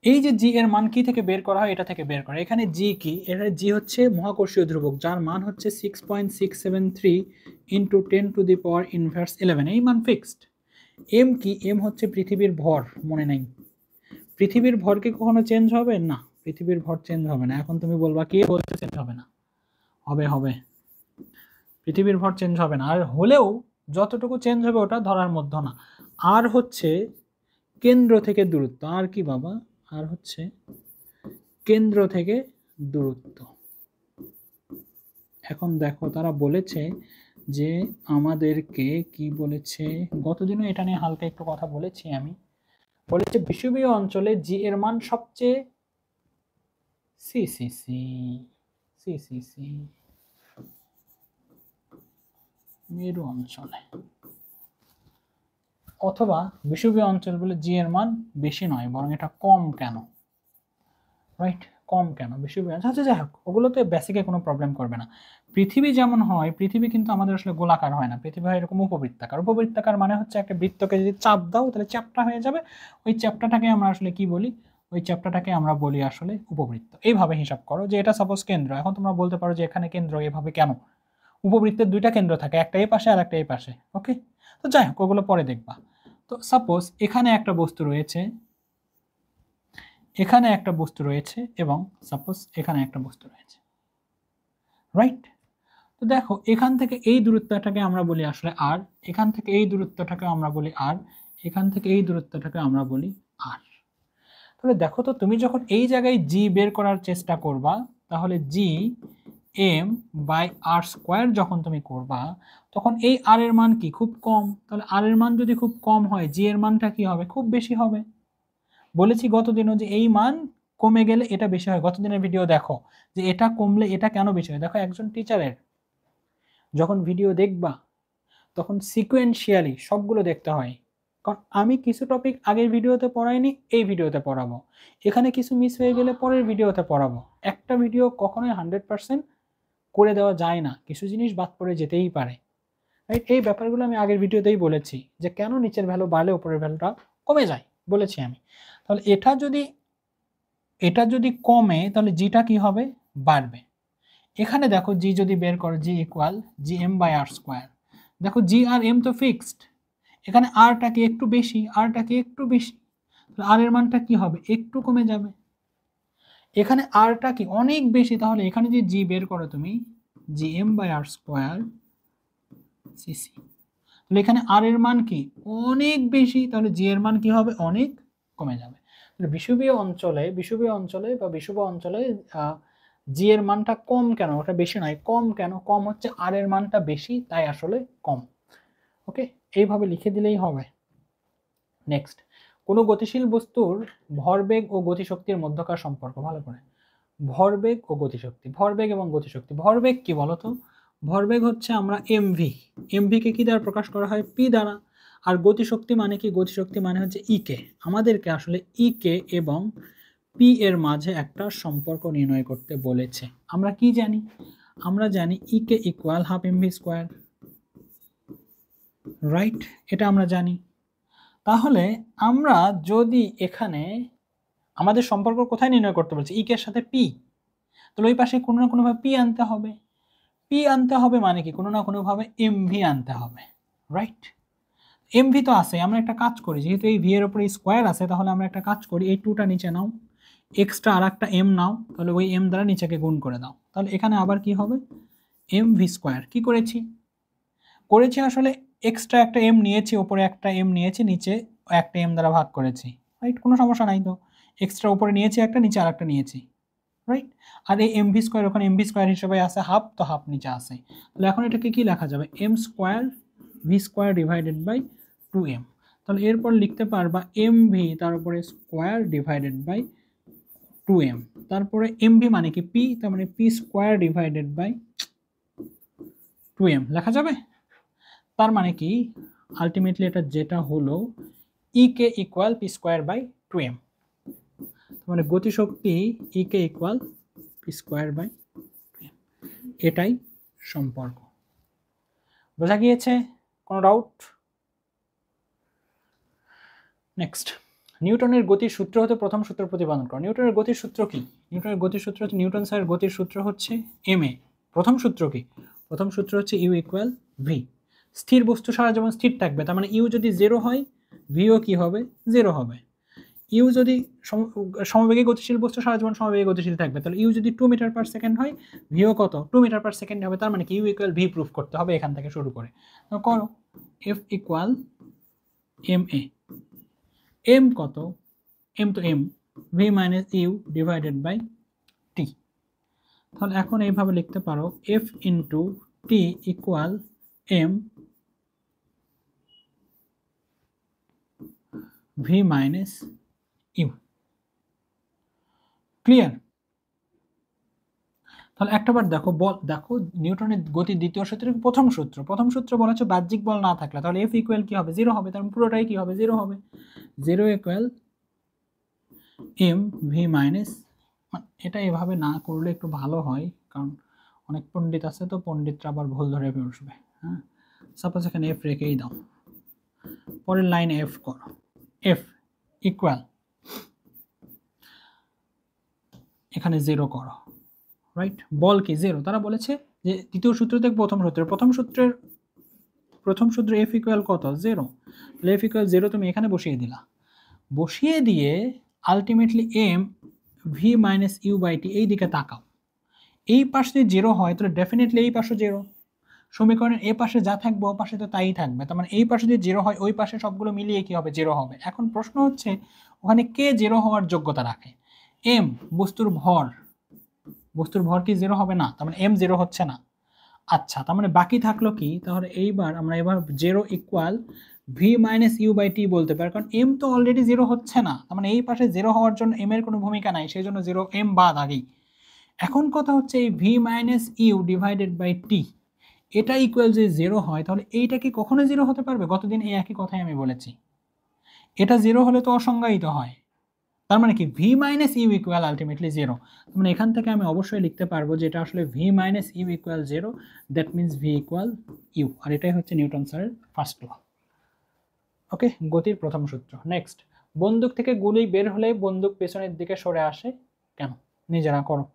এই যে জি এর মান কি থেকে বের করা হয়? এটা থেকে বের করা। এখানে জি কি? এখানে জি হচ্ছে মহাকর্ষীয় ধ্রুবক, যার মান হচ্ছে 6.673 ইন্টু 10⁻⁻11। এই মান ফিক্সড। এম কি? এম হচ্ছে পৃথিবীর ভর, মনে নাই? পৃথিবীর ভর কি কখনো চেঞ্জ হবে? না, পৃথিবীর ভর চেঞ্জ হবে না। এখন তুমি বলবা কে বলছে চেঞ্জ হবে না? হবে, পৃথিবীর ভর চেঞ্জ হবে না, আর হলেও যতটুকু চেঞ্জ হবে ওটা ধরার মধ্যে না। আর হচ্ছে কেন্দ্র থেকে দূরত্ব। আর কি বাবা? আর হচ্ছে কেন্দ্র থেকে দূরত্ব। এখন দেখো, তারা বলেছে যে আমাদেরকে কি বলেছে, গতদিনও এটা নিয়ে হালকা একটু কথা বলেছি আমি, বলেছে বিষুবীয় অঞ্চলে জি এর মান সবচেয়ে সি সি সি সি সি সি মেরু অঞ্চলে অথবা বিষুবীয় অঞ্চলগুলো জি এর মান বেশি নয়, বরং এটা কম কেন? রাইট, কম কেন বিষুবীয়? আচ্ছা যাই হোক, ওগুলোতে বেসিকে কোনো প্রবলেম করবে না। পৃথিবী যেমন হয়, পৃথিবী কিন্তু আমাদের আসলে গোলাকার হয় না, পৃথিবী হয় এরকম উপবৃত্তাকার। উপবৃত্তাকার মানে হচ্ছে একটা বৃত্তকে যদি চাপ দাও তাহলে চ্যাপ্টা হয়ে যাবে, ওই চ্যাপ্টাটাকে আমরা আসলে কি বলি? ওই চ্যাপ্টাটাকে আমরা বলি আসলে উপবৃত্ত। এইভাবে হিসাব করো যে এটা সাপোজ কেন্দ্র। এখন তোমরা বলতে পারো যে এখানে কেন্দ্র, এভাবে কেন? উপবৃত্তের দুইটা কেন্দ্র থাকে, একটা এই পাশে আর একটা এই পাশে। ওকে, তো যাই হোক, ওগুলো পরে দেখবা। তো সাপোজ এখানে একটা বস্তু রয়েছে, এখানে একটা বস্তু রয়েছে, এবং সাপোজ এখানে একটা বস্তু রয়েছে, রাইট? তো দেখো, এখান থেকে এই দূরত্বটাকে আমরা বলি আসলে আর, এখান থেকে এই দূরত্বটাকে আমরা বলি আর, এখান থেকে এই দূরত্বটাকে আমরা বলি আর। তাহলে দেখো তো তুমি যখন এই জায়গায় জি বের করার চেষ্টা করবা, তাহলে G m by r square যখন তুমি করবা, তখন এই আর এর মান কি খুব কম। তাহলে আর এর মান যদি খুব কম হয়, জি এর মানটা কি হবে খুব বেশি হবে। বলেছি গতদিনও যে এই মান কমে গেলে এটা বেশি হয়। গতদিনের ভিডিও দেখো যে এটা কমলে এটা কেন বেশি হয়। দেখো একজন টিচারের যখন ভিডিও দেখবা তখন সিকোয়েন্সিয়ালি সবগুলো দেখতে হয়, কারণ আমি কিছু টপিক আগের ভিডিওতে পড়াইনি, এই ভিডিওতে পড়াবো, এখানে কিছু মিস হয়ে গেলে পরের ভিডিওতে পড়াবো। একটা ভিডিও কখনোই 100% করে দেওয়া যায় না, কিছু জিনিস বাদ পড়ে যেতেই পারে, রাইট। এই ব্যাপারগুলো আমি আগের ভিডিওতেই বলেছি যে কেন নিচের ভ্যালু বাড়লে উপরের ভ্যালুটা কমে যায়, বলেছি আমি। তাহলে এটা যদি কমে তাহলে জিটা কি হবে বাড়বে। এখানে দেখো জি যদি বের করো, g equal G m by r square. দেখো জি আর এম তো ফিক্সড, এখানে আরটাকে একটু বেশি, আরটাকে একটু বেশি, আর এর মানটা কি হবে একটু কমে যাবে। এখানে আরটা কি অনেক বেশি, তাহলে এখানে যে জি বের করো তুমি, G m by r square সিসি, তাহলে এখানে আর এর মান কি অনেক বেশি, তাহলে জি এর মান কি হবে অনেক কমে যাবে। তাহলে বিষুবীয় অঞ্চলে বা বিষুব অঞ্চলে জি এর মানটা কম কেন, ওটা বেশি নয়, কম কেন, কম হচ্ছে আর এর মানটা বেশি তাই আসলে কম। ওকে, এইভাবে লিখে দিলেই হবে। নেক্সট, কোনো গতিশীল বস্তুর ভরবেগ ও গতিশক্তির মধ্যকার সম্পর্ক ভালো করে। ভরবেগ ও গতিশক্তি, ভরবেগ এবং গতিশক্তি। ভরবেগ কি বলতো, ভরবেগ হচ্ছে আমরা এমভি, এমভিকে কি দ্বারা প্রকাশ করা হয় পি দ্বারা। আর গতিশক্তি মানে কি, গতিশক্তি মানে হচ্ছে ইকে। আমাদেরকে আসলে ইকে এবং পি এর মাঝে একটা সম্পর্ক নির্ণয় করতে বলেছে। আমরা কি জানি, আমরা জানি KE equal half mv square, right, এটা আমরা জানি। তাহলে আমরা যদি এখানে আমাদের সম্পর্ক কোথায় নির্ণয় করতে বলছি, ইকে এর সাথে পি, তাহলে ওই পাশে কোনো না কোনোভাবে পি আনতে হবে। পি আনতে হবে মানে কি কোনো না কোনোভাবে এমভি আনতে হবে, রাইট। এমভি তো আছে, আমরা একটা কাজ করি, যেহেতু এই ভি এর উপরে স্কোয়ার আছে, তাহলে আমরা একটা কাজ করি, এই টুটা নিচে নাও, এক্সট্রা আর একটা এম নাও, তাহলে ওই এম দ্বারা নিচেকে গুণ করে দাও, তাহলে এখানে আবার কি হবে এম ভি স্কোয়ার। কি করেছি আসলে এক্সট্রা একটা এম নিয়েছি, ওপরে একটা এম নিয়েছি, নিচে একটা এম দ্বারা ভাগ করেছি, রাইট, কোনো সমস্যা নাই তো। এক্সট্রা উপরে নিয়েছি একটা, নিচে আর একটা নিয়েছি, রাইট। আর এই এম ভি স্কোয়ার ওখানে এম ভি স্কোয়ার হিসেবে আছে হাফ, তো হাফ নিচে আসে, তাহলে এখন এটাকে কি লেখা যাবে m square v square divided by 2m। তাহলে এরপর লিখতে পারবা এম ভি তার উপরে স্কোয়ার ডিভাইডেড বাই 2m, তারপরে এম ভি মানে কি পি, তার মানে P square divided by 2m লেখা যাবে। তার মানে কি আলটিমেটলি এটা যেটা হলো KE equal p square by 2m, মানে গতিশক্তি KE equal p square by 2m, এটাই সম্পর্ক। বোঝা গিয়েছে, কোনো ডাউট? নেক্সট, নিউটনের গতির সূত্র হতে প্রথম সূত্র প্রতিপাদন করো। নিউটনের গতির সূত্র কি, নিউটনের গতির সূত্র হচ্ছে, নিউটন স্যারের গতির সূত্র হচ্ছে এম এ। প্রথম সূত্র কি, প্রথম সূত্র হচ্ছে ইউ ইকুয়াল ভি। স্থির বস্তু সারা যেমন স্থির থাকবে, তার মানে ইউ যদি 0 হয় ভিও কি হবে 0 হবে। ইউ যদি সমবেগে গতিশীল বস্তু সারা জীবন সমবেগে গতিশীল থাকবে, তাহলে ইউ যদি 2 মিটার পার সেকেন্ড হয় ভিও কত 2 মিটার পার সেকেন্ড হবে। তার মানে কি ইউ ইকুয়াল ভি প্রুফ করতে হবে এখান থেকে শুরু করে। করো, f equal m a, m কত, এম তো m, v minus u divided by t. তাহলে এখন এইভাবে লিখতে পারো f into t equal m v minus u. Clear? তাহলে একটাবার দেখো, দেখো নিউটনের গতির দ্বিতীয় সূত্রের প্রথম সূত্র বলা হচ্ছে বাহ্যিক বল না থাকলে, তাহলে এফ ইকুয়াল কি হবে 0 হবে, তার পুরোটাই কি হবে 0 হবে। 0 ইকুয়াল এম ভি মাইনাস, এটা এভাবে না করলে একটু ভালো হয়, কারণ অনেক পণ্ডিত আছে তো পণ্ডিতরা আবার ভুল ধরে বসবে। হ্যাঁ, সাপোজ এখানে এফ রেখেই দাও, পরের লাইনে এফ করো, এফ ইকুয়াল এখানে 0 করো, রাইট। বল কি 0, তারা বলেছে যে দ্বিতীয় সূত্র থেকে প্রথম সূত্র এফ ইকুয়াল কত 0, তাহলে এফ ইকুয়াল 0 তুমি এখানে বসিয়ে দিলা, বসিয়ে দিয়ে ultimately m v minus u by t এই দিকে তাকাও, এই পাশে যদি 0 হয় তাহলে ডেফিনেটলি এই পাশে 0, সমীকরণের এ পাশে যা থাকবে ও পাশে তো তাই থাকবে, তার মানে এই পাশে যদি 0 হয় ওই পাশে সবগুলো মিলিয়ে কি হবে, 0 হবে। এখন প্রশ্ন হচ্ছে ওখানে কে 0 হওয়ার যোগ্যতা রাখে? m বস্তুর ভর কি 0 হবে না? তার মানে m 0 হচ্ছে না। আচ্ছা, তার মানে বাকি থাকলো কি? তাহলে আমরা এবার 0 equal v minus u by t বলতে পারি, কারণ m তো অলরেডি 0 হচ্ছে না, তার মানে এই পাশে 0 হওয়ার জন্য m এর কোনো ভূমিকা নাই, সেই জন্য 0 m বাদ আগেই। এখন কথা হচ্ছে এই v minus u divided by t এটা ইকুয়াল যদি 0 হয় তাহলে এইটা কি কখনো 0 হতে পারবে? গতদিন এই একই কথাই আমি বলেছি, এটা 0 হলে তো অসংজ্ঞায়িত হয়। তার মানে কি v minus u equal ultimately 0। মানে এখান থেকে আমি অবশ্যই লিখতে পারবো যে এটা আসলে v minus u equal 0, that means v equal u. আর এটাই হচ্ছে নিউটন স্যারের ফার্স্ট ল। ওকে, গতির প্রথম সূত্র। নেক্সট, বন্দুক থেকে গুলি বের হলে বন্দুক পেছনের দিকে সরে আসে কেন? নিজেরা করো।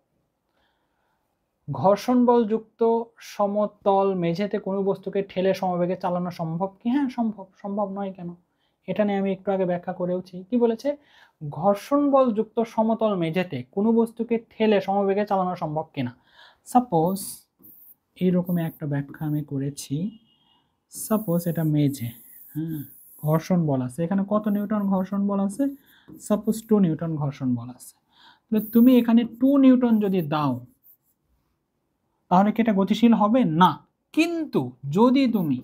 ঘর্ষণ বলযুক্ত সমতল মেঝেতে কোনো বস্তুকে ঠেলে সমবেগে চালানো সম্ভব কি? হ্যাঁ সম্ভব। সম্ভব নয় কেন? এটা নিয়ে আমি একটু আগে ব্যাখ্যা করেওছি। কি বলেছে? ঘর্ষণ বলযুক্ত সমতল মেঝেতে কোনো বস্তুকে ঠেলে সমবেগে চালানো সম্ভব কিনা। সাপোজ এইরকম একটা ব্যাখ্যা আমি করেছি, সাপোজ এটা মেঝে, হ্যাঁ, ঘর্ষণ বল আছে, এখানে কত নিউটন ঘর্ষণ বল আছে? সাপোজ 2 নিউটন ঘর্ষণ বল আছে। তাহলে তুমি এখানে 2 নিউটন যদি দাও তাহলে কি এটা গতিশীল হবে না? কিন্তু যদি তুমি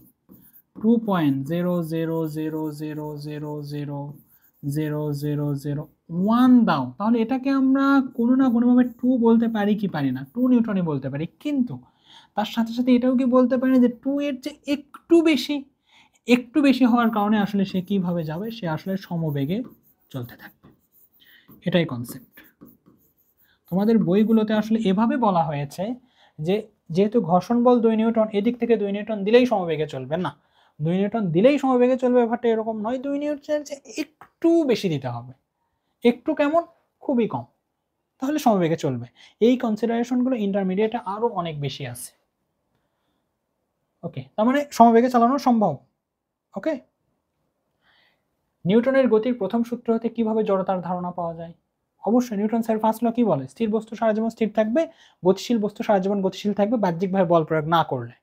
2.00000000001 দাও তাহলে এটাকে আমরা কোনো না কোনোভাবে 2 বলতে পারি কি পারি না? 2 নিউটনই বলতে পারি, কিন্তু তার সাথে সাথে এটাও কি বলতে পারি না যে 2 এর চেয়ে একটু বেশি হওয়ার কারণে আসলে সে কিভাবে যাবে? সে আসলে সমবেগে চলতে থাকবে। এটাই কনসেপ্ট। তোমাদের বইগুলোতে আসলে এভাবে বলা হয়েছে যে যেহেতু ঘর্ষণ বল 2 নিউটন, এদিক থেকে 2 নিউটন দিলেই সমবেগে চলবে না, 2 নিউটন দিলেই সমবেগে চলবে ব্যাপারটা এরকম নয়, 2 নিউটনের চেয়ে একটু বেশি দিতে হবে। একটু কেমন? খুবই কম, তাহলে সমবেগে চলবে। এই কনসিডারেশনগুলো ইন্টারমিডিয়েটে আরো অনেক বেশি আছে। ওকে, তার মানে সমবেগে চালানো সম্ভব। ওকে, নিউটনের গতির প্রথম সূত্র হতে কিভাবে জড়তার ধারণা পাওয়া যায়? অবশ্যই নিউটন স্যার ফার্স্ট ল কি বলে? স্থির বস্তু সারা জীবন স্থির থাকবে, গতিশীল বস্তু সারা জীবন গতিশীল থাকবে বাহ্যিকভাবে বল প্রয়োগ না করলে।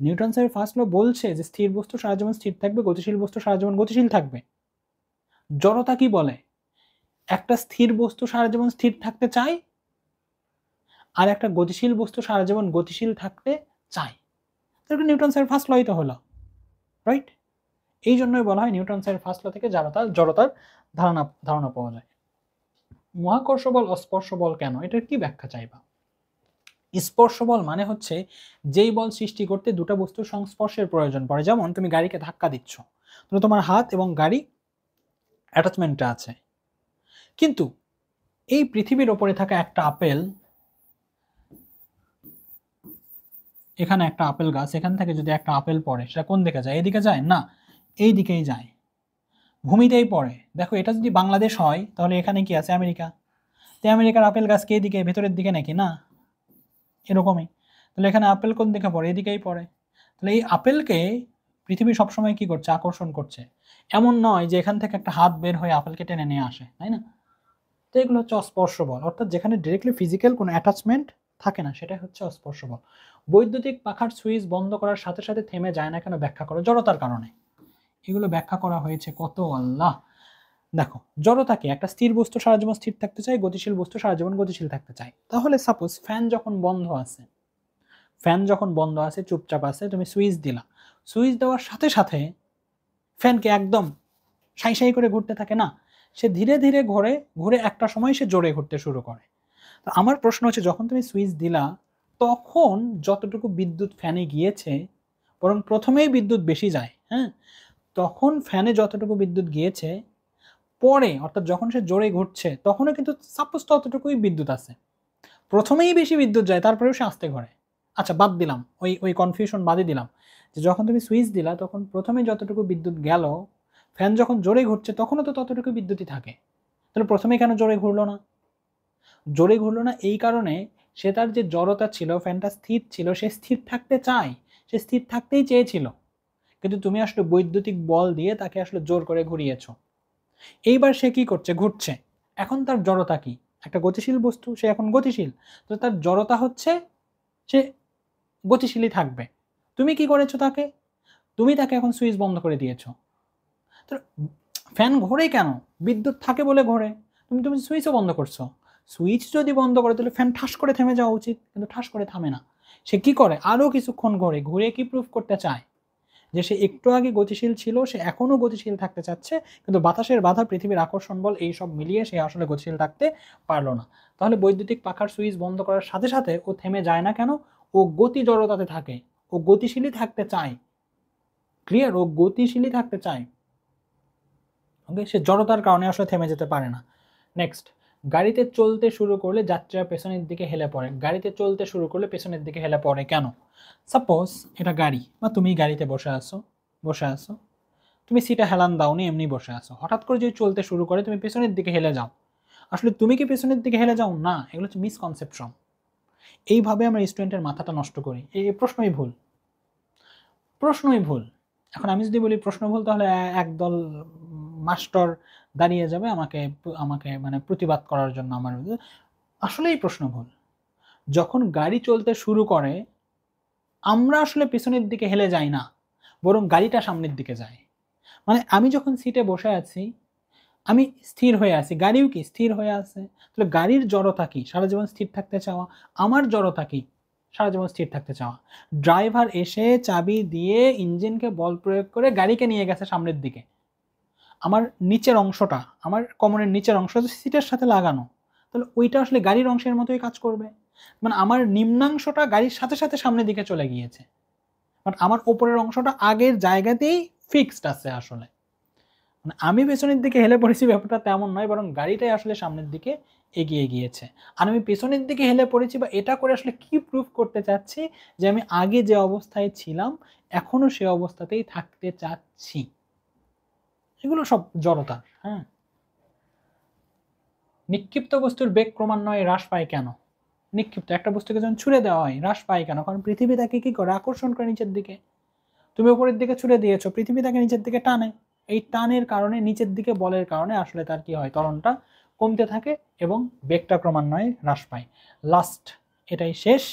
নিউটন স্যার ফার্স্ট ল বলছে যে স্থির বস্তু সারা জীবন স্থির থাকবে, গতিশীল বস্তু সারা জীবন গতিশীল থাকবে। জড়তা কি বলে? একটা স্থির বস্তু সারা জীবন স্থির থাকতে চায় আর একটা গতিশীল বস্তু সারা জীবন গতিশীল থাকতে চায়। তাহলে নিউটন স্যার ফার্স্ট লই তো হলো, রাইট? এই জন্যই বলা হয় নিউটন স্যার ফার্স্ট ল থেকে জড়তার ধারণা পাওয়া যায়। মহাকর্ষ বল অস্পর্শ বল কেন? এটার কি ব্যাখ্যা চাইবা? স্পর্শ বল মানে হচ্ছে যেই বল সৃষ্টি করতে দুটো বস্তুর সংস্পর্শের প্রয়োজন পড়ে। যেমন তুমি গাড়িকে ধাক্কা দিচ্ছ, তাহলে তোমার হাত এবং গাড়ি অ্যাটাচমেন্টটা আছে, কিন্তু এই পৃথিবীর ওপরে থাকা একটা আপেল, এখানে একটা আপেল গাছ, এখান থেকে যদি একটা আপেল পড়ে সেটা কোন দিকে যায়? এদিকে যায় না, এই দিকেই যায়, ভূমিতেই পড়ে। দেখো এটা যদি বাংলাদেশ হয় তাহলে এখানে কি আছে? আমেরিকা। তো আমেরিকার আপেল গাছ কে দিকে? ভেতরের দিকে নাকি? না, এরকমই। তাহলে এখানে আপেল কোন দিকে পড়ে? এদিকেই পড়ে। তাহলে এই আপেলকে পৃথিবী সবসময় কি করছে? আকর্ষণ করছে। এমন নয় যে এখান থেকে একটা হাত বের হয়ে আপেলকে টেনে নিয়ে আসে, তাই না? তো এগুলো হচ্ছে অস্পর্শ বল, অর্থাৎ যেখানে ডিরেক্টলি ফিজিক্যাল কোনো অ্যাটাচমেন্ট থাকে না, সেটাই হচ্ছে অস্পর্শ বল। বৈদ্যুতিক পাখার সুইচ বন্ধ করার সাথে সাথে থেমে যায় না কেন? ব্যাখ্যা করো। জড়তার কারণে। এগুলো ব্যাখ্যা করা হয়েছে কত, আল্লাহ। দেখো, জড়তা কি? একটা স্থির বস্তু সারা জীবন স্থির থাকতে চায়, গতিশীল বস্তু সারা জীবন গতিশীল থাকতে চায়। তাহলে সাপোজ ফ্যান যখন বন্ধ আছে, চুপচাপ আছে, তুমি সুইচ দিলা, সুইচ দেওয়ার সাথে সাথে ফ্যানকে একদম সাই করে ঘুরতে থাকে না, সে ধীরে ধীরে ঘুরে একটা সময় সে জোরে ঘুরতে শুরু করে। তো আমার প্রশ্ন হচ্ছে, যখন তুমি সুইচ দিলা তখন যতটুকু বিদ্যুৎ ফ্যানে গিয়েছে, বরং প্রথমেই বিদ্যুৎ বেশি যায়, হ্যাঁ, তখন ফ্যানে যতটুকু বিদ্যুৎ গিয়েছে পরে, অর্থাৎ যখন সে জোরে ঘুরছে তখনও কিন্তু সাপোজ ততটুকুই বিদ্যুৎ আছে। প্রথমেই বেশি বিদ্যুৎ যায়, তারপরেও সে আস্তে ঘরে। আচ্ছা, বাদ দিলাম, ওই কনফিউশন বাদই দিলাম, যে যখন তুমি সুইচ দিলা তখন প্রথমে যতটুকু বিদ্যুৎ গেল, ফ্যান যখন জোরে ঘুরছে তখনও তো ততটুকু বিদ্যুৎই থাকে। তাহলে প্রথমে কেন জোরে ঘুরলো না? এই কারণে সে তার যে জড়তা ছিল, ফ্যানটা স্থির ছিল, সে স্থির থাকতে চায়, সে স্থির থাকতেই চেয়েছিল, কিন্তু তুমি আসলে বৈদ্যুতিক বল দিয়ে তাকে আসলে জোর করে ঘুরিয়েছো। এইবার সে কি করছে? ঘুরছে। এখন তার জড়তা কি? একটা গতিশীল বস্তু, সে এখন গতিশীল, তো তার জড়তা হচ্ছে সে গতিশীলই থাকবে। তুমি কি করেছো তাকে? তুমি তাকে এখন সুইচ বন্ধ করে দিয়েছো। তো ফ্যান ঘোরে কেন? বিদ্যুৎ থাকে বলে ঘোরে। তুমি সুইচও বন্ধ করছো। সুইচ যদি বন্ধ করে তাহলে ফ্যান ঠাস করে থেমে যাওয়া উচিত, কিন্তু ঠাস করে থামে না। সে কি করে? আরও কিছুক্ষণ ঘোরে। ঘুরে কি প্রুফ করতে চায়? যে সে একটু আগে গতিশীল ছিল, সে এখনও গতিশীল থাকতে চাচ্ছে, কিন্তু বাতাসের বাধা, পৃথিবীর আকর্ষণ বল এই সব মিলিয়ে সে আসলে গতিশীল থাকতে পারলো না। তাহলে বৈদ্যুতিক পাখার সুইচ বন্ধ করার সাথে সাথে ও থেমে যায় না কেন? ও গতি জড়তাতে থাকে, ও গতিশীলই থাকতে চায়। ক্লিয়ার? ও গতিশীলই থাকতে চায়। ওকে, সে জড়তার কারণে আসলে থেমে যেতে পারে না। নেক্সট, গাড়িতে চলতে শুরু করলে যাত্রীরা পেছনের দিকে হেলে পড়ে। গাড়িতে চলতে শুরু করলে পেছনের দিকে হেলে পড়ে কেন? সাপোজ এটা গাড়ি, বা তুমি গাড়িতে বসে আছো, তুমি সিটে হেলান দাওনি, এমনি বসে আছো। হঠাৎ করে যদি চলতে শুরু করে তুমি পেছনের দিকে হেলে যাও। আসলে তুমি কি পেছনের দিকে হেলে যাও? না, এগুলো হচ্ছে মিসকনসেপশন। এইভাবে আমরা স্টুডেন্টের মাথাটা নষ্ট করি। এই প্রশ্নই ভুল। এখন আমি যদি বলি প্রশ্ন ভুল, তাহলে একদল মাস্টার দাঁড়িয়ে যাবে আমাকে আমাকে মানে প্রতিবাদ করার জন্য। আমার আসলেই প্রশ্ন ভুল। যখন গাড়ি চলতে শুরু করে আমরা আসলে পেছনের দিকে হেলে যাই না, বরং গাড়িটা সামনের দিকে যায়। মানে আমি যখন সিটে বসে আছি, আমি স্থির হয়ে আছি, গাড়িও কি স্থির হয়ে আছে? তাহলে গাড়ির জড়তা কি? সারা জীবন স্থির থাকতে চাওয়া। আমার জড়তা কি? সারা জীবন স্থির থাকতে চাওয়া। ড্রাইভার এসে চাবি দিয়ে ইঞ্জিনকে বল প্রয়োগ করে গাড়িকে নিয়ে গেছে সামনের দিকে। আমার নিচের অংশটা, আমার কমনের নিচের অংশ সিটের সাথে লাগানো, তাহলে ওইটা আসলে গাড়ির অংশের মতোই কাজ করবে। মানে আমার নিম্নাংশটা গাড়ির সাথে সাথে সামনের দিকে চলে গিয়েছে, বাট আমার ওপরের অংশটা আগের জায়গাতেই ফিক্সড আছে আসলে। মানে আমি পেছনের দিকে হেলে পড়েছি ব্যাপারটা তেমন নয়, বরং গাড়িটাই আসলে সামনের দিকে এগিয়ে গিয়েছে। আর আমি পেছনের দিকে হেলে পড়েছি বা এটা করে আসলে কি প্রুফ করতে চাচ্ছি? যে আমি আগে যে অবস্থায় ছিলাম এখনো সে অবস্থাতেই থাকতে চাচ্ছি। এগুলো সব জড়তা। হ্যাঁ, নিক্ষিপ্ত বস্তুর বেগ ক্রমান্বয়ে হ্রাস পায় কেন? নিক্ষিপ্ত একটা বস্তুকে যখন ছুড়ে দেওয়া হয় হ্রাস পায় কেন? কারণ পৃথিবী তাকে কি করে? আকর্ষণ করে নিচের দিকে। তুমি উপরের দিকে ছুড়ে দিয়েছো, পৃথিবী তাকে নিচের দিকে টানে। এই টানের কারণে, নিচের দিকে বলের কারণে আসলে তার কি হয়? ত্বরণটা কমতে থাকে এবং বেগটা ক্রমান্বয়ে হ্রাস পায়। লাস্ট, এটাই শেষ।